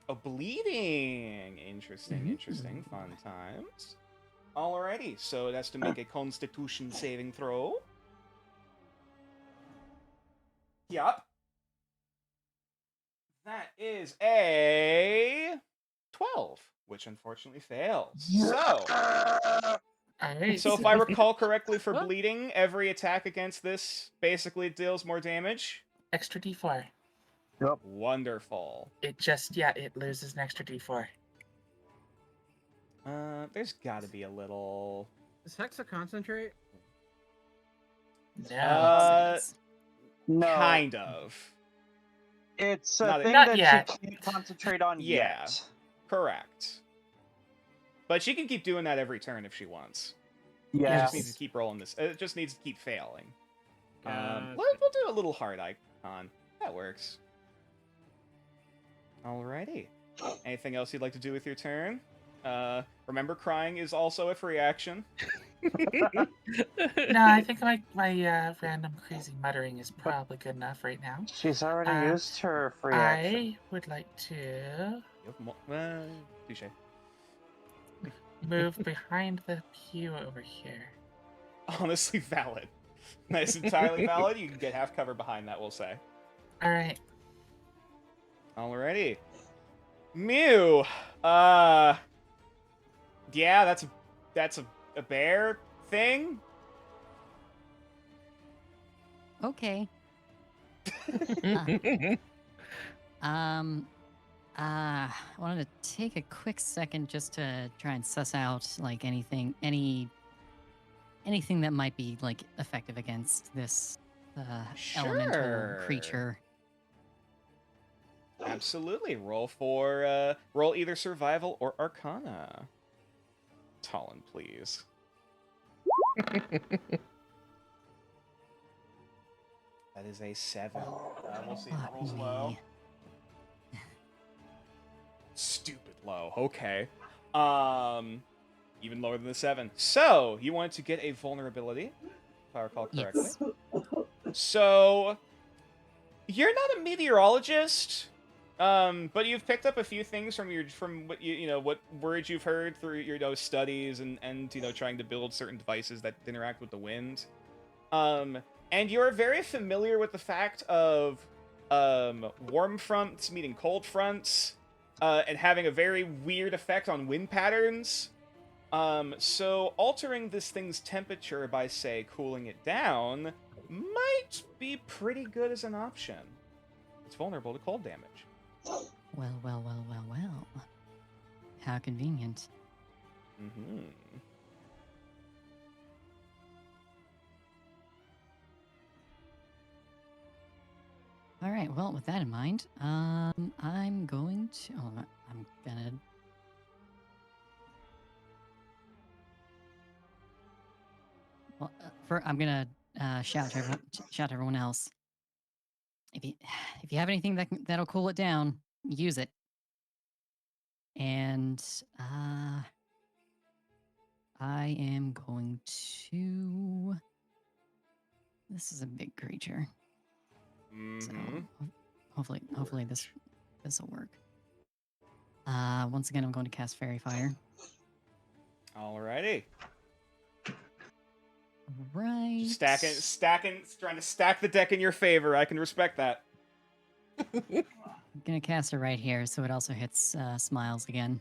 Oh, bleeding! Interesting, fun times. Alrighty, so it has to make a Constitution saving throw. Yup. That is a 12, which unfortunately fails. So if I recall correctly for bleeding, every attack against this basically deals more damage. Extra d4. Yep. Wonderful. It loses an extra d4. There's gotta be a little... Is Hex a concentrate? No. No. Kind of. It's a thing not that yet. she can't concentrate on yet. Correct. But she can keep doing that every turn if she wants. Yeah. It just needs to keep rolling this. It just needs to keep failing. We'll do a little heart icon. That works. Alrighty. Anything else you'd like to do with your turn? Remember, crying is also a free action. No, I think my random crazy muttering is probably good enough right now. She's already used her free action. I would like to Touche. move behind the pew over here. Honestly, valid. That's entirely valid. You can get half cover behind that, we'll say. Alright. Alrighty. Mew! Yeah, that's that's a bear thing. Okay. I wanted to take a quick second just to try and suss out like anything that might be like effective against this elemental creature. Absolutely. Roll either survival or arcana. Talon, please. That is a 7. We'll see if it rolls low. Stupid low. Okay. Even lower than the 7. So, you wanted to get a vulnerability, if I recall correctly. Yes. So, you're not a meteorologist, but you've picked up a few things from what what words you've heard through your studies and trying to build certain devices that interact with the wind. And you're very familiar with the fact of warm fronts meeting cold fronts, and having a very weird effect on wind patterns. So altering this thing's temperature by, say, cooling it down might be pretty good as an option. It's vulnerable to cold damage. Well. How convenient. Mm-hmm. All right. Well, with that in mind, I'm going to. I'm gonna. Well, I'm gonna shout to everyone else. If you have anything that'll cool it down, use it. And I am going to. This is a big creature. Mm-hmm. So hopefully this will work. Once again, I'm going to cast Fairy Fire. Alrighty. Right. Just stacking, trying to stack the deck in your favor. I can respect that. I'm gonna cast it right here, so it also hits Smiles again.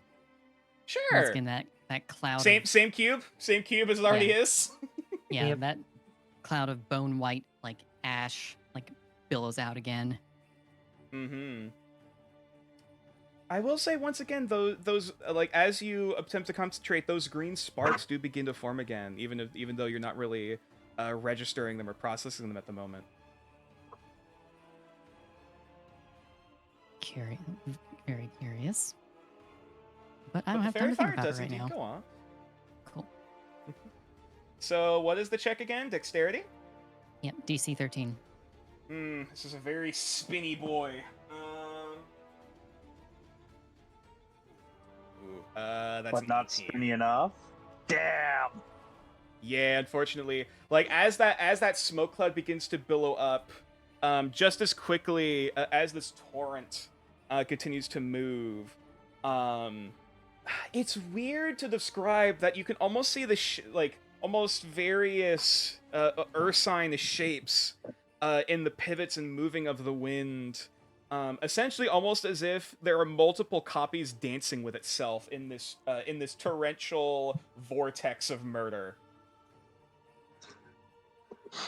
Sure. Once again, that cloud. Same cube as it already is. Yeah, Yep. that cloud of bone white, like ash, like billows out again. Mm-hmm. I will say once again, those like as you attempt to concentrate, those green sparks do begin to form again, even though you're not really registering them or processing them at the moment. Very curious. But I don't have time to think about it right now. Go on. Cool. So, what is the check again? Dexterity? Yep, DC 13. This is a very spinny boy. That's but not 18. spinny enough. Damn. Yeah, unfortunately, like as that smoke cloud begins to billow up, just as quickly as this torrent continues to move, it's weird to describe that you can almost see the almost various ursine shapes in the pivots and moving of the wind. Essentially, almost as if there are multiple copies dancing with itself in this torrential vortex of murder.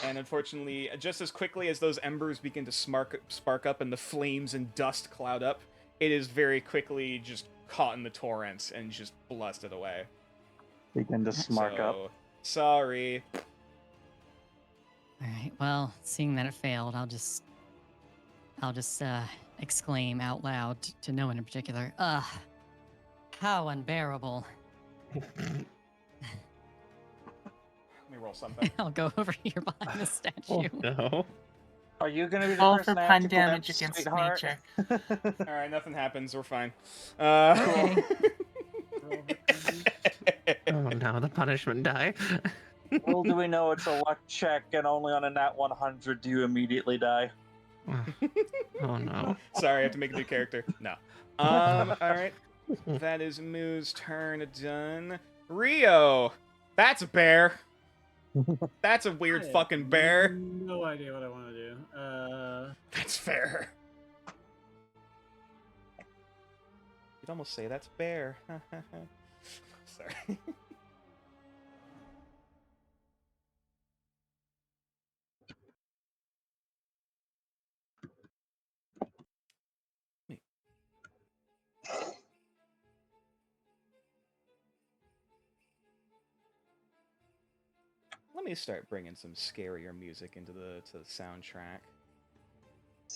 And unfortunately, just as quickly as those embers begin to spark up and the flames and dust cloud up, it is very quickly just caught in the torrents and just blasted away. Begin to smark up. Sorry. All right. Well, seeing that it failed, I'll just exclaim out loud to no one in particular. How unbearable. Let me roll something. I'll go over here behind the statue. Oh, no. Are you going to be the Roll person for I pun have to damage glimpse, against sweetheart? nature. All right, nothing happens. We're fine. Okay. Oh no, the punishment die. Little do we know it's a luck check, and only on a nat 100 do you immediately die. Oh no. Sorry, I have to make a new character. No. All right. That is Moo's turn done. Rio, that's a bear. That's a weird fucking bear. No idea what I want to do. That's fair. You'd almost say that's bear. Sorry. me start bringing some scarier music into the soundtrack.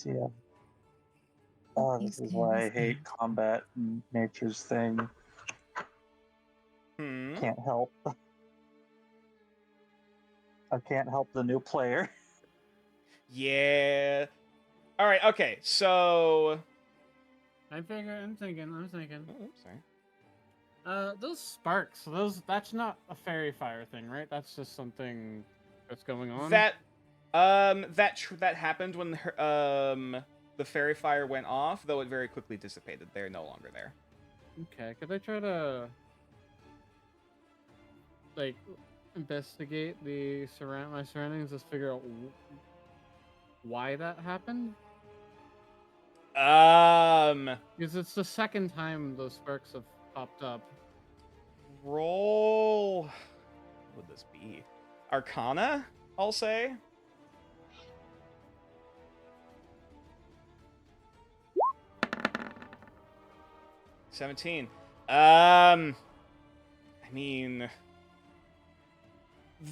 Yeah. Oh, this is why I hate combat and nature's thing. Can't help. I can't help the new player. Yeah. All right. Okay. So. I'm thinking. Oh, sorry. Those sparks. That's not a fairy fire thing, right? That's just something that's going on. That happened when the fairy fire went off, though it very quickly dissipated. They're no longer there. Okay, could I try to like investigate my surroundings, just figure out why that happened? Because it's the second time those sparks have popped up. Roll. What would this be? Arcana, I'll say. $17. I mean,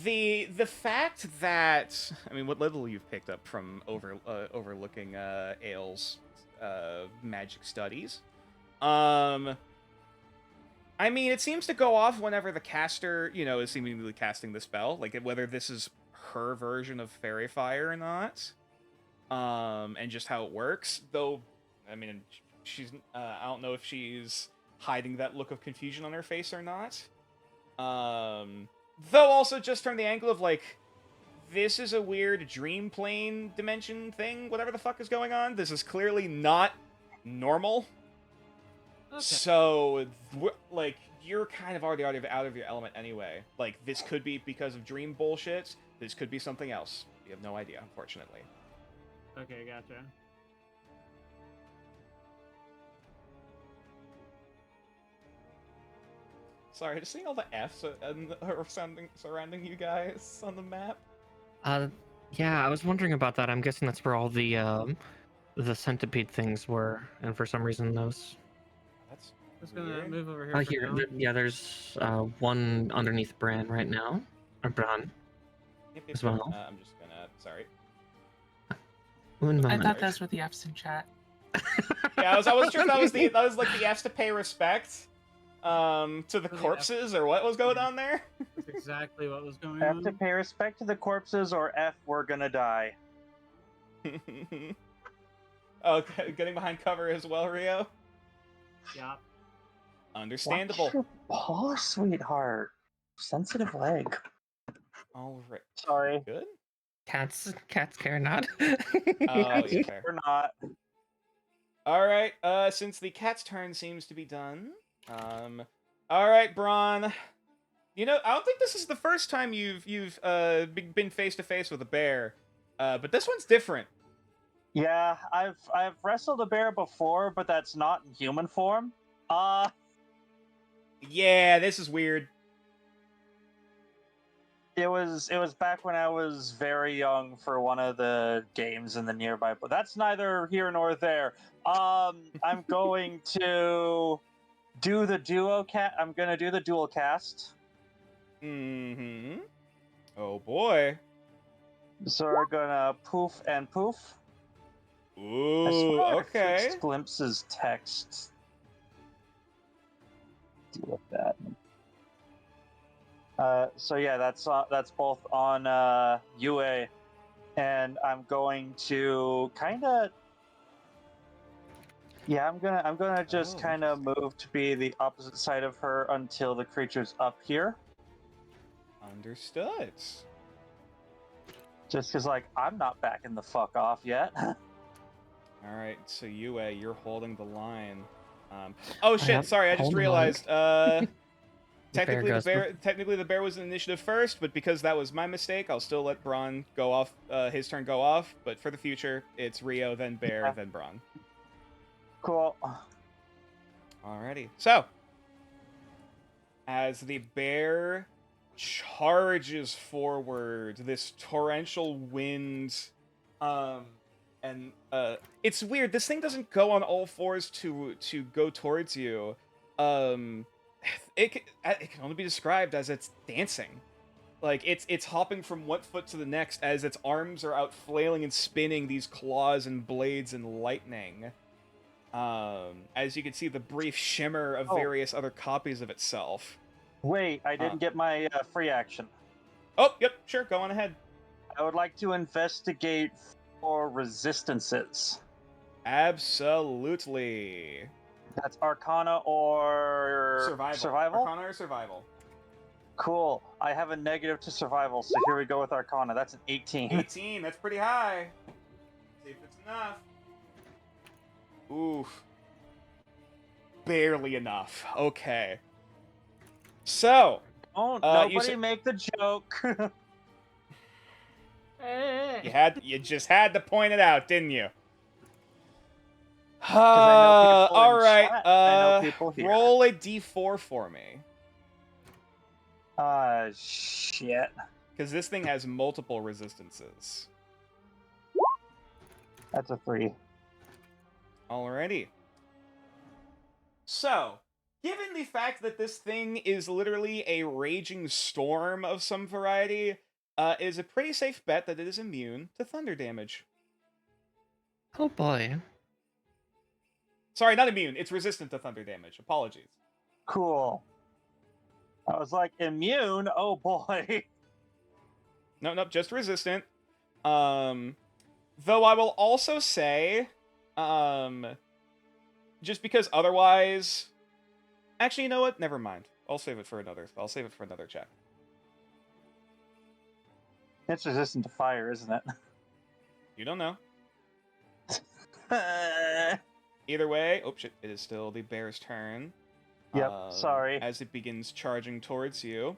the fact that what little you've picked up from overlooking Ale's magic studies. I mean, it seems to go off whenever the caster, is seemingly casting the spell, like whether this is her version of Fairy Fire or not, and just how it works. Though, I mean, she's, I don't know if she's hiding that look of confusion on her face or not. Though also just from the angle of, like, this is a weird dream plane dimension thing, whatever the fuck is going on. This is clearly not normal. Okay. So, like, you're kind of already out of your element anyway. Like, this could be because of dream bullshit. This could be something else. You have no idea, unfortunately. Okay, gotcha. Sorry, just seeing all the F's surrounding you guys on the map. Yeah, I was wondering about that. I'm guessing that's where all the centipede things were, and for some reason those. That's just gonna weird. move over here. Here, yeah, there's one underneath Bran right now, or Bran. Yep, as well. I'm just gonna. Sorry. I thought those were the F's in chat. Yeah, I was sure that was like the F's to pay respect. To the corpses, or what was going on there? That's exactly what was going on. F to pay respect to the corpses, or F, we're gonna die. Oh, getting behind cover as well, Rio? Yeah. Understandable. Watch your paw, sweetheart. Sensitive leg. All right. Sorry. Good? Cats care not. Oh, yeah, fair. Or not. All right, since the cat's turn seems to be done, all right, Braun. I don't think this is the first time you've been face to face with a bear, but this one's different. Yeah, I've wrestled a bear before, but that's not in human form. Yeah, this is weird. It was back when I was very young for one of the games in the nearby, but that's neither here nor there. I'm going to do the I'm gonna do the dual cast. Mm-hmm. Oh boy. So we're gonna poof and poof. Ooh, okay. Glimpses text. Deal with that. So yeah, that's both on UA, and I'm going to kind of. Yeah, I'm gonna just kind of move to be the opposite side of her until the creature's up here. Understood. Just because, like, I'm not backing the fuck off yet. All right, so UA, you're holding the line. Oh shit! Sorry, I just realized. Technically, the bear was in initiative first, but because that was my mistake, I'll still let Braun go off. His turn go off. But for the future, it's Rio, then Bear, then Braun. Cool. Alrighty. So, as the bear charges forward, this torrential wind, and it's weird. This thing doesn't go on all fours to go towards you. It can only be described as it's dancing. Like, it's hopping from one foot to the next as its arms are out flailing and spinning these claws and blades and lightning. As you can see, the brief shimmer of various other copies of itself. Wait, I didn't get my free action. Oh, yep, sure, go on ahead. I would like to investigate for resistances. Absolutely. That's Arcana or Survival. Arcana or Survival. Cool. I have a negative to Survival, so here we go with Arcana. That's an 18. 18, that's pretty high. See if it's enough. Oof. Barely enough. Okay. So. Oh, nobody make the joke. You just had to point it out, didn't you? All right. Roll a d4 for me. Shit. Because this thing has multiple resistances. That's a 3. Alrighty. So, given the fact that this thing is literally a raging storm of some variety, it is a pretty safe bet that it is immune to thunder damage. Oh boy. Sorry, not immune. It's resistant to thunder damage. Apologies. Cool. I was like, immune? Oh boy. Nope, just resistant. Though I will also say, just because otherwise... Actually, you know what? Never mind. I'll save it for another check. It's resistant to fire, isn't it? You don't know. Either way... Oh, shit. It is still the bear's turn. Yep, sorry. As it begins charging towards you.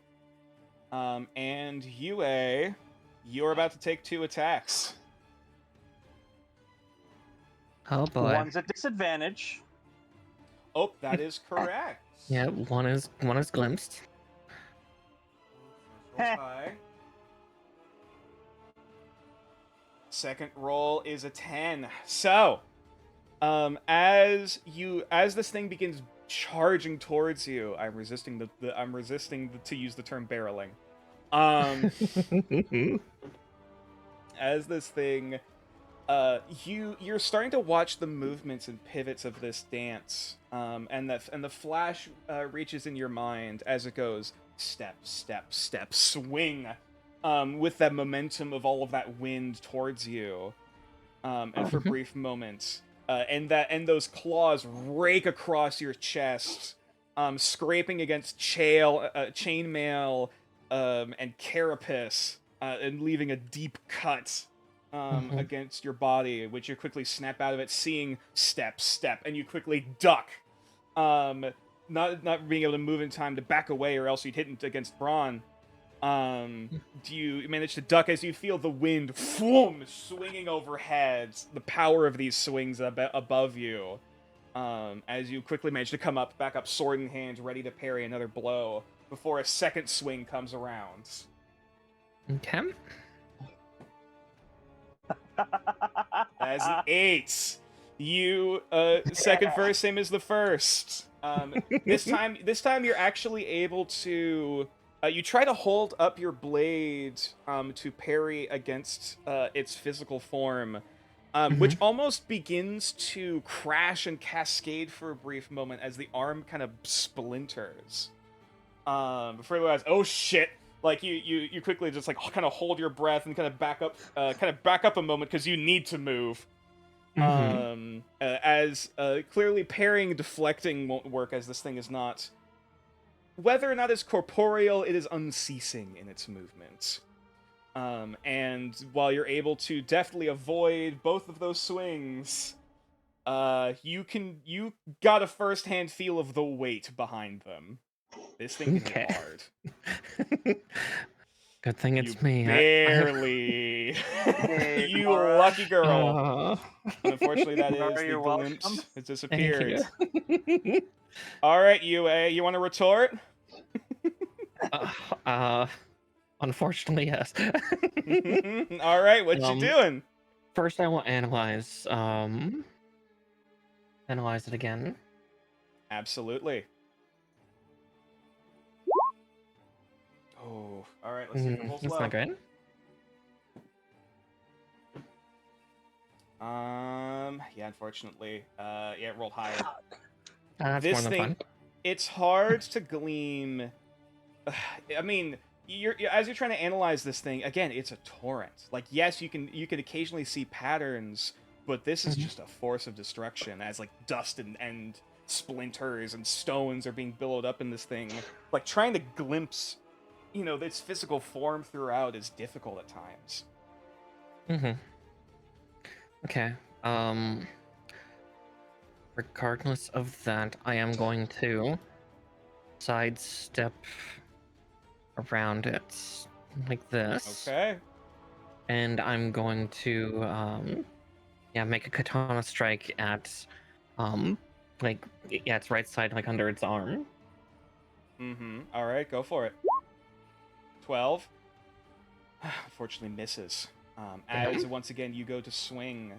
And Yue, you're about to take 2 attacks. Oh boy. One's a disadvantage. Oh, that is correct. Yeah, one is glimpsed. High. Second roll is a 10. So, as this thing begins charging towards you, I'm resisting to use the term barreling. As this thing, you're starting to watch the movements and pivots of this dance, and the flash reaches in your mind as it goes step, step, step, swing, with that momentum of all of that wind towards you, and for brief moments. And those claws rake across your chest, scraping against chainmail, and carapace, and leaving a deep cut against your body, which you quickly snap out of it, seeing step, step, and you quickly duck, not being able to move in time to back away, or else you'd hit it against Braun. Do you manage to duck as you feel the wind swinging overhead, the power of these swings above you, as you quickly manage to come back up sword in hand, ready to parry another blow before a second swing comes around. Okay. As an 8. You second first, same as the first. This time you're actually able to you try to hold up your blade to parry against its physical form, which almost begins to crash and cascade for a brief moment as the arm kind of splinters. Before you realize, oh shit! Like you quickly just like kind of hold your breath and kind of back up a moment because you need to move. As clearly parrying, deflecting won't work, as this thing is not. Whether or not it's corporeal, it is unceasing in its movement. And while you're able to deftly avoid both of those swings, you got a first-hand feel of the weight behind them. This thing can hit hard. Good thing it's me. Barely. You lucky girl. Unfortunately, that is the glimpse. It disappeared. All right, Yue, you want to retort? Unfortunately, yes. All right, what you doing? First, I will analyze it again. Absolutely. Oh. Ooh. All right, let's see if it rolls That's low. not good. Yeah, unfortunately. Yeah, it rolled higher. That's This more than thing, fun. it's hard to glean. I mean, as you're trying to analyze this thing, again, it's a torrent. Like, yes, you can occasionally see patterns, but this is just a force of destruction as like dust and splinters and stones are being billowed up in this thing. Like trying to glimpse, its physical form throughout is difficult at times. Okay. Regardless of that, I am going to sidestep around it like this. Okay. And I'm going to make a katana strike at its right side, like under its arm. All right, go for it. 12. Unfortunately misses. As once again you go to swing,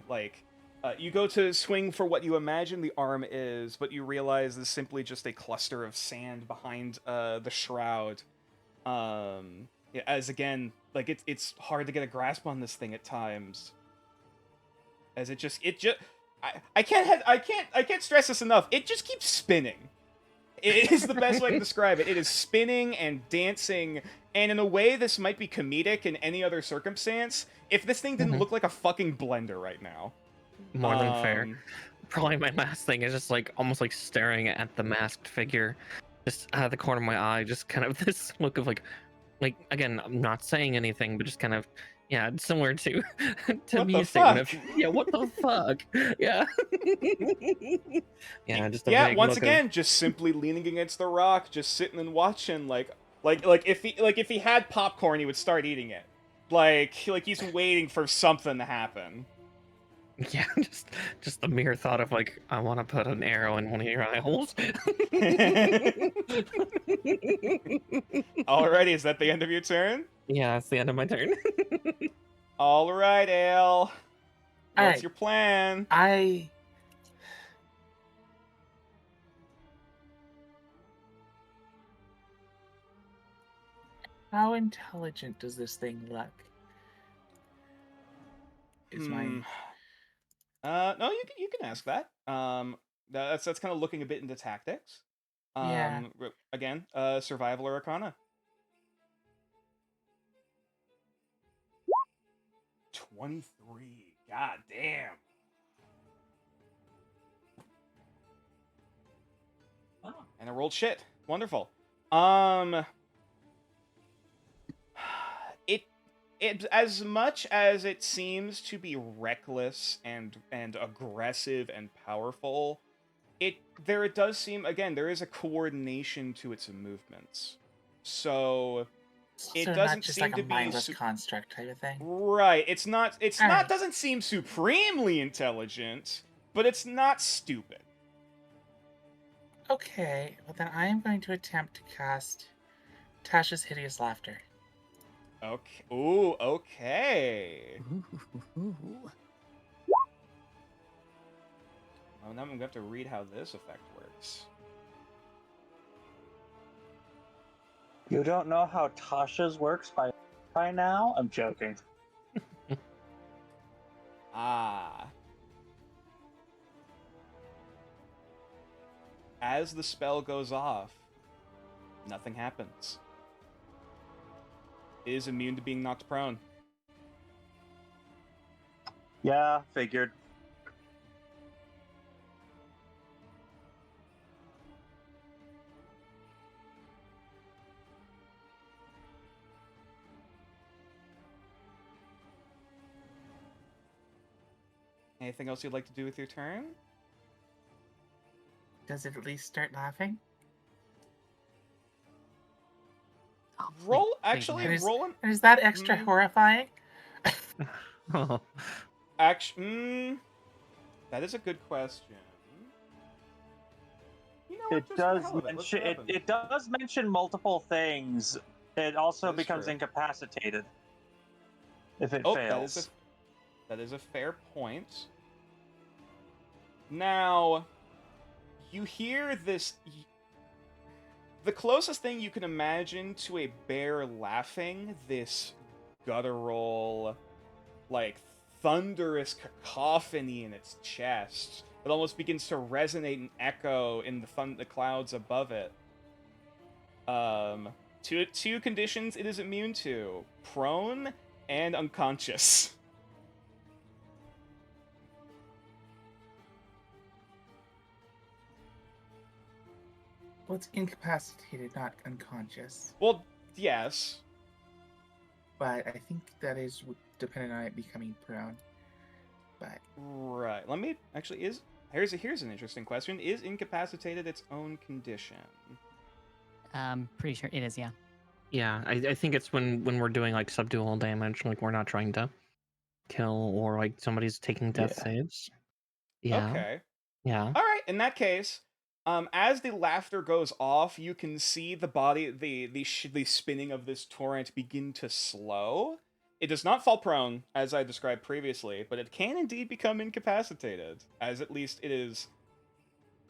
you go to swing for what you imagine the arm is, but you realize this is simply just a cluster of sand behind the shroud. As again, like it's hard to get a grasp on this thing at times. As it just I can't stress this enough. It just keeps spinning. It is the best way to describe it. It is spinning and dancing, and in a way this might be comedic in any other circumstance if this thing didn't look like a fucking blender right now. More than fair. Probably my last thing is just like almost like staring at the masked figure, just out of the corner of my eye, just kind of this look of like again, I'm not saying anything, but just kind of similar to What me the statement fuck? of what the fuck? Yeah. Just a vague once look again, just simply leaning against the rock, just sitting and watching, like if he had popcorn, he would start eating it. Like he's waiting for something to happen. Yeah, just the mere thought of like, I want to put an arrow in one of your eye holes. Alrighty, is that the end of your turn? Yeah, that's the end of my turn. Alright, Ale. What's your plan? How intelligent does this thing look? Is mine. No, you can ask that. That's kind of looking a bit into tactics. Yeah. Again, survival or arcana. 23. God damn. Wow. And I rolled shit. Wonderful. It as much as it seems to be reckless and aggressive and powerful, it does seem, again, there is a coordination to its movements. So it So doesn't not just seem like to a mindless construct type of thing. Right. It's not Alright. doesn't seem supremely intelligent, but it's not stupid. Okay, well then I am going to attempt to cast Tasha's Hideous Laughter. Okay. Ooh, okay. Ooh. Well, now I'm going to have to read how this effect works. You don't know how Tasha's works by now? I'm joking. Ah. As the spell goes off, nothing happens. It is immune to being knocked prone. Yeah, figured. Anything else you'd like to do with your turn? Does it at least start laughing? Roll, wait, actually, And is, rolling. and is that extra horrifying? Oh. Actually, that is a good question. You know what, It just for the does hell of it, let's see mention what happens. it does mention multiple things. It also That is becomes true. incapacitated if it Oh, fails. that is a fair point. Now, you hear this. the closest thing you can imagine to a bear laughing, this guttural, like, thunderous cacophony in its chest. It almost begins to resonate and echo in the clouds above it. Two conditions it is immune to: prone and unconscious. Well, it's incapacitated, not unconscious. Well, yes. But I think that is dependent on it becoming prone. But Right. Let me actually here's an interesting question. Is incapacitated its own condition? Pretty sure it is, yeah. Yeah, I think it's when we're doing like subdual damage, like we're not trying to kill or like somebody's taking death saves. Yeah. Okay. Yeah. All right. In that case, as the laughter goes off, you can see the body, the spinning of this torrent begin to slow. It does not fall prone, as I described previously, but it can indeed become incapacitated, as at least it is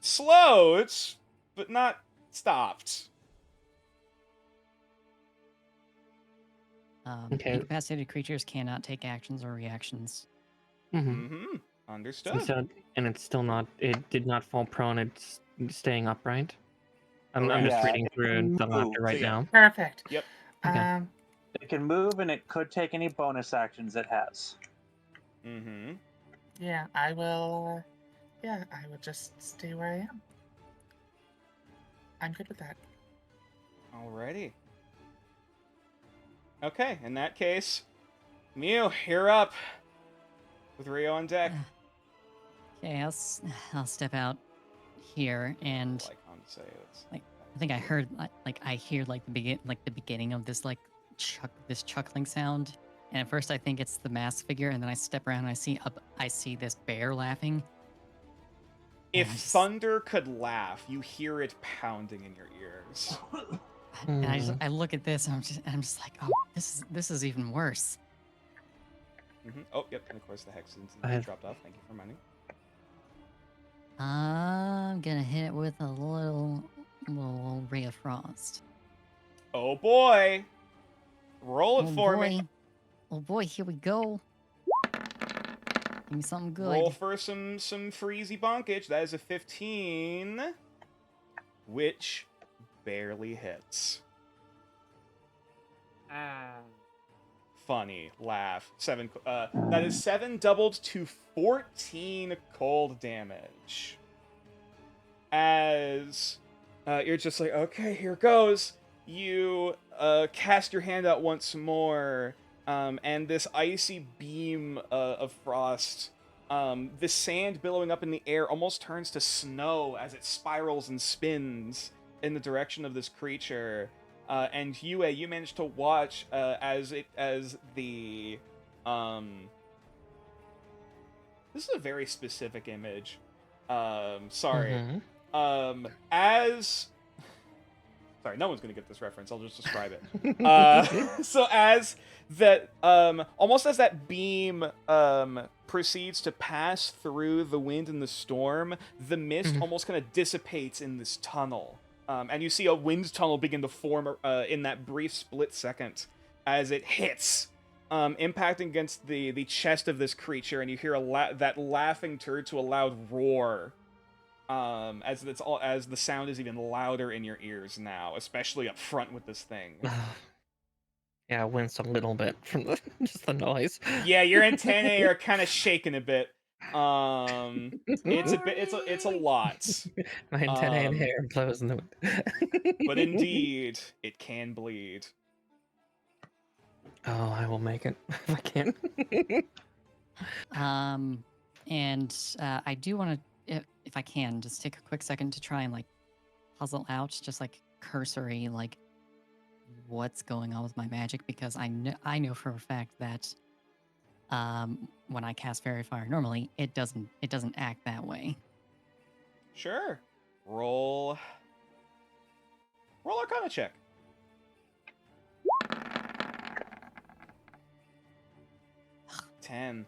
slow. But not stopped. Okay. Incapacitated creatures cannot take actions or reactions. Mm-hmm. Understood. And it's still not. It did not fall prone. It's staying upright. I'm Correct. just Yeah, reading it through can the laughter move. right So, yeah. now. perfect. Yep. Okay. It can move, and it could take any bonus actions it has. Mm-hmm. Yeah, I will. Yeah, I will just stay where I am. I'm good with that. Alrighty. Okay, in that case, Mew, you're up. With Rio on deck. Okay, I'll step out here and Icon to say it's like I think I heard I hear like the beginning of this this chuckling sound, and at first I think it's the mask figure, and then I step around and I see this bear laughing. If thunder could laugh, you hear it pounding in your ears. And I look at this and I'm just like, oh, this is even worse. Mm-hmm. Oh, yep, and of course the hex dropped off. Thank you for reminding. I'm gonna hit it with a little ray of frost. Oh boy! Roll it for me. Oh boy, here we go. Give me something good. Roll for some freezy bonkage. That is a 15, which barely hits. Funny laugh. 7. That is 7 doubled to 14 cold damage. As you're just like, okay, here goes. You cast your hand out once more, and this icy beam of frost, the sand billowing up in the air almost turns to snow as it spirals and spins in the direction of this creature. And Yue, you managed to watch as the this is a very specific image. Sorry. Sorry, no one's gonna get this reference. I'll just describe it. So as that, almost as that beam proceeds to pass through the wind and the storm, the mist almost kind of dissipates in this tunnel. And you see a wind tunnel begin to form in that brief split second as it hits, impacting against the chest of this creature, and you hear that laughing turn to a loud roar, as the sound is even louder in your ears now, especially up front with this thing. Yeah, I winced a little bit from just the noise. Yeah, your antennae are kind of shaking a bit. It's a lot. My antennae and hair blows in the wind. But indeed, it can bleed. Oh, I will make it if I can. And I do want to, if I can, just take a quick second to try and like puzzle out just like cursory like what's going on with my magic, because I know for a fact that when I cast Fairy Fire normally, it doesn't act that way. Sure. Roll Arcana check. Ten.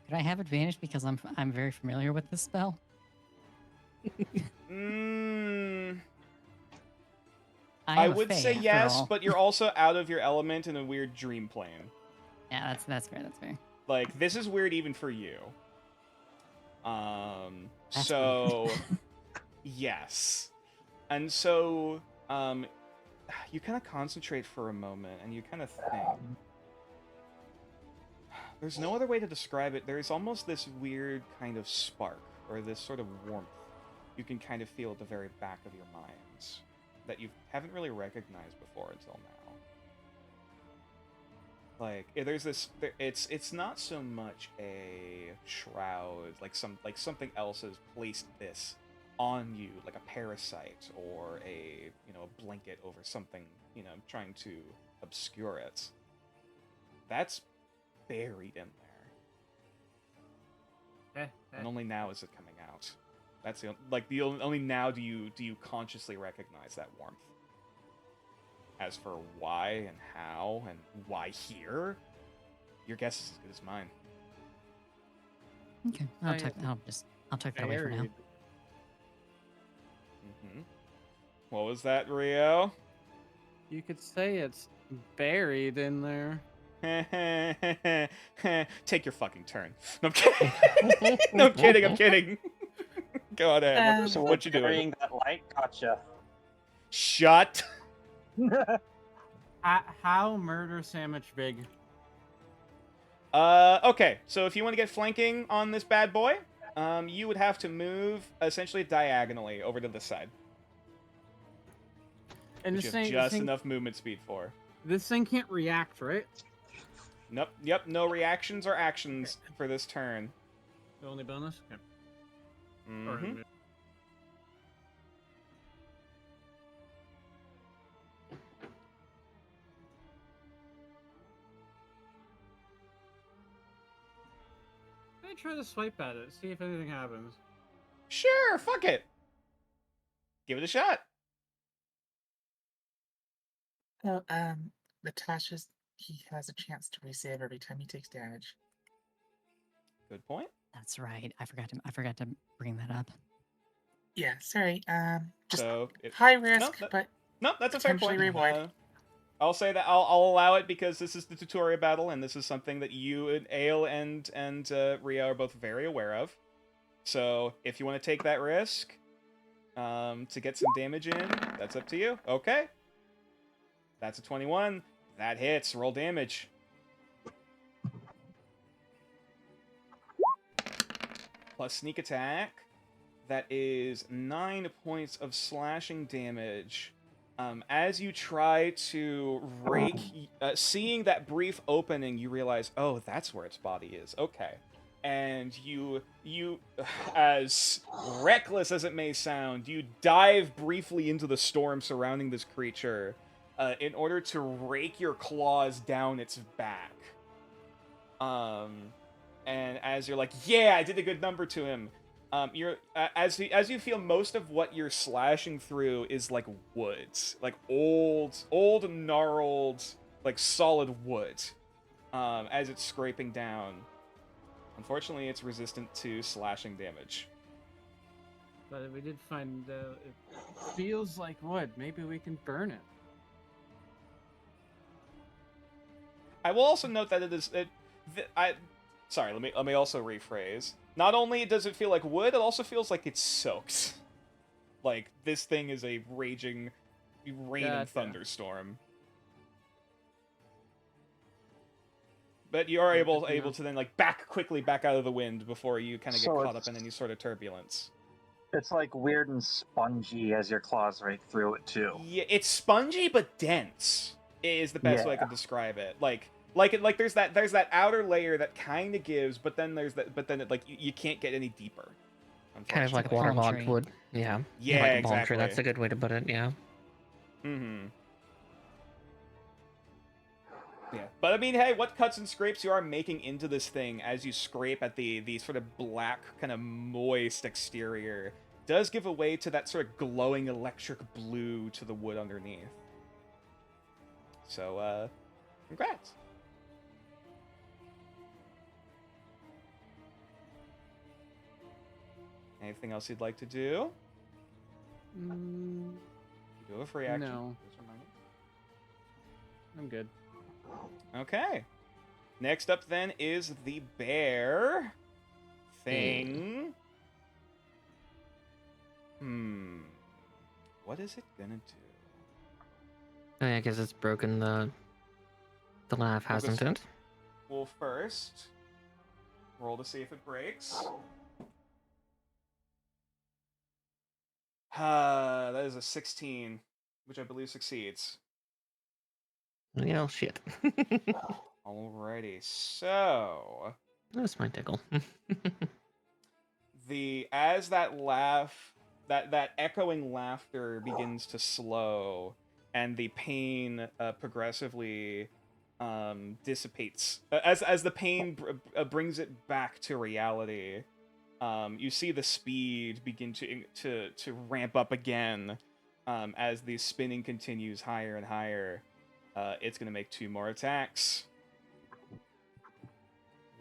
Could I have advantage because I'm very familiar with this spell? I would say yes, but you're also out of your element in a weird dream plane. Yeah, that's fair. That's fair. Like, this is weird even for you. That's so yes. And so you kind of concentrate for a moment and you kind of think. There's no other way to describe it. There's almost this weird kind of spark or this sort of warmth you can kind of feel at the very back of your minds that you haven't really recognized before until now. Like, there's this. It's not so much a shroud, like something else has placed this on you, like a parasite or a blanket over something, trying to obscure it. That's buried in there, and only now is it coming out. That's only now do you consciously recognize that warmth. As for why and how and why here, your guess is as good as mine. Okay, I'll tuck that away for now. Mm-hmm. What was that, Rio? You could say it's buried in there. Take your fucking turn. No, I'm kidding. No, I'm kidding. Go ahead. What you doing? That light? Gotcha. Shut. How murder sandwich big? Okay, so if you want to get flanking on this bad boy, you would have to move essentially diagonally over to this side. And you have just enough movement speed for. This thing can't react, right? Nope. Yep. No reactions or actions for this turn. The only bonus? Okay. Mm-hmm. I try to swipe at it, see if anything happens. Sure, fuck it. Give it a shot. Well, Natasha's he has a chance to resave every time he takes damage. Good point. That's right. I forgot to bring that up. Yeah, sorry. Just so high risk, but no, that's a fair point. Reward. I'll say that I'll allow it because this is the tutorial battle, and this is something that you and Ale and Ria are both very aware of. So if you want to take that risk to get some damage in, that's up to you. Okay. That's a 21. That hits. Roll damage. Plus sneak attack. That is 9 points of slashing damage. As you try to rake, seeing that brief opening, you realize, oh, that's where its body is. Okay. And you, as reckless as it may sound, you dive briefly into the storm surrounding this creature in order to rake your claws down its back. And as you're like, yeah, I did a good number to him. You're as you feel most of what you're slashing through is like woods, like old gnarled, like solid wood. As it's scraping down, unfortunately, it's resistant to slashing damage. But we did find it feels like wood. Maybe we can burn it. I will also note that it is. Sorry, let me also rephrase. Not only does it feel like wood, it also feels like it's soaked. Like this thing is a raging rain and thunderstorm. But you are able to then like quickly back out of the wind before you kind of get caught up in any sort of turbulence. It's like weird and spongy as your claws rake through it too. Yeah, it's spongy but dense. Is the best way I could describe it. Like there's that outer layer that kind of gives, but then you can't get any deeper. Kind of like waterlogged wood. Yeah. Yeah, like a exactly. palm tree. That's a good way to put it. Yeah. Mm-hmm. Yeah, but I mean, hey, what cuts and scrapes you are making into this thing as you scrape at the sort of black, kind of moist exterior does give away to that sort of glowing electric blue to the wood underneath. So, congrats. Anything else you'd like to do? Mm, You do have a free action. no. Just I'm good. Okay. Next up then is the bear thing. What is it gonna do? Oh, yeah, I guess it's broken the laugh, hasn't it? Well, first, roll to see if it breaks. That is a 16, which I believe succeeds. Yeah, shit. Alrighty, so That's my tickle. as that laugh, that echoing laughter begins to slow, and the pain progressively dissipates. As the pain brings it back to reality, you see the speed begin to ramp up again as the spinning continues higher and higher. It's gonna make 2 more attacks.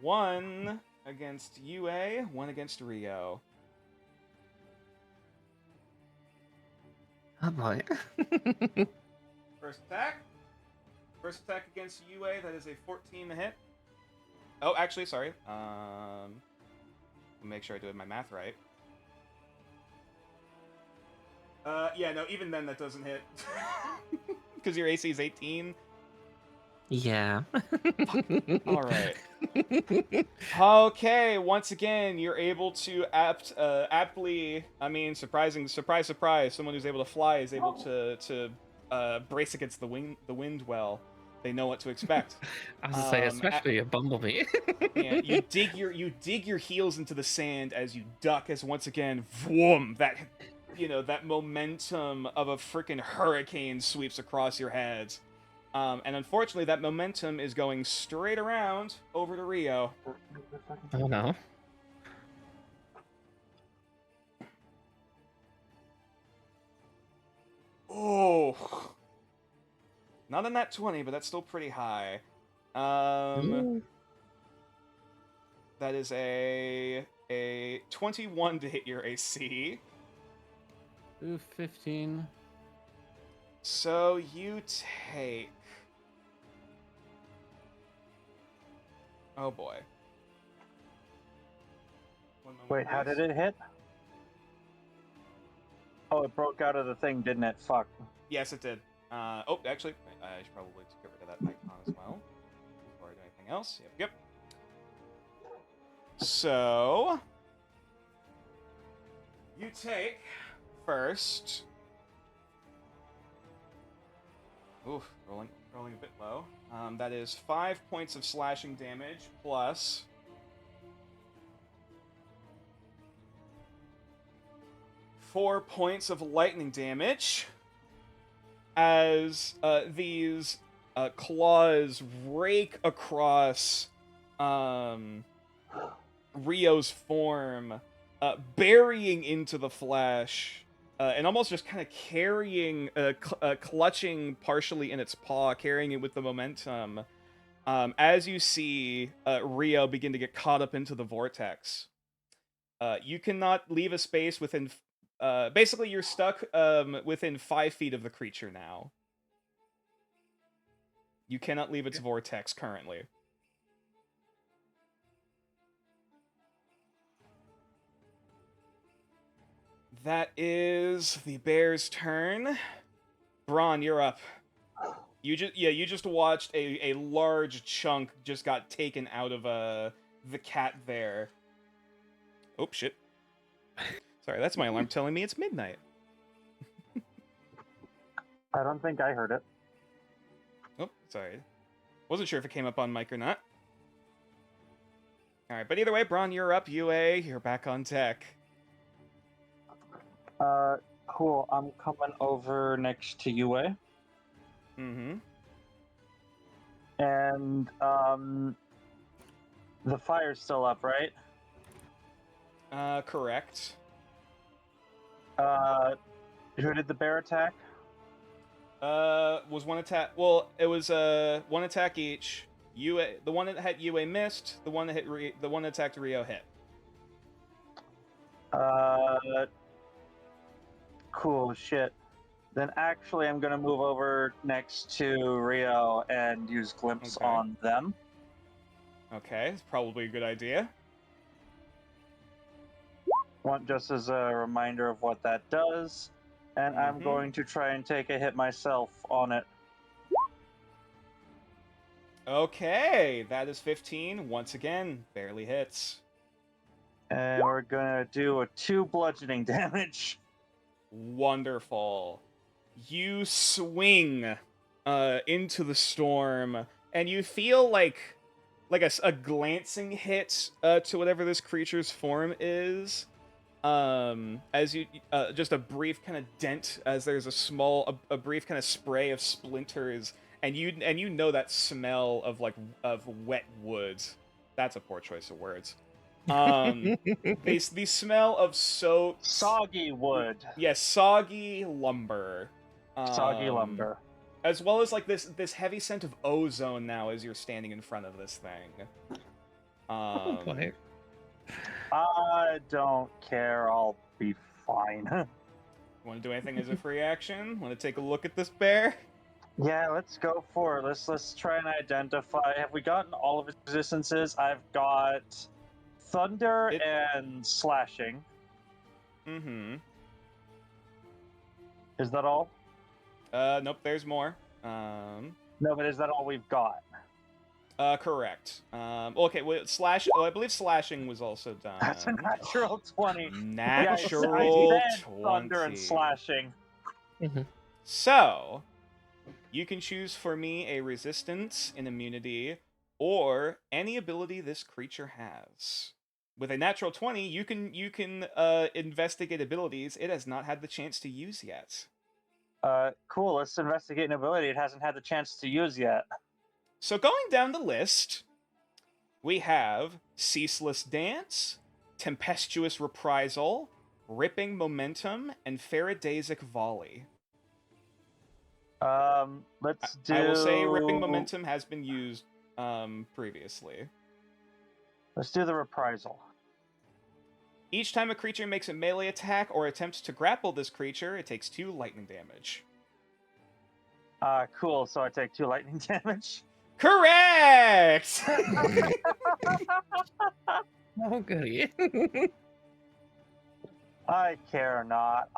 1 against UA, 1 against Rio. Oh boy. First attack. First attack against UA, that is a 14 to hit. Oh, actually, sorry. Make sure I do my math right. Yeah, no, even then that doesn't hit. Because your AC is 18. Yeah. Alright. Okay, once again, you're able to aptly, I mean, surprise, surprise, someone who's able to fly is able to brace against the wind well. They know what to expect. I was to say, especially a bumblebee. Yeah, you dig your heels into the sand as you duck, as once again, vroom, that momentum of a freaking hurricane sweeps across your heads. And unfortunately, that momentum is going straight around over to Rio. Oh no. Oh. Not in that 20, but that's still pretty high. That is a 21 to hit your AC. Ooh, 15. So you take... Oh boy. Wait, how did it hit? Oh, it broke out of the thing, didn't it? Fuck. Yes, it did. Oh, actually, I should probably get rid of that icon as well before I do anything else. Yep. So you take first. Oof, rolling a bit low. That is 5 points of slashing damage plus 4 points of lightning damage as these claws rake across Rio's form, burying into the flesh. And almost just kind of carrying, clutching partially in its paw, carrying it with the momentum, as you see Rio begin to get caught up into the vortex. You cannot leave a space within... basically, you're stuck within 5 feet of the creature now. You cannot leave its vortex currently. That is the bear's turn. Braun, you're up. You just watched a large chunk just got taken out of the cat there. Oh shit. Sorry, that's my alarm telling me it's midnight. I don't think I heard it. Oh, sorry. Wasn't sure if it came up on mic or not. Alright, but either way, Braun, you're up. UA, you're back on deck. Cool. I'm coming over next to UA. Mm-hmm. And, the fire's still up, right? Correct. Who did the bear attack? Was one attack... Well, it was, one attack each. UA... The one that hit UA missed. The one that hit the one that attacked Rio hit. Cool, shit. Then actually, I'm going to move over next to Rio and use Glimpse Okay. on them. Okay, it's probably a good idea. Just as a reminder of what that does. And I'm going to try and take a hit myself on it. Okay, that is 15. Once again, barely hits. And we're gonna do a 2 bludgeoning damage. Wonderful. You swing into the storm, and you feel like a glancing hit to whatever this creature's form is. As you just a brief kind of dent, as there's a brief kind of spray of splinters, and you know that smell of wet wood. That's a poor choice of words. The smell of soaked Soggy wood. yes, soggy lumber. Soggy lumber. As well as like this heavy scent of ozone now as you're standing in front of this thing. I don't care. I'll be fine. Want to do anything as a free action? Want to take a look at this bear? Yeah, let's go for it. Let's try and identify. Have we gotten all of its resistances? I've got thunder and slashing. Mm-hmm. Is that all? Nope, there's more. No, but is that all we've got? Correct. Okay, well, I believe slashing was also done. That's a natural 20. Natural I said 20. thunder and slashing. So, you can choose for me a resistance, an immunity, or any ability this creature has. With a natural 20, you can investigate abilities it has not had the chance to use yet. Cool. Let's investigate an ability it hasn't had the chance to use yet. So going down the list, we have Ceaseless Dance, Tempestuous Reprisal, Ripping Momentum, and Faradaysic Volley. Let's do... I will say Ripping Momentum has been used previously. Let's do the Reprisal. Each time a creature makes a melee attack or attempts to grapple this creature, it takes 2 lightning damage. Cool. So I take 2 lightning damage. Correct! Oh, goody. I care not.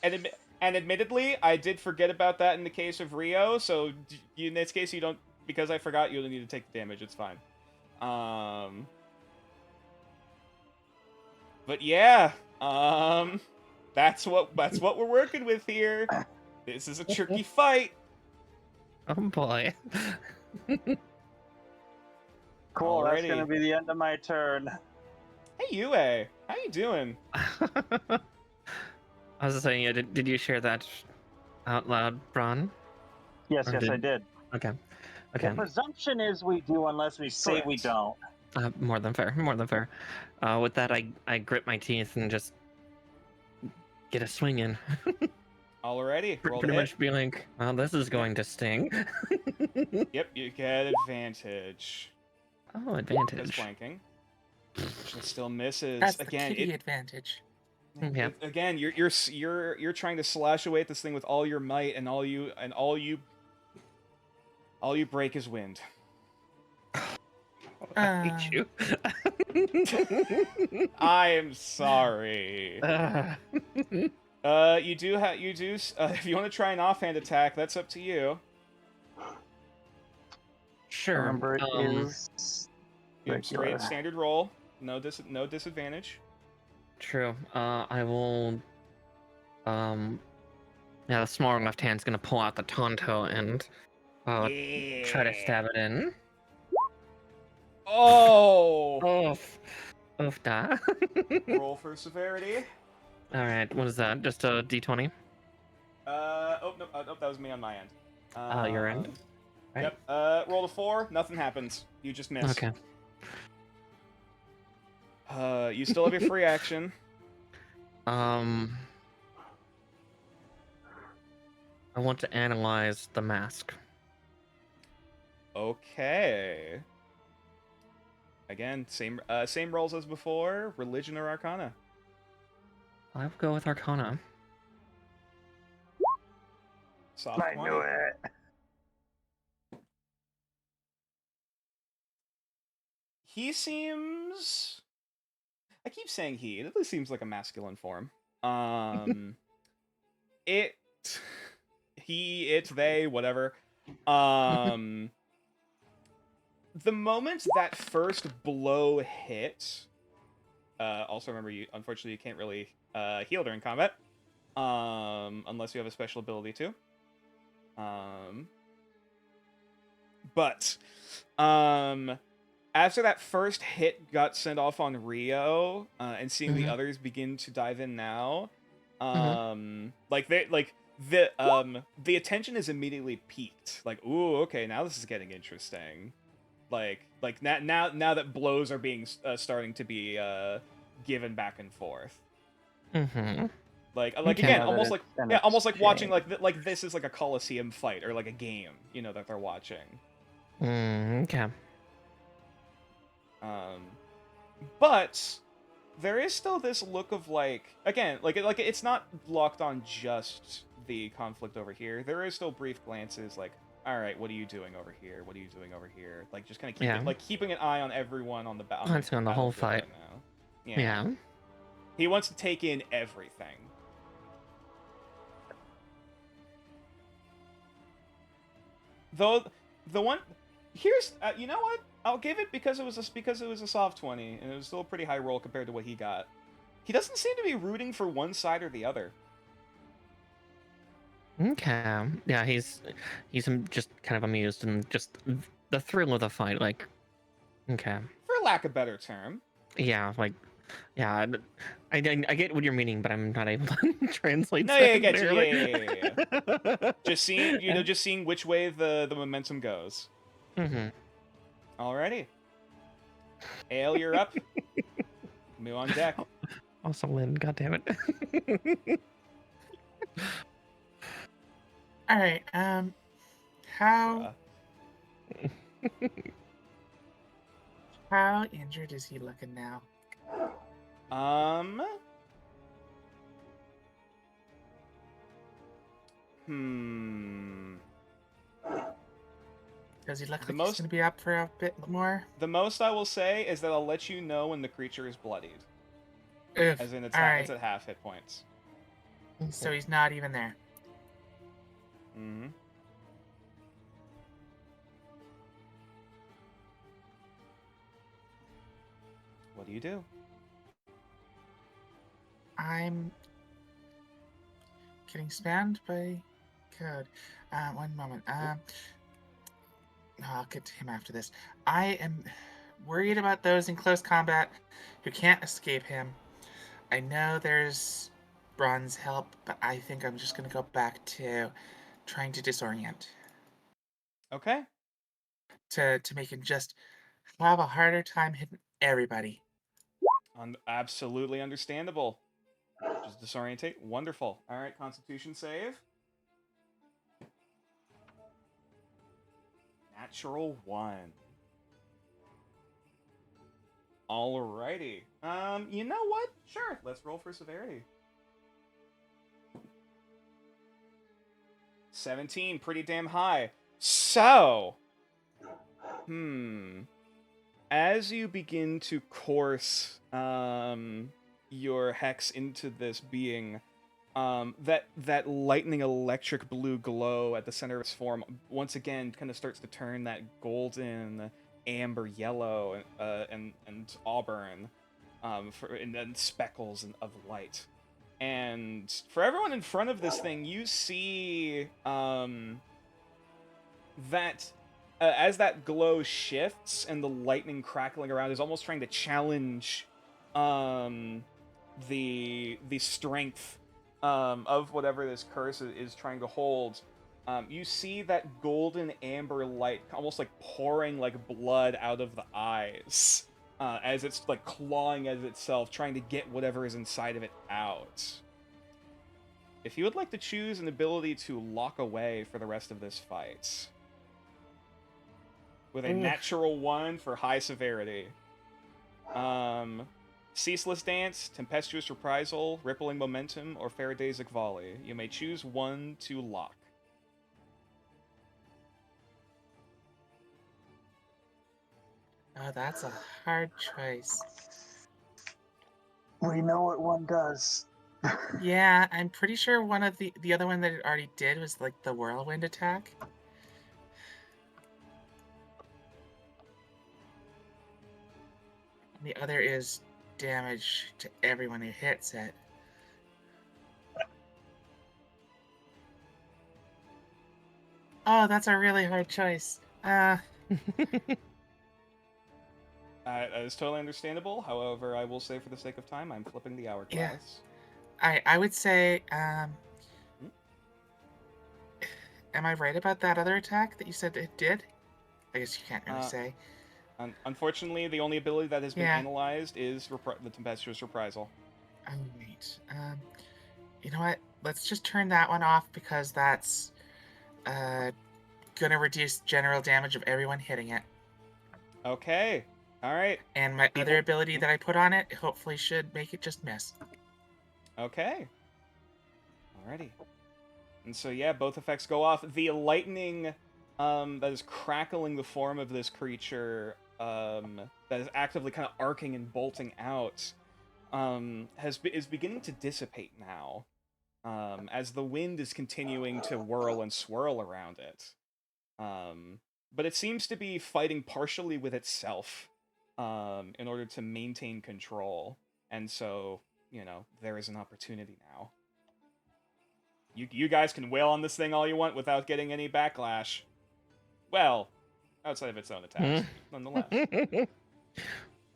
And admittedly, I did forget about that in the case of Rio, so in this case, you don't... Because I forgot, you don't need to take the damage, it's fine. But yeah, that's what we're working with here. This is a tricky fight. Oh boy. Cool, Alrighty. That's gonna be the end of my turn. Hey, Yue, how you doing? I was just saying, did you share that out loud, Bron? Yes, I did. Okay. The presumption is we do unless we say we don't. More than fair. With that, I grip my teeth and just get a swing in. Alrighty, roll Pretty to much be like, well, this is going to sting. Yep, you get advantage. Oh, advantage. That's flanking. She still misses. That's Again, the kitty advantage. Yeah. Again, you're trying to slash away at this thing with all your might, and all you break is wind. I hate you. I am sorry. You do if you want to try an offhand attack, that's up to you. Sure. Remember, it is Straight standard roll, no disadvantage. True. I will. Yeah, the smaller left hand's gonna pull out the Tonto and try to stab it in. Oh! Oof, da. Roll for severity. Alright, what is that? Just a d20? No, that was me on my end. Your end? Right. Yep. Roll a 4, nothing happens. You just miss. Okay. You still have your free action. I want to analyze the mask. Okay. Again, same rolls as before. Religion or Arcana. I'll go with Arcana. Soft I 20. knew it. He seems... I keep saying he. It at least seems like a masculine form. It... He, it, they, whatever. The moment that first blow hit... also remember, you unfortunately you can't really heal during combat. Unless you have a special ability to. But... After that first hit got sent off on Rio, and seeing the others begin to dive in now, the attention is immediately peaked. Like, ooh, okay, now this is getting interesting. Like now that blows are being starting to be given back and forth. Like again, almost like watching like this is like a Coliseum fight or like a game, that they're watching. Okay. But there is still this look of again, it's not locked on just the conflict over here. There is still brief glances like, all right, what are you doing over here? What are you doing over here? Like just kind of keeping an eye on everyone on the on the whole fight. Now. Yeah. He wants to take in everything. Though the one here's you know what? I'll give it because it was a soft 20 and it was still a pretty high roll compared to what he got. He doesn't seem to be rooting for one side or the other. Okay. Yeah, he's just kind of amused and just the thrill of the fight, like. Okay. For lack of a better term. Yeah, yeah. I get what you're meaning, but I'm not able to translate. No, yeah, I get you. Yeah. Just seeing which way the momentum goes. Alrighty. Ale, you're up. Move on deck. Also, Lynn, goddammit. Alright, how injured is he looking now? Does he look like he's going to be up for a bit more? The most I will say is that I'll let you know when the creature is bloodied. Oof. As in, it's at half hit points. So he's not even there. What do you do? I'm getting spammed by code. One moment. I'll get to him after this. I am worried about those in close combat who can't escape him. I know there's bronze help, but I think I'm just going to go back to trying to disorient. Okay. To make him just have a harder time hitting everybody. Absolutely understandable. Just disorientate. Wonderful. All right, Constitution save. Natural 1. Alrighty. You know what? Sure. Let's roll for severity. 17, pretty damn high. So, as you begin to course your hex into this being, that lightning electric blue glow at the center of its form once again kind of starts to turn that golden amber yellow and auburn and then speckles of light. And for everyone in front of this thing, you see that as that glow shifts and the lightning crackling around is almost trying to challenge the strength of whatever this curse is trying to hold. You see that golden amber light almost like pouring like blood out of the eyes as it's like clawing at itself, trying to get whatever is inside of it out. If you would like to choose an ability to lock away for the rest of this fight, with a natural 1 for high severity. Ceaseless Dance, Tempestuous Reprisal, Rippling Momentum, or Faradaysic Volley. You may choose one to lock. Oh, that's a hard choice. We know what one does. Yeah, I'm pretty sure one of the other one that it already did was like the whirlwind attack. The other is damage to everyone who hits it. Oh, that's a really hard choice. That is totally understandable. However, I will say for the sake of time, I'm flipping the hourglass. I would say, am I right about that other attack that you said it did? I guess you can't really say. Unfortunately, the only ability that has been analyzed is the Tempestuous Reprisal. Oh, wait. You know what? Let's just turn that one off because that's gonna reduce general damage of everyone hitting it. Okay. All right. And my other ability that I put on it hopefully should make it just miss. Okay. Alrighty. And so yeah, both effects go off. The lightning that is crackling the form of this creature, that is actively kind of arcing and bolting out, is beginning to dissipate now, as the wind is continuing to whirl and swirl around it. But it seems to be fighting partially with itself, in order to maintain control. And so, you know, there is an opportunity now. You guys can wail on this thing all you want without getting any backlash. Well, outside of its own attacks, nonetheless.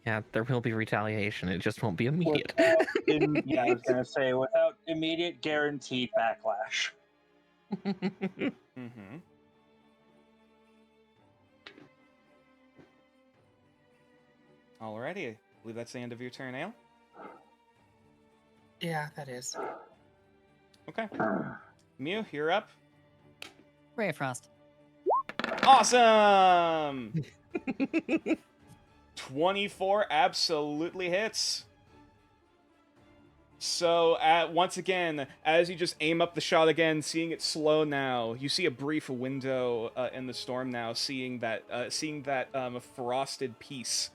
Yeah, there will be retaliation. It just won't be immediate. Yeah, I was gonna say, without immediate guaranteed backlash. Mm-hmm. Alrighty, I believe that's the end of your turn, Ale? Yeah, that is. Okay. Mew, you're up. Ray of Frost. Awesome! 24 absolutely hits. So, once again, as you just aim up the shot again, seeing it slow now, you see a brief window in the storm now, seeing that frosted piece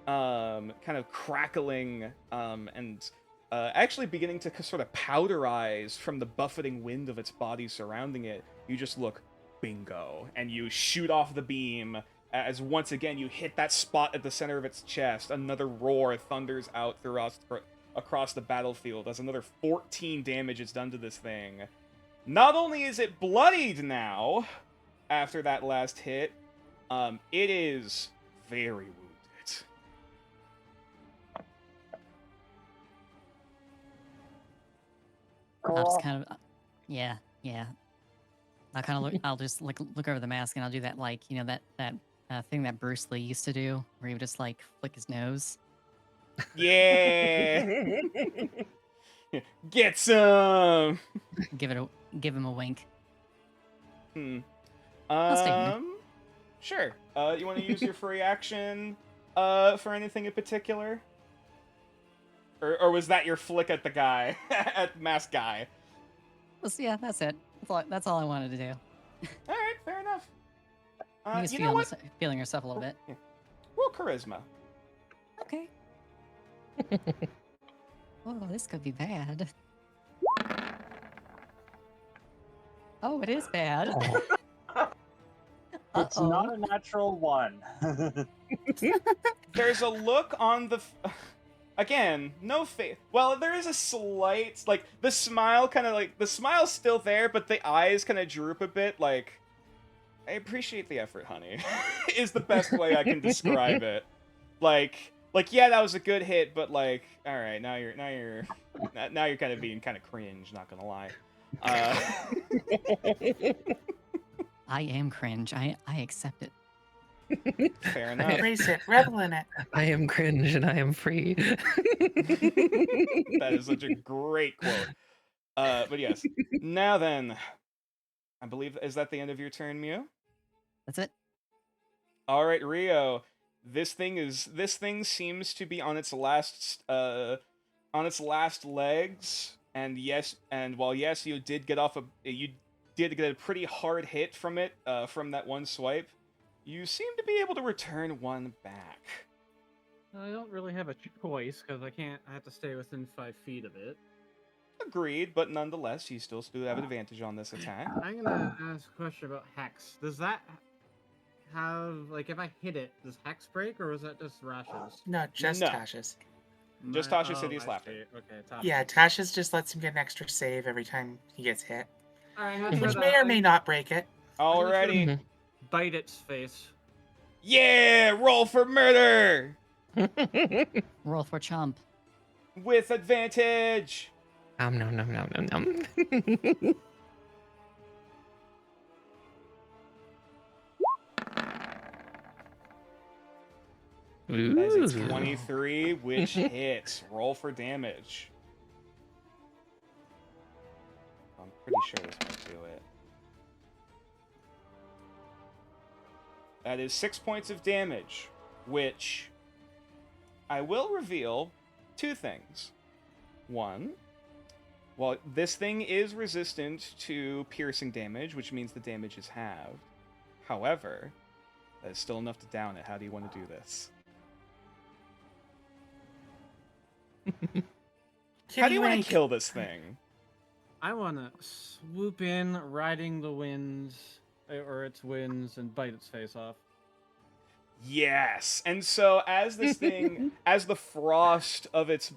kind of crackling and actually beginning to sort of powderize from the buffeting wind of its body surrounding it. You just look, bingo, and you shoot off the beam as once again you hit that spot at the center of its chest. Another roar thunders out across the battlefield as another 14 damage is done to this thing. Not only is it bloodied now after that last hit, it is very wounded. I'll just kind of, yeah. I'll kind of look. I'll just look over the mask, and I'll do that, like, you know, that thing that Bruce Lee used to do, where he would just like flick his nose. Yeah. Get some. Give him a wink. Sure. You want to use your free action for anything in particular? Or was that your flick at the guy, at the masked guy? Yeah, that's it. That's all I wanted to do. All right, fair enough. You know what? Feeling yourself a little bit. Yeah. Roll charisma. Okay. Oh, this could be bad. Oh, it is bad. It's not a natural one. There's a look on the... Again, no face. Well, there is a slight, like, the smile kind of, like, the smile's still there, but the eyes kind of droop a bit, like, I appreciate the effort, honey, is the best way I can describe it. Like, yeah, that was a good hit, but, like, all right, now you're kind of being kind of cringe, not gonna lie. I am cringe. I accept it. Fair enough. Embrace it, revel in it. I am cringe and I am free. That is such a great quote. But yes. Now then, I believe, is that the end of your turn, Mew? That's it. All right, Rio. This thing seems to be on its last legs, and while you did get a pretty hard hit from it, from that one swipe. You seem to be able to return one back. I don't really have a choice because I have to stay within 5 feet of it. Agreed, but nonetheless, you still have advantage on this attack. I'm gonna ask a question about Hex. Does that have, like, if I hit it, does Hex break, or was that just Rashes? No, just No. Tasha's. Just Tasha's Hideous Laughter. Okay, Tasha. Yeah, Tasha's just lets him get an extra save every time he gets hit, Alright, which may or may not break it. Alrighty. Bite its face. Yeah! Roll for murder! Roll for chomp. With advantage! No. As it's 23, which hits. Roll for damage. I'm pretty sure this might do it. That is 6 points of damage, which I will reveal 2 things. One, well, this thing is resistant to piercing damage, which means the damage is halved. However, that is still enough to down it. How do you want to do this? How do you want to kill this thing? I want to swoop in, riding the winds, or its winds, and bite its face off. Yes, and so as this thing, as the frost of its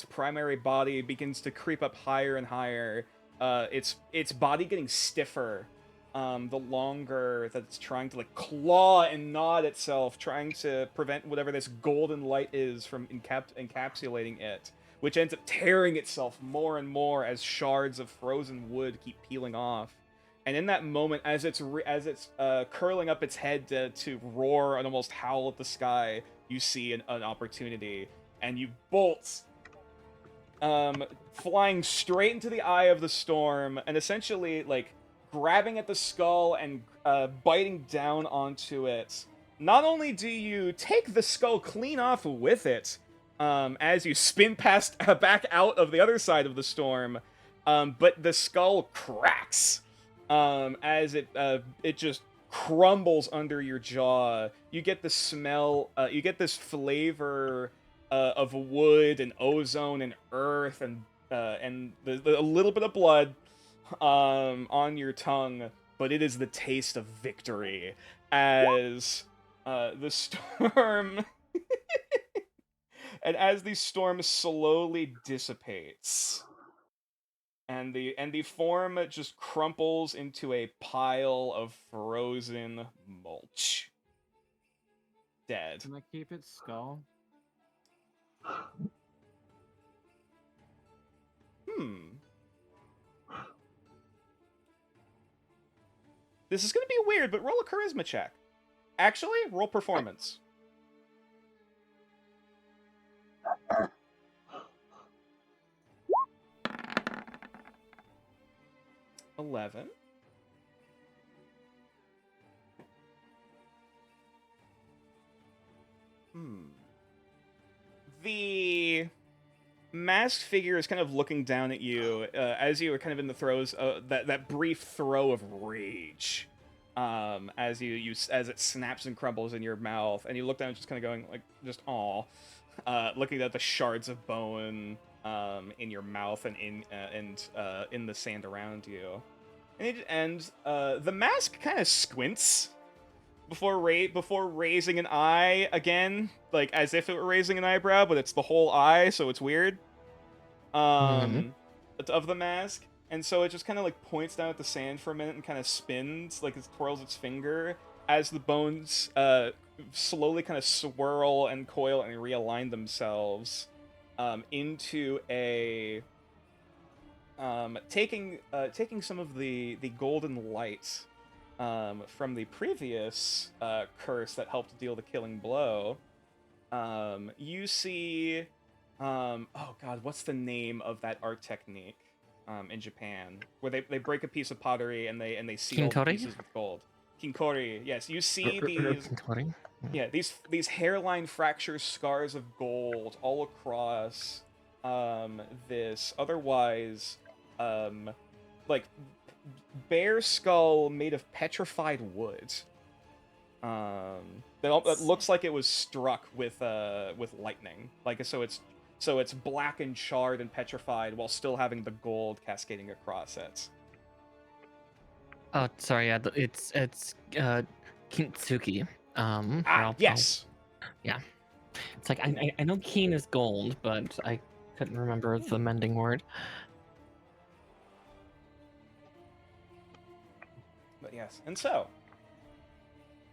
primary body begins to creep up higher and higher, its body getting stiffer, the longer that it's trying to like claw and gnaw at itself, trying to prevent whatever this golden light is from encapsulating it, which ends up tearing itself more and more as shards of frozen wood keep peeling off. And in that moment, as it's curling up its head to roar and almost howl at the sky, you see an opportunity, and you bolt, flying straight into the eye of the storm, and essentially like grabbing at the skull and biting down onto it. Not only do you take the skull clean off with it, as you spin past back out of the other side of the storm, but the skull cracks. As it just crumbles under your jaw. You get the smell, you get this flavor of wood and ozone and earth and a little bit of blood on your tongue, but it is the taste of victory as the storm and as the storm slowly dissipates. And the form just crumples into a pile of frozen mulch. Dead. Can I keep its skull? This is gonna be weird, but roll a charisma check. Actually, roll performance. 11. The masked figure is kind of looking down at you as you are kind of in the throes that brief throw of rage. As it snaps and crumbles in your mouth, and you look down and just kind of going like just aw, looking at the shards of bone in your mouth and in the sand around you. And the mask kind of squints before raising an eye again, like as if it were raising an eyebrow, but it's the whole eye, so it's weird. Of the mask, and so it just kind of like points down at the sand for a minute and kind of spins, like it twirls its finger as the bones slowly kind of swirl and coil and realign themselves into a. Taking some of the golden light from the previous curse that helped deal the killing blow, you see, oh god, what's the name of that art technique in Japan where they break a piece of pottery and they seal the pieces with gold? Kinkori, yes. You see these, yeah, these hairline fractures, scars of gold all across this otherwise like bare skull made of petrified wood. That looks like it was struck with lightning. Like so it's black and charred and petrified while still having the gold cascading across it. Oh, sorry. Yeah, it's Kintsugi. Yes. Yeah. It's like I know keen is gold, but I couldn't remember the mending word. But yes, and so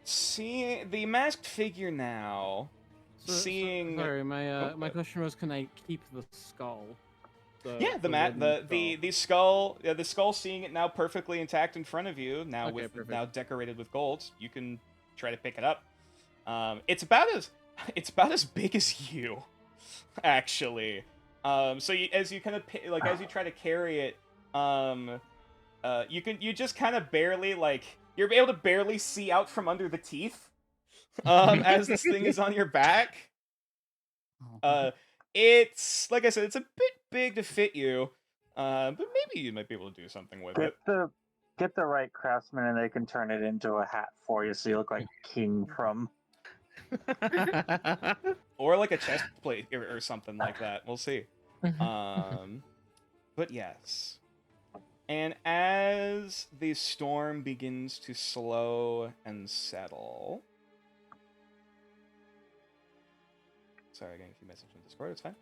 see the masked figure now. Sorry, my question was, can I keep the skull? The skull, the skull, seeing it now perfectly intact in front of you, now now decorated with gold. You can try to pick it up. It's about as big as you, actually. So as you kind of as you try to carry it, you just kind of barely you're able to barely see out from under the teeth, as this thing is on your back. It's like I said, it's a bit big to fit you, but maybe you might be able to do something with it. Get the right craftsman, and they can turn it into a hat for you, so you look like King from. Or like a chest plate or something like that. We'll see. But yes. And as the storm begins to slow and settle. Sorry, getting a few messages from Discord. It's fine.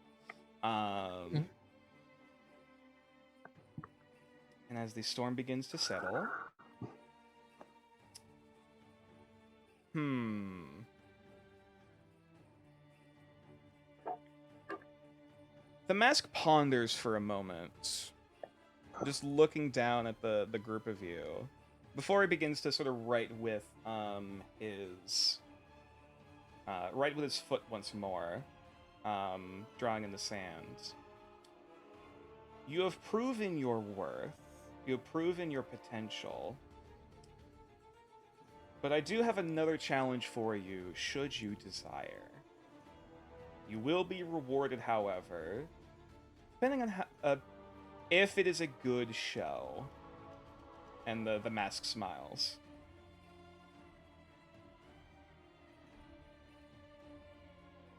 And as the storm begins to settle. The mask ponders for a moment, just looking down at the group of you, before he begins to sort of write with his foot once more, drawing in the sand. You have proven your worth. You have proven your potential. But I do have another challenge for you, should you desire. You will be rewarded, however, depending on how, if it is a good show. And the mask smiles.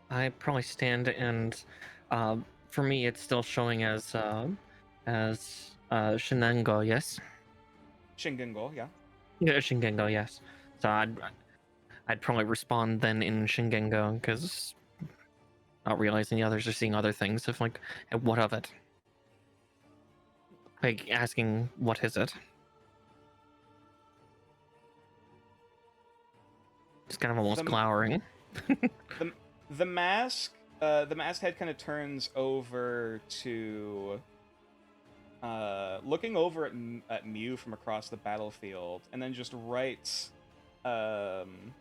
I probably stand and, for me, it's still showing as Shinengo, yes? Shingengo, yeah. Yeah, Shingengo, yes. So I'd probably respond then in Shingengo, because not realizing the others are seeing other things of like, what of it? Like asking, what is it? Just kind of almost glowering. The mask head kind of turns over to looking over at Mew from across the battlefield, and then just writes in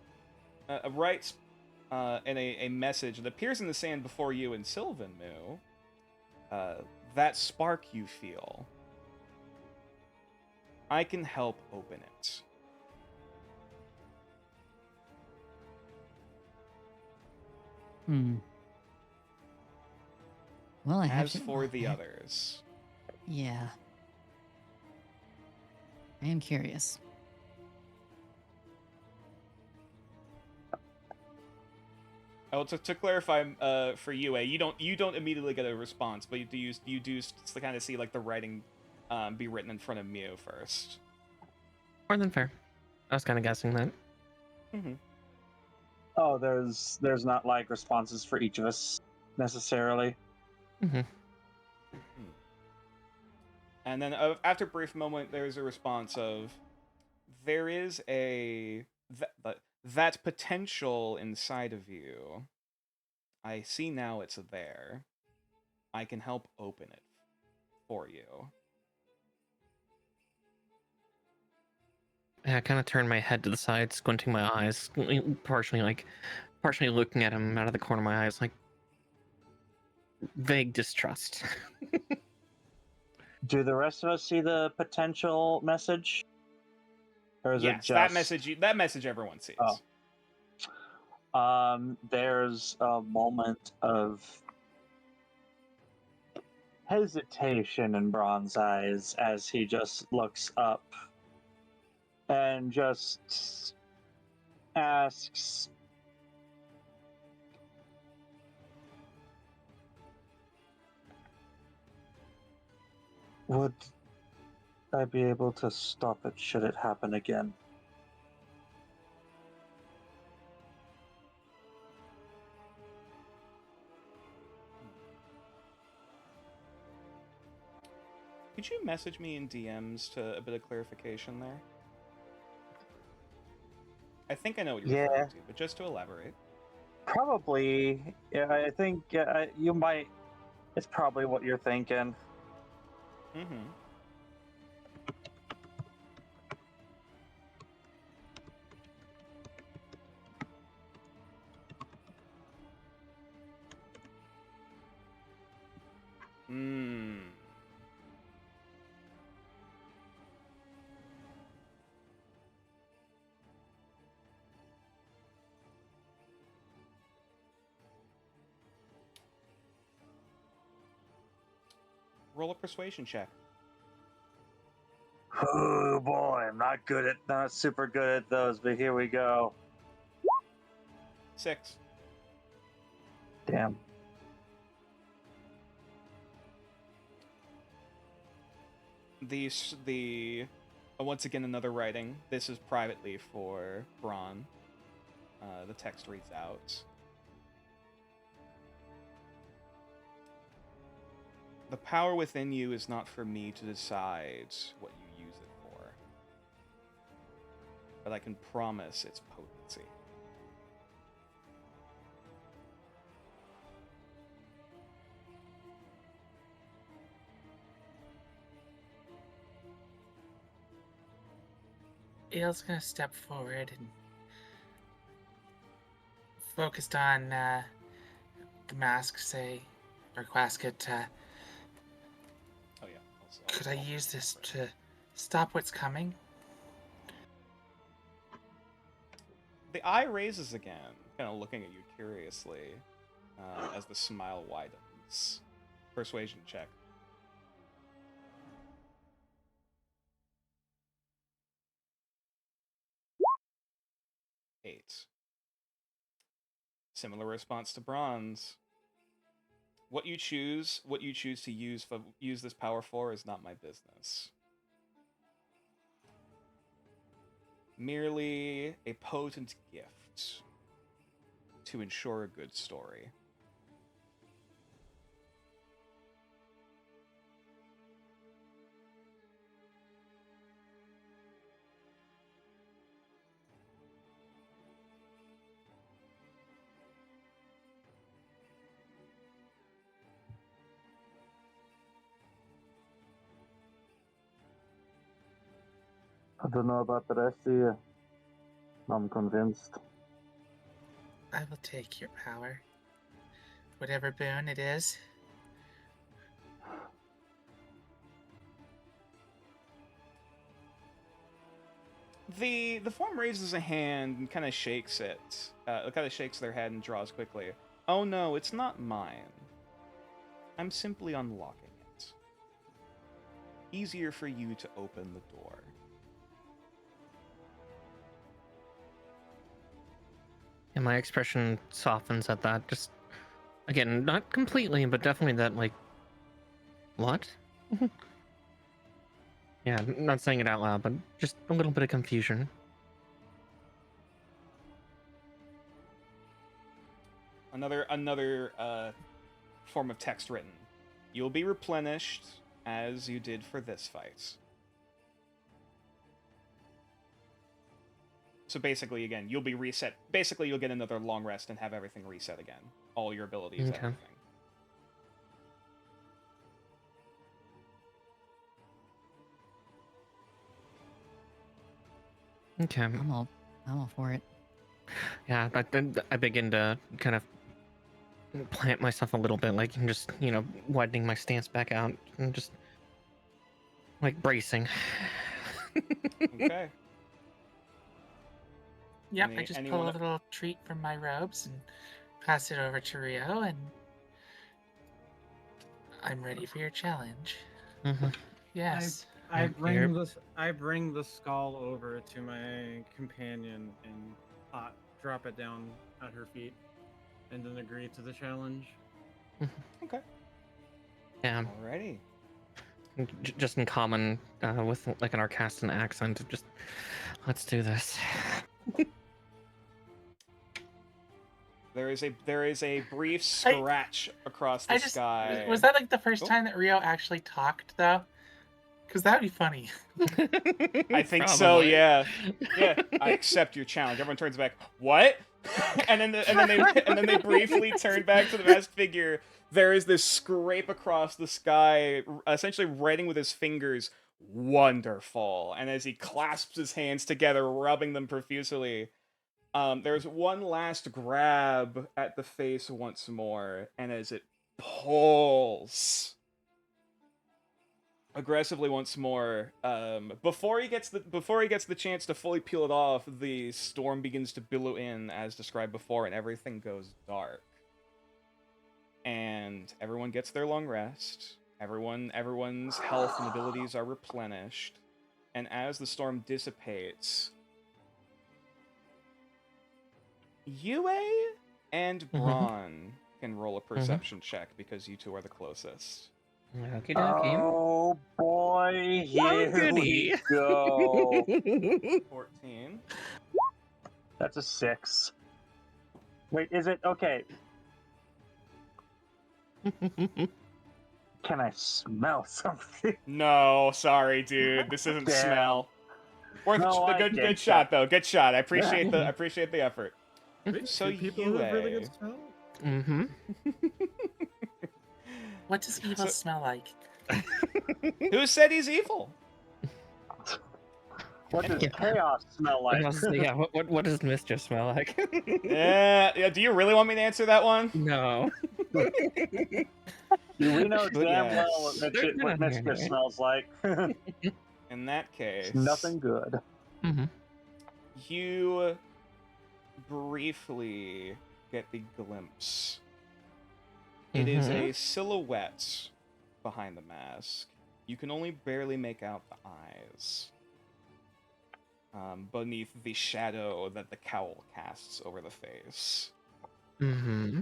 a message that appears in the sand before you in Sylvan, Mew. That spark you feel, I can help open it. Well, I have As for the others. Yeah. I am curious. Oh, to clarify, for UA, you don't immediately get a response, but you do kind of see like the writing be written in front of Mew first. More than fair. I was kind of guessing that. Oh, there's not like responses for each of us necessarily. And then after a brief moment, there's a response of, there is that potential inside of you. I see now it's there. I can help open it for you. Yeah, I kind of turn my head to the side, squinting my eyes, partially looking at him out of the corner of my eyes, like vague distrust. Do the rest of us see the potential message? Or is yes, it just... that message everyone sees. There's a moment of hesitation in Bron's eyes as he just looks up and just asks, would I be able to stop it should it happen again? Could you message me in DMs to a bit of clarification there? I think I know what you're referring to, but just to elaborate. Probably. Yeah, I think you might. It's probably what you're thinking. Mm-hmm. Hmm. Roll a persuasion check. Oh boy, I'm not super good at those, but here we go. 6. Damn. Once again, another writing. This is privately for Braun. The text reads out. The power within you is not for me to decide what you use it for, but I can promise its potency. Ail's gonna step forward and focused on the mask, say, request it. Oh yeah. Could I use this to stop what's coming? The eye raises again, kind of looking at you curiously, as the smile widens. Persuasion check. 8. Similar response to Bronze. What you choose to use this power for is not my business. Merely a potent gift to ensure a good story. I don't know about the rest of you. I'm convinced. I will take your power. Whatever boon it is. The form raises a hand and kind of shakes it. It kind of shakes their head and draws quickly. Oh no, it's not mine. I'm simply unlocking it. Easier for you to open the door. And my expression softens at that. Just, again, not completely, but definitely that, like, what? Yeah, not saying it out loud, but just a little bit of confusion. Another form of text written. You'll be replenished as you did for this fight. So basically, again, you'll be reset. Basically, you'll get another long rest and have everything reset again. All your abilities, Okay. everything. Okay. I'm all for it. Yeah, I begin to kind of plant myself a little bit, like I'm just, widening my stance back out and just like bracing. Okay. Yep, I just pull a little treat from my robes and pass it over to Rio, and I'm ready for your challenge. Mm-hmm. Yes. I bring the skull over to my companion, and pot, drop it down at her feet, and then agree to the challenge. Okay. Yeah. Alrighty. Just in common with like an Arcastan accent, just let's do this. There is a brief scratch across the sky. Was that like the first time that Rio actually talked, though? Because that'd be funny. I think so. Yeah. Yeah. I accept your challenge. Everyone turns back. What? and then they briefly turn back to the masked figure. There is this scrape across the sky, essentially writing with his fingers, "Wonderful." And as he clasps his hands together, rubbing them profusely, there's one last grab at the face once more, and as it pulls aggressively once more, before he gets the chance to fully peel it off, the storm begins to billow in as described before, and everything goes dark. And everyone gets their long rest. Everyone's health and abilities are replenished. And as the storm dissipates, Yue and Braun can roll a perception check because you two are the closest. Okie dokie. Oh boy, here we go. 14. That's a 6. Wait, is it okay? Can I smell something? No, sorry, dude. This isn't Damn. smell. Worth No, I good get shot that. though. Good shot. I appreciate the effort. Wait, So do people Yue. have really good smell? Mm-hmm. What does evil smell like? Who said he's evil? What does chaos smell like? Yeah. What does mischief smell like? Yeah. Do you really want me to answer that one? No. We know But damn yes. well what mischief smells like. In that case, Nothing good. Mm-hmm. you briefly get the glimpse. It is a silhouette behind the mask. You can only barely make out the eyes. Beneath the shadow that the cowl casts over the face. Mm-hmm.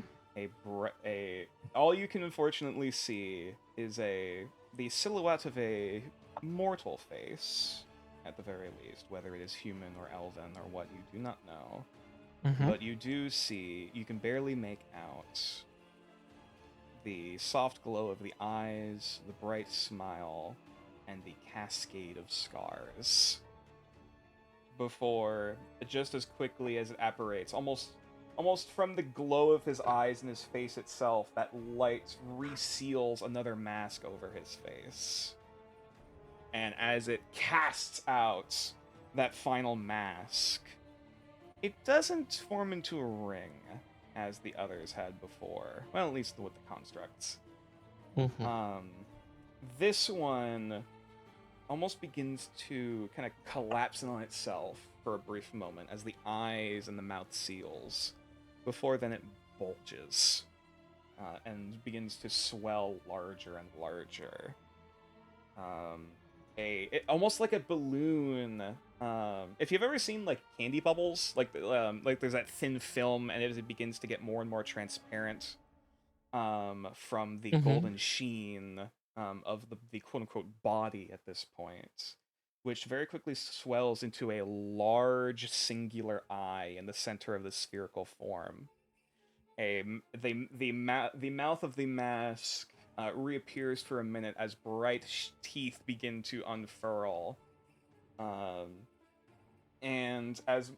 All you can unfortunately see is the silhouette of a mortal face, at the very least, whether it is human or elven or what, you do not know. Mm-hmm. But you do see, you can barely make out the soft glow of the eyes, the bright smile, and the cascade of scars. Before, just as quickly as it apparates, almost from the glow of his eyes and his face itself, that light reseals another mask over his face. And as it casts out that final mask, it doesn't form into a ring, as the others had before. Well, at least with the constructs. Mm-hmm. This one almost begins to kind of collapse in on itself for a brief moment as the eyes and the mouth seals. Before then it bulges and begins to swell larger and larger. Almost like a balloon. If you've ever seen like candy bubbles, like there's that thin film, and as it begins to get more and more transparent from the golden sheen of the quote-unquote body at this point, which very quickly swells into a large singular eye in the center of the spherical form. The mouth of the mask reappears for a minute as bright teeth begin to unfurl, and as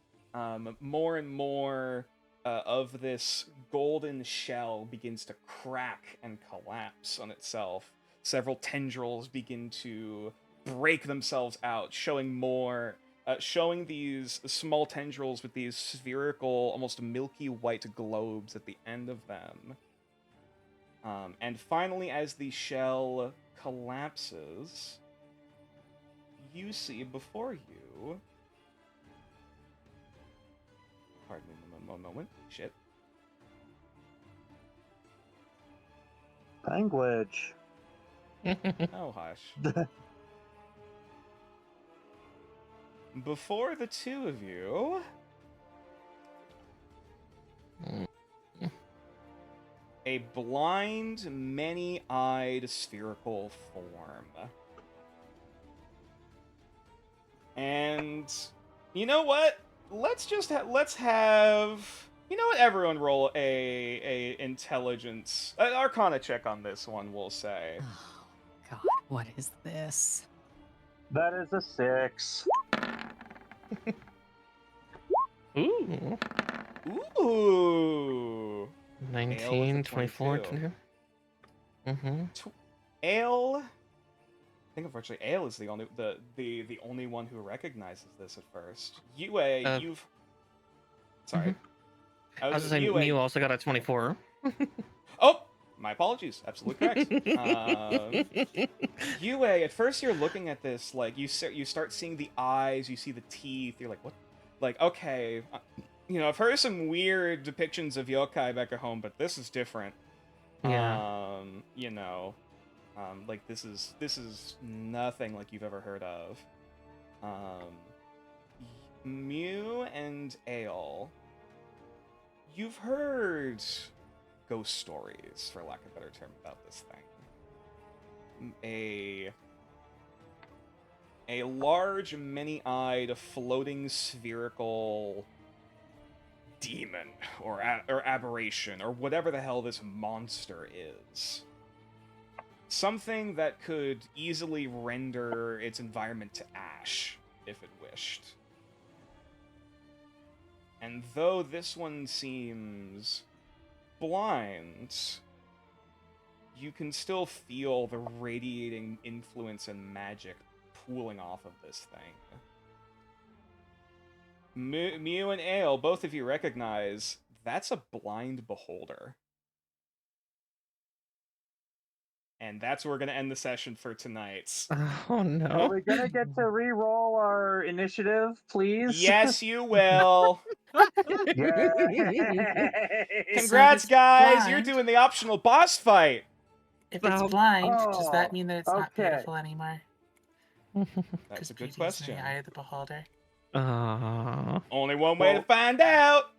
more and more of this golden shell begins to crack and collapse on itself, several tendrils begin to break themselves out, showing these small tendrils with these spherical, almost milky white globes at the end of them. And finally, as the shell collapses, you see before you... Pardon me a moment. Shit. Language. Oh, hush. Before the two of you, a blind, many-eyed spherical form. And you know what? Let's have you know what? Everyone roll a intelligence, an Arcana check on this one. We'll say. Oh God, what is this? That is a 6. Ooh. Ooh. 19, 24 to do. Ale. I think unfortunately Ale is the only one who recognizes this at first. Yue, you've. Sorry. I was just saying, Mew also got a 24. Oh, my apologies. Absolutely correct. Yue, at first you're looking at this like you start seeing the eyes, you see the teeth. You're like, what? Like, okay, you know, I've heard some weird depictions of yokai back at home, but this is different. Yeah. You know, like this is nothing like you've ever heard of. Mew and Ale, you've heard ghost stories, for lack of a better term, about this thing. A large, many-eyed, floating spherical demon or aberration or whatever the hell this monster is. Something that could easily render its environment to ash if it wished. And though this one seems blind, you can still feel the radiating influence and magic pooling off of this thing. Mew and Ale, both of you recognize that's a blind beholder. And that's where we're going to end the session for tonight. Oh, no. Are we going to get to re-roll our initiative, please? Yes, you will. Yeah. Congrats, So guys. blind. You're doing the optional boss fight. If it's blind, does Oh, that mean that it's not okay. beautiful anymore? That's a good Beauty is in question. the eye of the beholder. Only one way to find out.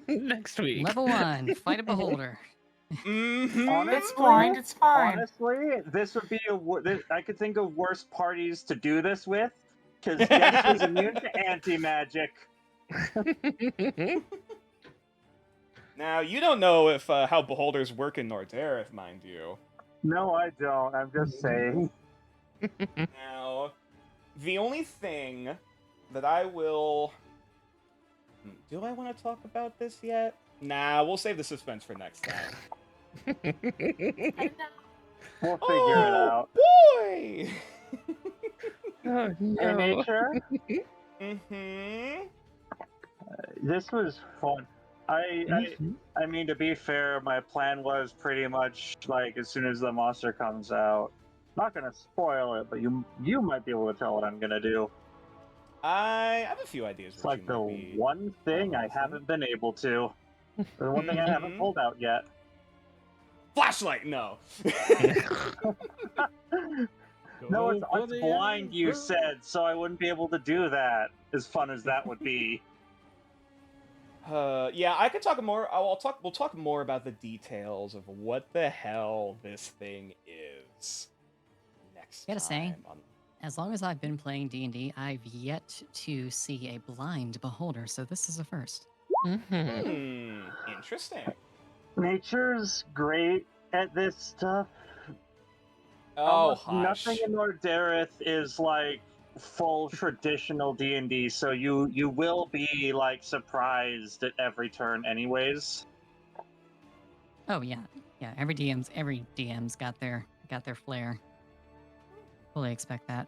Next week. Level 1, fight a beholder. Mm-hmm. It's blind. It's fine. Honestly, this would be I could think of worse parties to do this with, because guess who's immune to anti-magic? Now, you don't know if how beholders work in Nordareth, mind you. No, I don't. I'm just saying. Now, the only thing that I will... Do I want to talk about this yet? Nah, we'll save the suspense for next time. We'll figure it out. Boy! Oh, no. Hey, Nature, Mm-hmm. this was fun. I mean, to be fair, my plan was pretty much like as soon as the monster comes out. Not gonna spoil it, but you might be able to tell what I'm gonna do. I have a few ideas. It's like the one thing I haven't been able to. The one thing I haven't pulled out yet. Flashlight, no. No, it's blind, you said, so I wouldn't be able to do that. As fun as that would be. Yeah, I could talk more. We'll talk more about the details of what the hell this thing is next Gotta time. say, as long as I've been playing D&D, I've yet to see a blind beholder, so this is a first. Interesting. Nature's great at this stuff. Oh, Almost nothing in Nordareth is like full traditional D&D, so you will be like surprised at every turn anyways. Oh yeah. Yeah, every DM's got their flair. Fully expect that.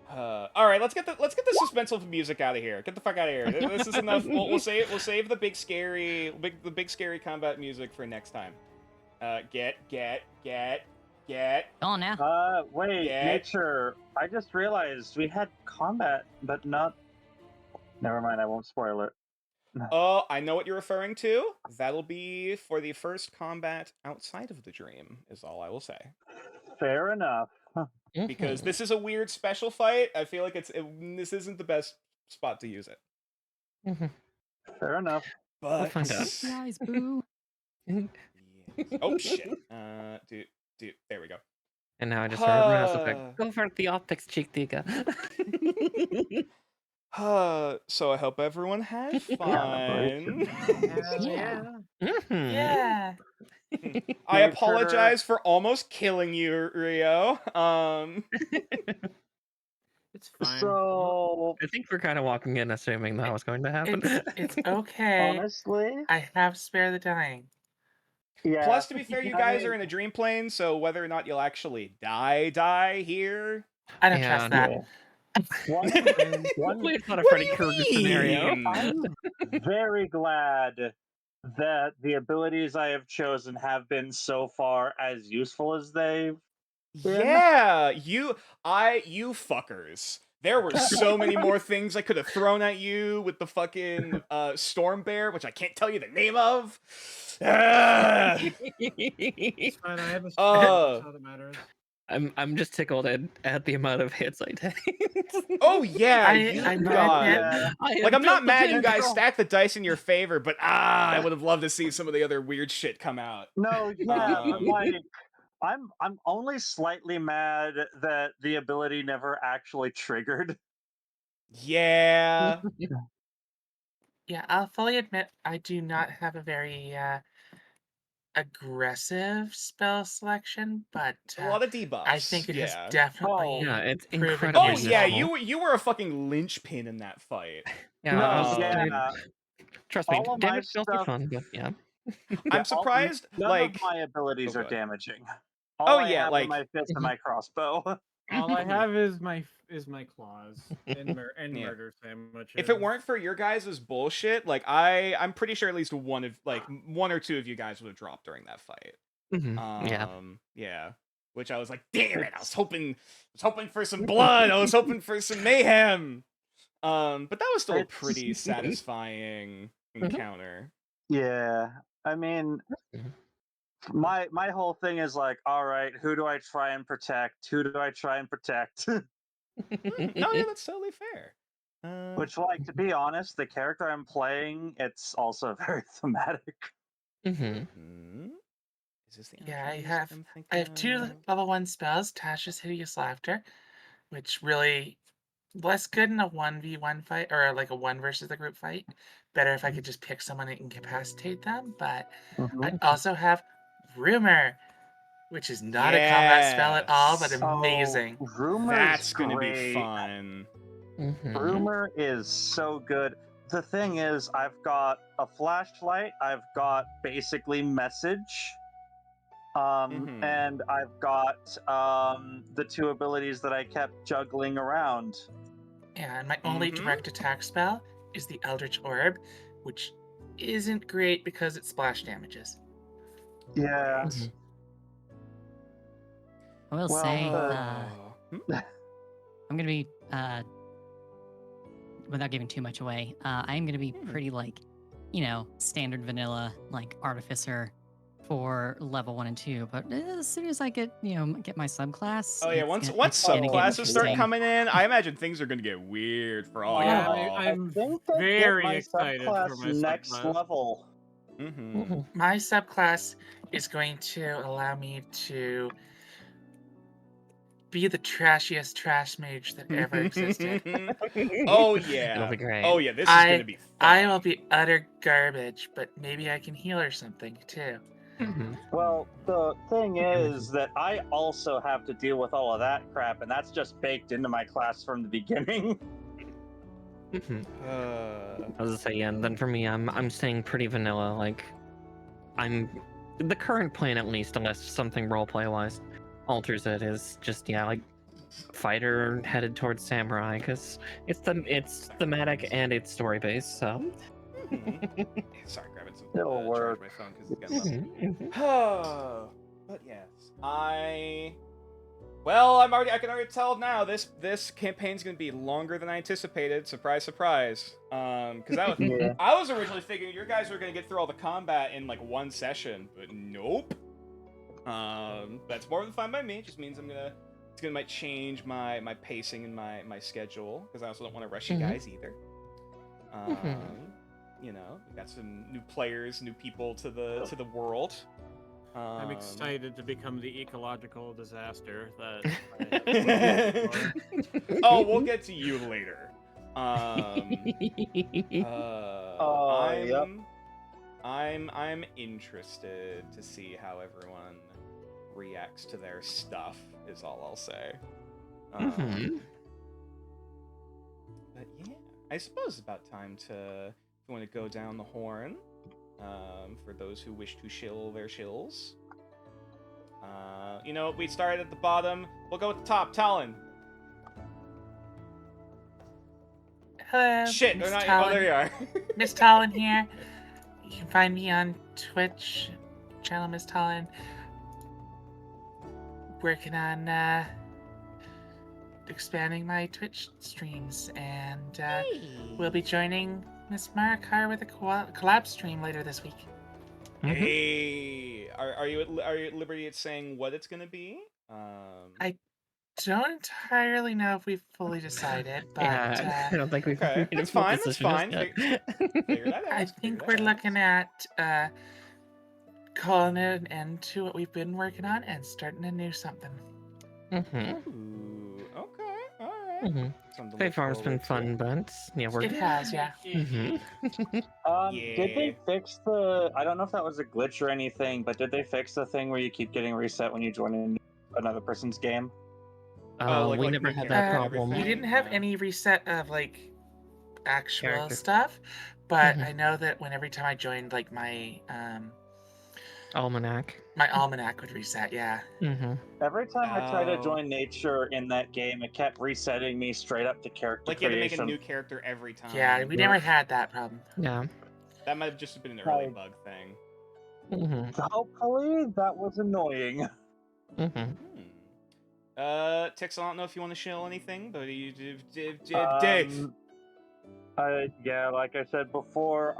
All right, let's get the suspenseful music out of here. Get the fuck out of here. This is enough. We'll save the big scary combat music for next time. Get. Go on now. Wait, Nature. I just realized we had combat, but not. Never mind. I won't spoil it. Oh, I know what you're referring to. That'll be for the first combat outside of the dream. Is all I will say. Fair enough. Because this is a weird special fight. I feel like this isn't the best spot to use it. Fair enough. But We'll find out. Guys, boo. Yes. Oh shit. There we go. And now I just heard Mass Effect. Go for the optics, cheek digga. So I hope everyone had fun. Yeah. Yeah. I apologize for almost killing you, Rio. It's fine. So I think we're kind of walking in assuming that was going to happen. It's okay. honestly, I have spare the dying. yeah. Plus, to be fair, you I guys mean, are in a dream plane, so whether or not you'll actually die here. I don't Yeah, trust that. One, Hopefully it's not a What Freddy do you Krueger scenario. mean? I'm very glad that the abilities I have chosen have been so far as useful as they've been. Yeah, you fuckers. There were so many more things I could have thrown at you with the fucking storm bear, which I can't tell you the name of. Ah! It's fine. I have a that's all that matters. I'm just tickled at the amount of hits I take. Oh yeah, I God. Yeah. Like I'm not mad you guys stacked the dice in your favor, but I would have loved to see some of the other weird shit come out. No, yeah, but like I'm only slightly mad that the ability never actually triggered. Yeah. Yeah, I'll fully admit I do not have a very aggressive spell selection, but A lot of debuffs. I think it has yeah. definitely Yeah, it's proven incredibly Oh useful. yeah, useful. you were a fucking linchpin in that fight. Yeah, No, yeah. trust me, All of my damage spells are stuff. fun, but yeah. I'm surprised. None Like, of my abilities oh, are God. damaging. Oh, All I yeah, have like- are my fist and my crossbow. All I have is my claws and Yeah. murder sandwiches. If it weren't for your guys' bullshit, like I'm pretty sure at least one or two of you guys would have dropped during that fight. Yeah. Yeah. Which I was like, damn it! I was hoping for some blood. I was hoping for some mayhem. But that was still a pretty satisfying encounter. Yeah, I mean, my whole thing is like, all right, who do I try and protect? Who do I try and protect? No, yeah, that's totally fair. Which, like, to be honest, the character I'm playing, it's also very thematic. Is this the Yeah, alchemist I'm I have thinking 2 of? level 1 spells, Tasha's Hideous Laughter, which really less good in a 1v1 fight or like a 1 versus the group fight. Better if I could just pick someone and incapacitate them, but I also have Rumor, which is not a combat spell at all, but Yes. amazing. Oh, Rumor's That's gonna great. be fun. Rumor is so good. The thing is, I've got a flashlight, I've got basically message, and I've got the 2 abilities that I kept juggling around. Yeah, and my only direct attack spell is the Eldritch Orb, which isn't great because it splash damages. Yeah. I will Well, say, I'm gonna be without giving too much away. I am gonna be pretty like, standard vanilla like artificer for level 1 and 2. But as soon as I get my subclass. Oh yeah, once subclasses start coming in, I imagine things are gonna get weird for all Yeah, y'all. I'm I very my excited for subclass my next subclass. level. My subclass is going to allow me to be the trashiest trash mage that ever existed. Oh yeah. It'll be great. Oh yeah, this is gonna be fun. I will be utter garbage, but maybe I can heal or something too. Well, the thing is that I also have to deal with all of that crap, and that's just baked into my class from the beginning. I was gonna say, yeah, and then for me, I'm staying pretty vanilla. Like, I'm the current plan at least, unless something roleplay wise alters it, is just like fighter headed towards samurai, because it's thematic and it's story based. So sorry, grabbing some It'll charge work. my phone because it's getting low. But yes, well, I can already tell now this campaign's gonna be longer than I anticipated. Surprise, surprise. Because I was originally thinking you guys were gonna get through all the combat in like 1 session, but nope. That's more than fine by me. It just means might change my pacing and my schedule, because I also don't want to rush you guys either. you know, we got some new players, new people to the world. I'm excited to become the ecological disaster that. Oh, we'll get to you later. Yep. I'm interested to see how everyone reacts to their stuff. Is all I'll say. But yeah, I suppose it's about time to, if you want to go down the horn, for those who wish to shill their shills. You know, we started at the bottom. We'll go at the top. Talon. Hello, Shit. Miss Oh, Talon. there you are. Miss Talon here. You can find me on Twitch, channel Miss Talon. Working on expanding my Twitch streams, and we'll be joining Miss Marakar with a collab stream later this week. Hey, are you at liberty at saying what it's gonna be? I don't entirely know if we've fully decided, but Yeah, I don't think we've okay, made a that's full fine. That's decision fine. yet. Figure that out. I think we're looking at calling it an end to what we've been working on and starting a new something. Ooh, okay, all right. Fate Farm's been fun, but yeah, It has, yeah. Yeah. Did they fix the? I don't know if that was a glitch or anything, but did they fix the thing where you keep getting reset when you join in another person's game? We never had that problem. We didn't have any reset of like actual Character. stuff, but I know that every time I joined, like my almanac would reset. Yeah. Every time I try to join nature in that game, it kept resetting me straight up to character Like you had to make a creation. new character every time. Yeah, we never had that problem. Yeah. That might have just been an early bug thing. Hopefully, that was annoying. Tix, I don't know if you want to shill anything, but you yeah, like I said before,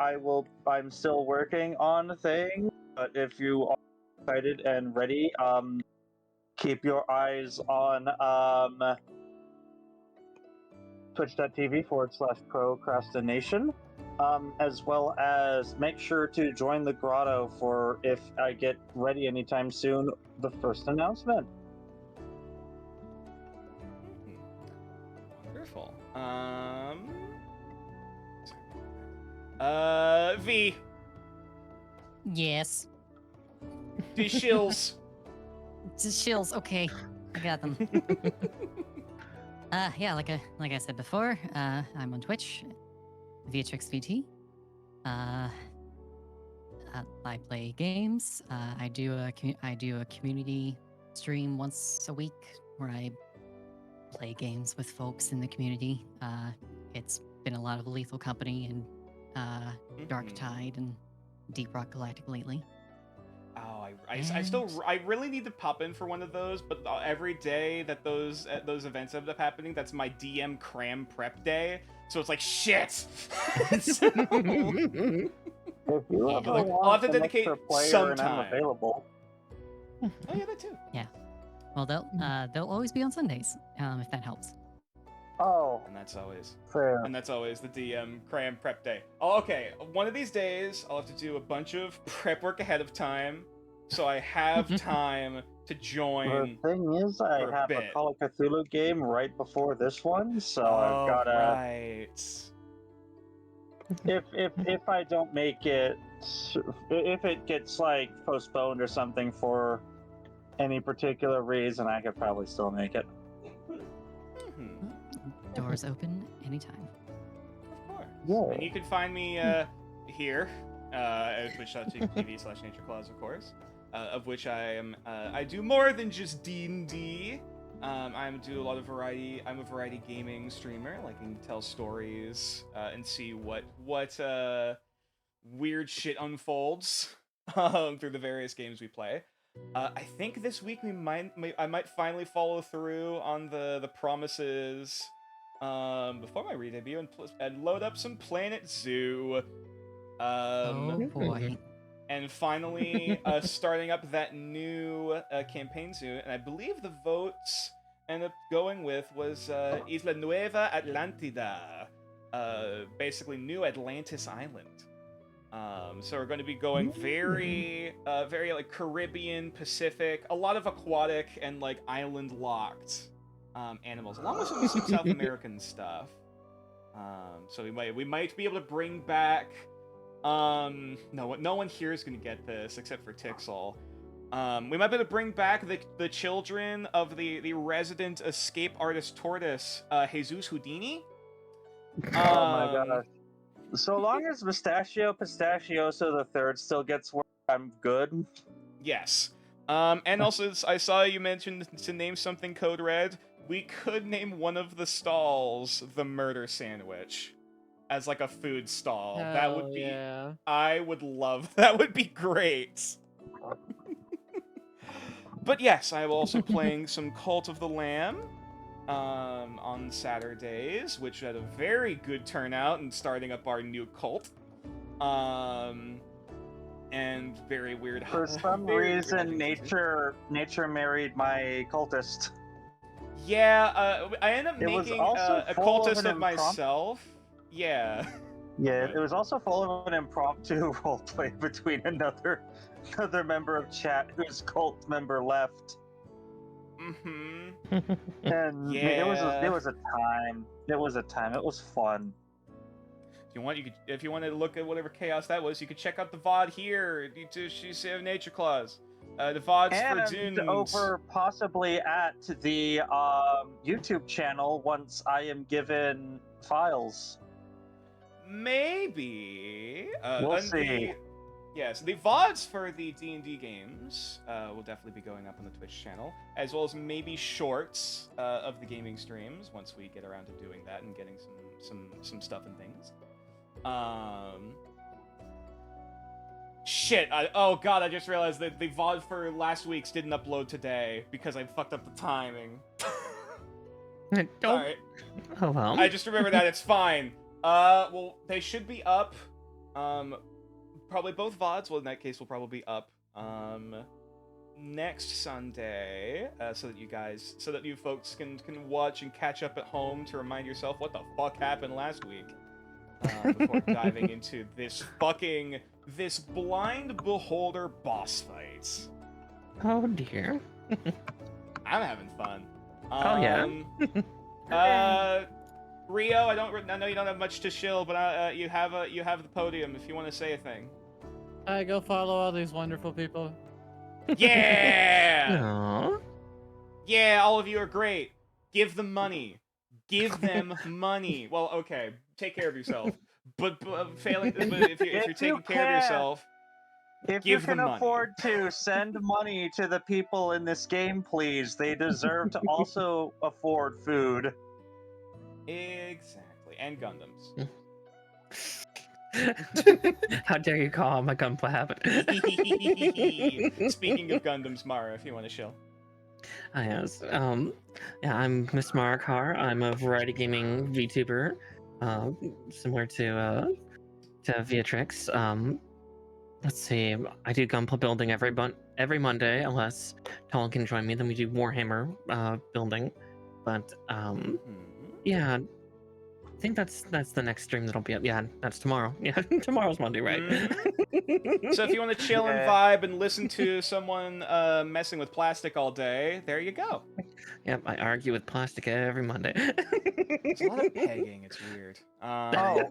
I'm still working on things, but if you are excited and ready, keep your eyes on twitch.tv/procrastination, as well as make sure to join the grotto for, if I get ready anytime soon, the first announcement. Wonderful. V. Yes. The shills. Just shills. Okay, I got them. Yeah, like I said before, I'm on Twitch, VHXVT. I play games. I do a community stream once a week where I play games with folks in the community. It's been a lot of Lethal Company and Dark Tide and Deep Rock Galactic lately. Oh, I really need to pop in for one of those, but every day that those events end up happening, that's my DM cram prep day. So it's like shit. So, if you ever I'll have to dedicate some and time. I'm available. Oh yeah, that too. Yeah. Well, they'll always be on Sundays, if that helps. Oh. And that's always fair. And that's always the DM cram prep day. Oh, okay. One of these days, I'll have to do a bunch of prep work ahead of time, so I have time to join. The thing is, I have a Call of Cthulhu game right before this one, so I've gotta. Right. If I don't make it, if it gets like postponed or something for any particular reason, I could probably still make it. Doors open anytime. Of course. Yeah. And you can find me here at twitch.tv/natureclaws, of course, of which I do more than just D&D. I do a lot of variety. I'm a variety gaming streamer, liking to tell stories and see what weird shit unfolds through the various games we play. I think this week I might finally follow through on the promises before my re-debut and load up some Planet Zoo. Oh boy. And finally, starting up that new campaign soon, and I believe the votes ended up going with was Isla Nueva Atlantida, basically New Atlantis Island. So we're going to be going very like Caribbean, Pacific, a lot of aquatic and like island locked animals, along with some South American stuff. So we might be able to bring back. No one here is going to get this except for Tixel. We might be able to bring back the children of the resident escape artist tortoise, Jesus Houdini. Oh my gosh. So long as Pistachioso the Third still gets work, I'm good. Yes. And also, I saw you mentioned to name something Code Red. We could name one of the stalls the Murder Sandwich as like a food stall. That would be. Yeah. I would love. That would be great. But yes, I am also playing some Cult of the Lamb on Saturdays, which had a very good turnout in starting up our new cult. And very weird. For some reason, nature married my cultist. Yeah, I ended up making a cultist of myself. Yeah. Yeah, it was also full of an impromptu roleplay between another member of chat whose cult member left. Mm-hmm. And Yeah. it was a time. It was a time. It was fun. If you want to look at whatever chaos that was, you could check out the VOD here. She's Nature Claws. The VODs and for Dunes. over possibly at the YouTube channel once I am given files. Maybe. We'll see. Yes, the VODs for the D&D games will definitely be going up on the Twitch channel, as well as maybe shorts of the gaming streams once we get around to doing that and getting some stuff and things. Shit! Oh god, I just realized that the VOD for last week's didn't upload today because I fucked up the timing. Alright. Oh well. I just remembered that, it's fine. Well, they should be up. Probably both VODs, well in that case will probably be up next Sunday, so that you folks can watch and catch up at home to remind yourself what the fuck happened last week. Before diving into this blind beholder boss fight. Oh dear. I'm having fun. Oh yeah. Rio, I know you don't have much to shill, but you have the podium if you want to say a thing. I go follow all these wonderful people. Yeah. Aww. Yeah, all of you are great. Give them money. Give them money. Well, okay, take care of yourself. But if you're taking care of yourself, if give you can them money. afford to send money to the people in this game, please. They deserve to also afford food. Exactly, and Gundams. How dare you call my gunplay habit? Speaking of Gundams, Mara, if you want to chill. Yes. Yeah, I'm Miss Marakar. I'm a variety gaming VTuber, similar to Beatrix. Let's see. I do gunplay building every Monday, unless Talon can join me. Then we do Warhammer building. But yeah, I think that's the next stream that'll be up. Yeah, that's tomorrow. Yeah, tomorrow's Monday, right? So if you want to chill and vibe and listen to someone messing with plastic all day, there you go. Yep, I argue with plastic every Monday. There's a lot of pegging. It's weird. I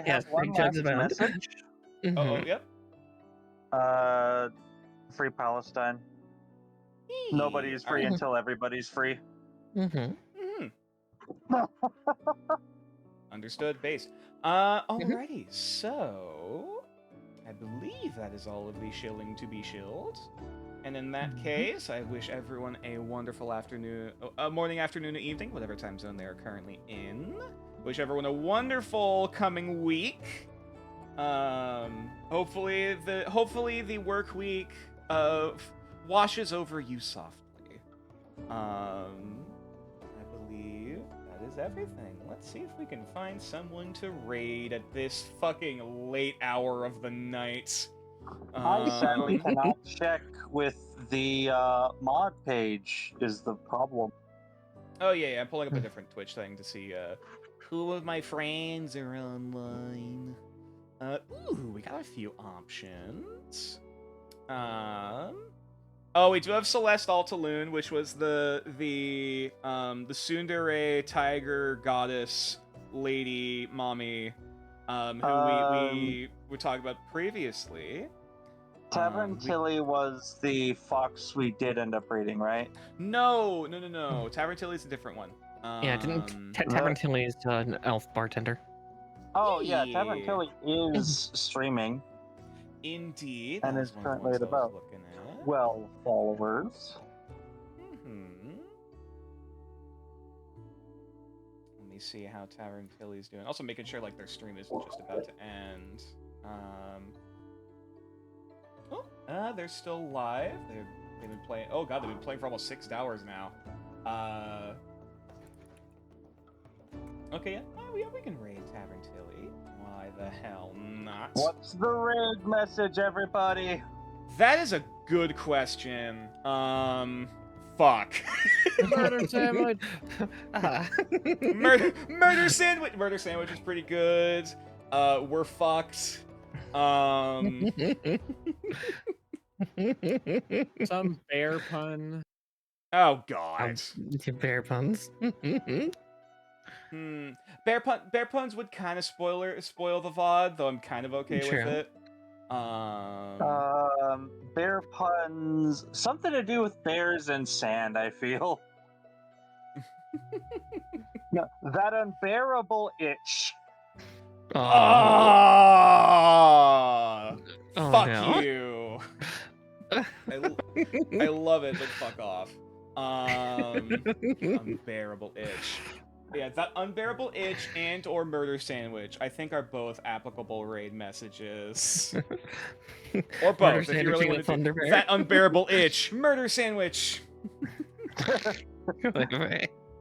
have one last message. Oh, yep. Free Palestine. Nobody is free until everybody's free. Understood. Based. Alrighty. So, I believe that is all of the shilling to be shilled. And in that case, I wish everyone a wonderful afternoon, morning, afternoon, or evening, whatever time zone they are currently in. Wish everyone a wonderful coming week. Hopefully the work week washes over you softly. I believe that is everything. Let's see if we can find someone to raid at this fucking late hour of the night. I sadly cannot check with the mod page is the problem. Oh yeah, I'm pulling up a different Twitch thing to see Who of my friends are online? Ooh, we got a few options. Oh, we do have Celeste Altaloon, which was the tsundere tiger goddess lady mommy, who we were talking about previously. Tavern Tilly was the fox we did end up reading, right? No. Tavern Tilly's a different one. Yeah, didn't Tavern Tilly is an elf bartender. Oh yeah, Tavern Tilly is streaming. Indeed. And is currently at about 12 followers. Let me see how Tavern Tilly's doing. Also making sure like their stream isn't just about to end. They're still live. They've been playing. Oh god, they've been playing for almost 6 hours now. Okay, yeah, we can raid Tavern Tilly. Why the hell not? What's the raid message, everybody? That is a good question. Fuck. Murder sandwich. Murder sandwich. Murder sandwich is pretty good. We're fucked. Some bear pun. Oh god. Bear puns. Bear puns would kind of spoil the VOD, though I'm kind of okay with it. Bear puns, something to do with bears and sand, I feel. No, that unbearable itch. Fuck you. I love it, but fuck off. Unbearable itch. Yeah, that unbearable itch and or murder sandwich, I think are both applicable raid messages. Or both, if you really want to do that unbearable itch, murder sandwich.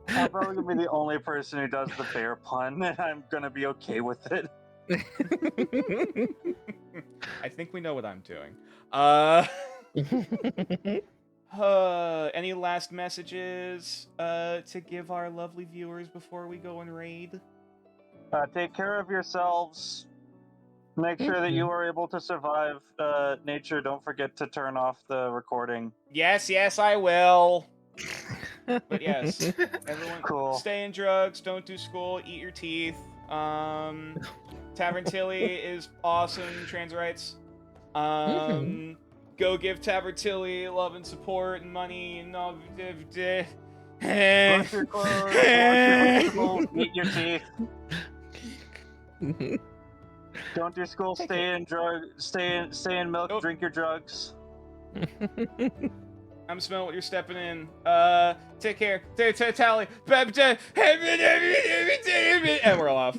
I'm probably gonna be the only person who does the bear pun, and I'm gonna be okay with it. I think we know what I'm doing. Any last messages to give our lovely viewers before we go and raid? Take care of yourselves. Make sure that you are able to survive nature. Don't forget to turn off the recording. Yes, I will. But yes, everyone, cool. Stay in drugs, don't do school, eat your teeth. Tavern Tilly is awesome, trans rights. Go give Tavern Tilly love and support and money and all. Wash your clothes, wash your clothes, eat your teeth. Don't do school. Stay in milk. Nope. Drink your drugs. I'm smelling what you're stepping in. Take care. Tally. And we're all off.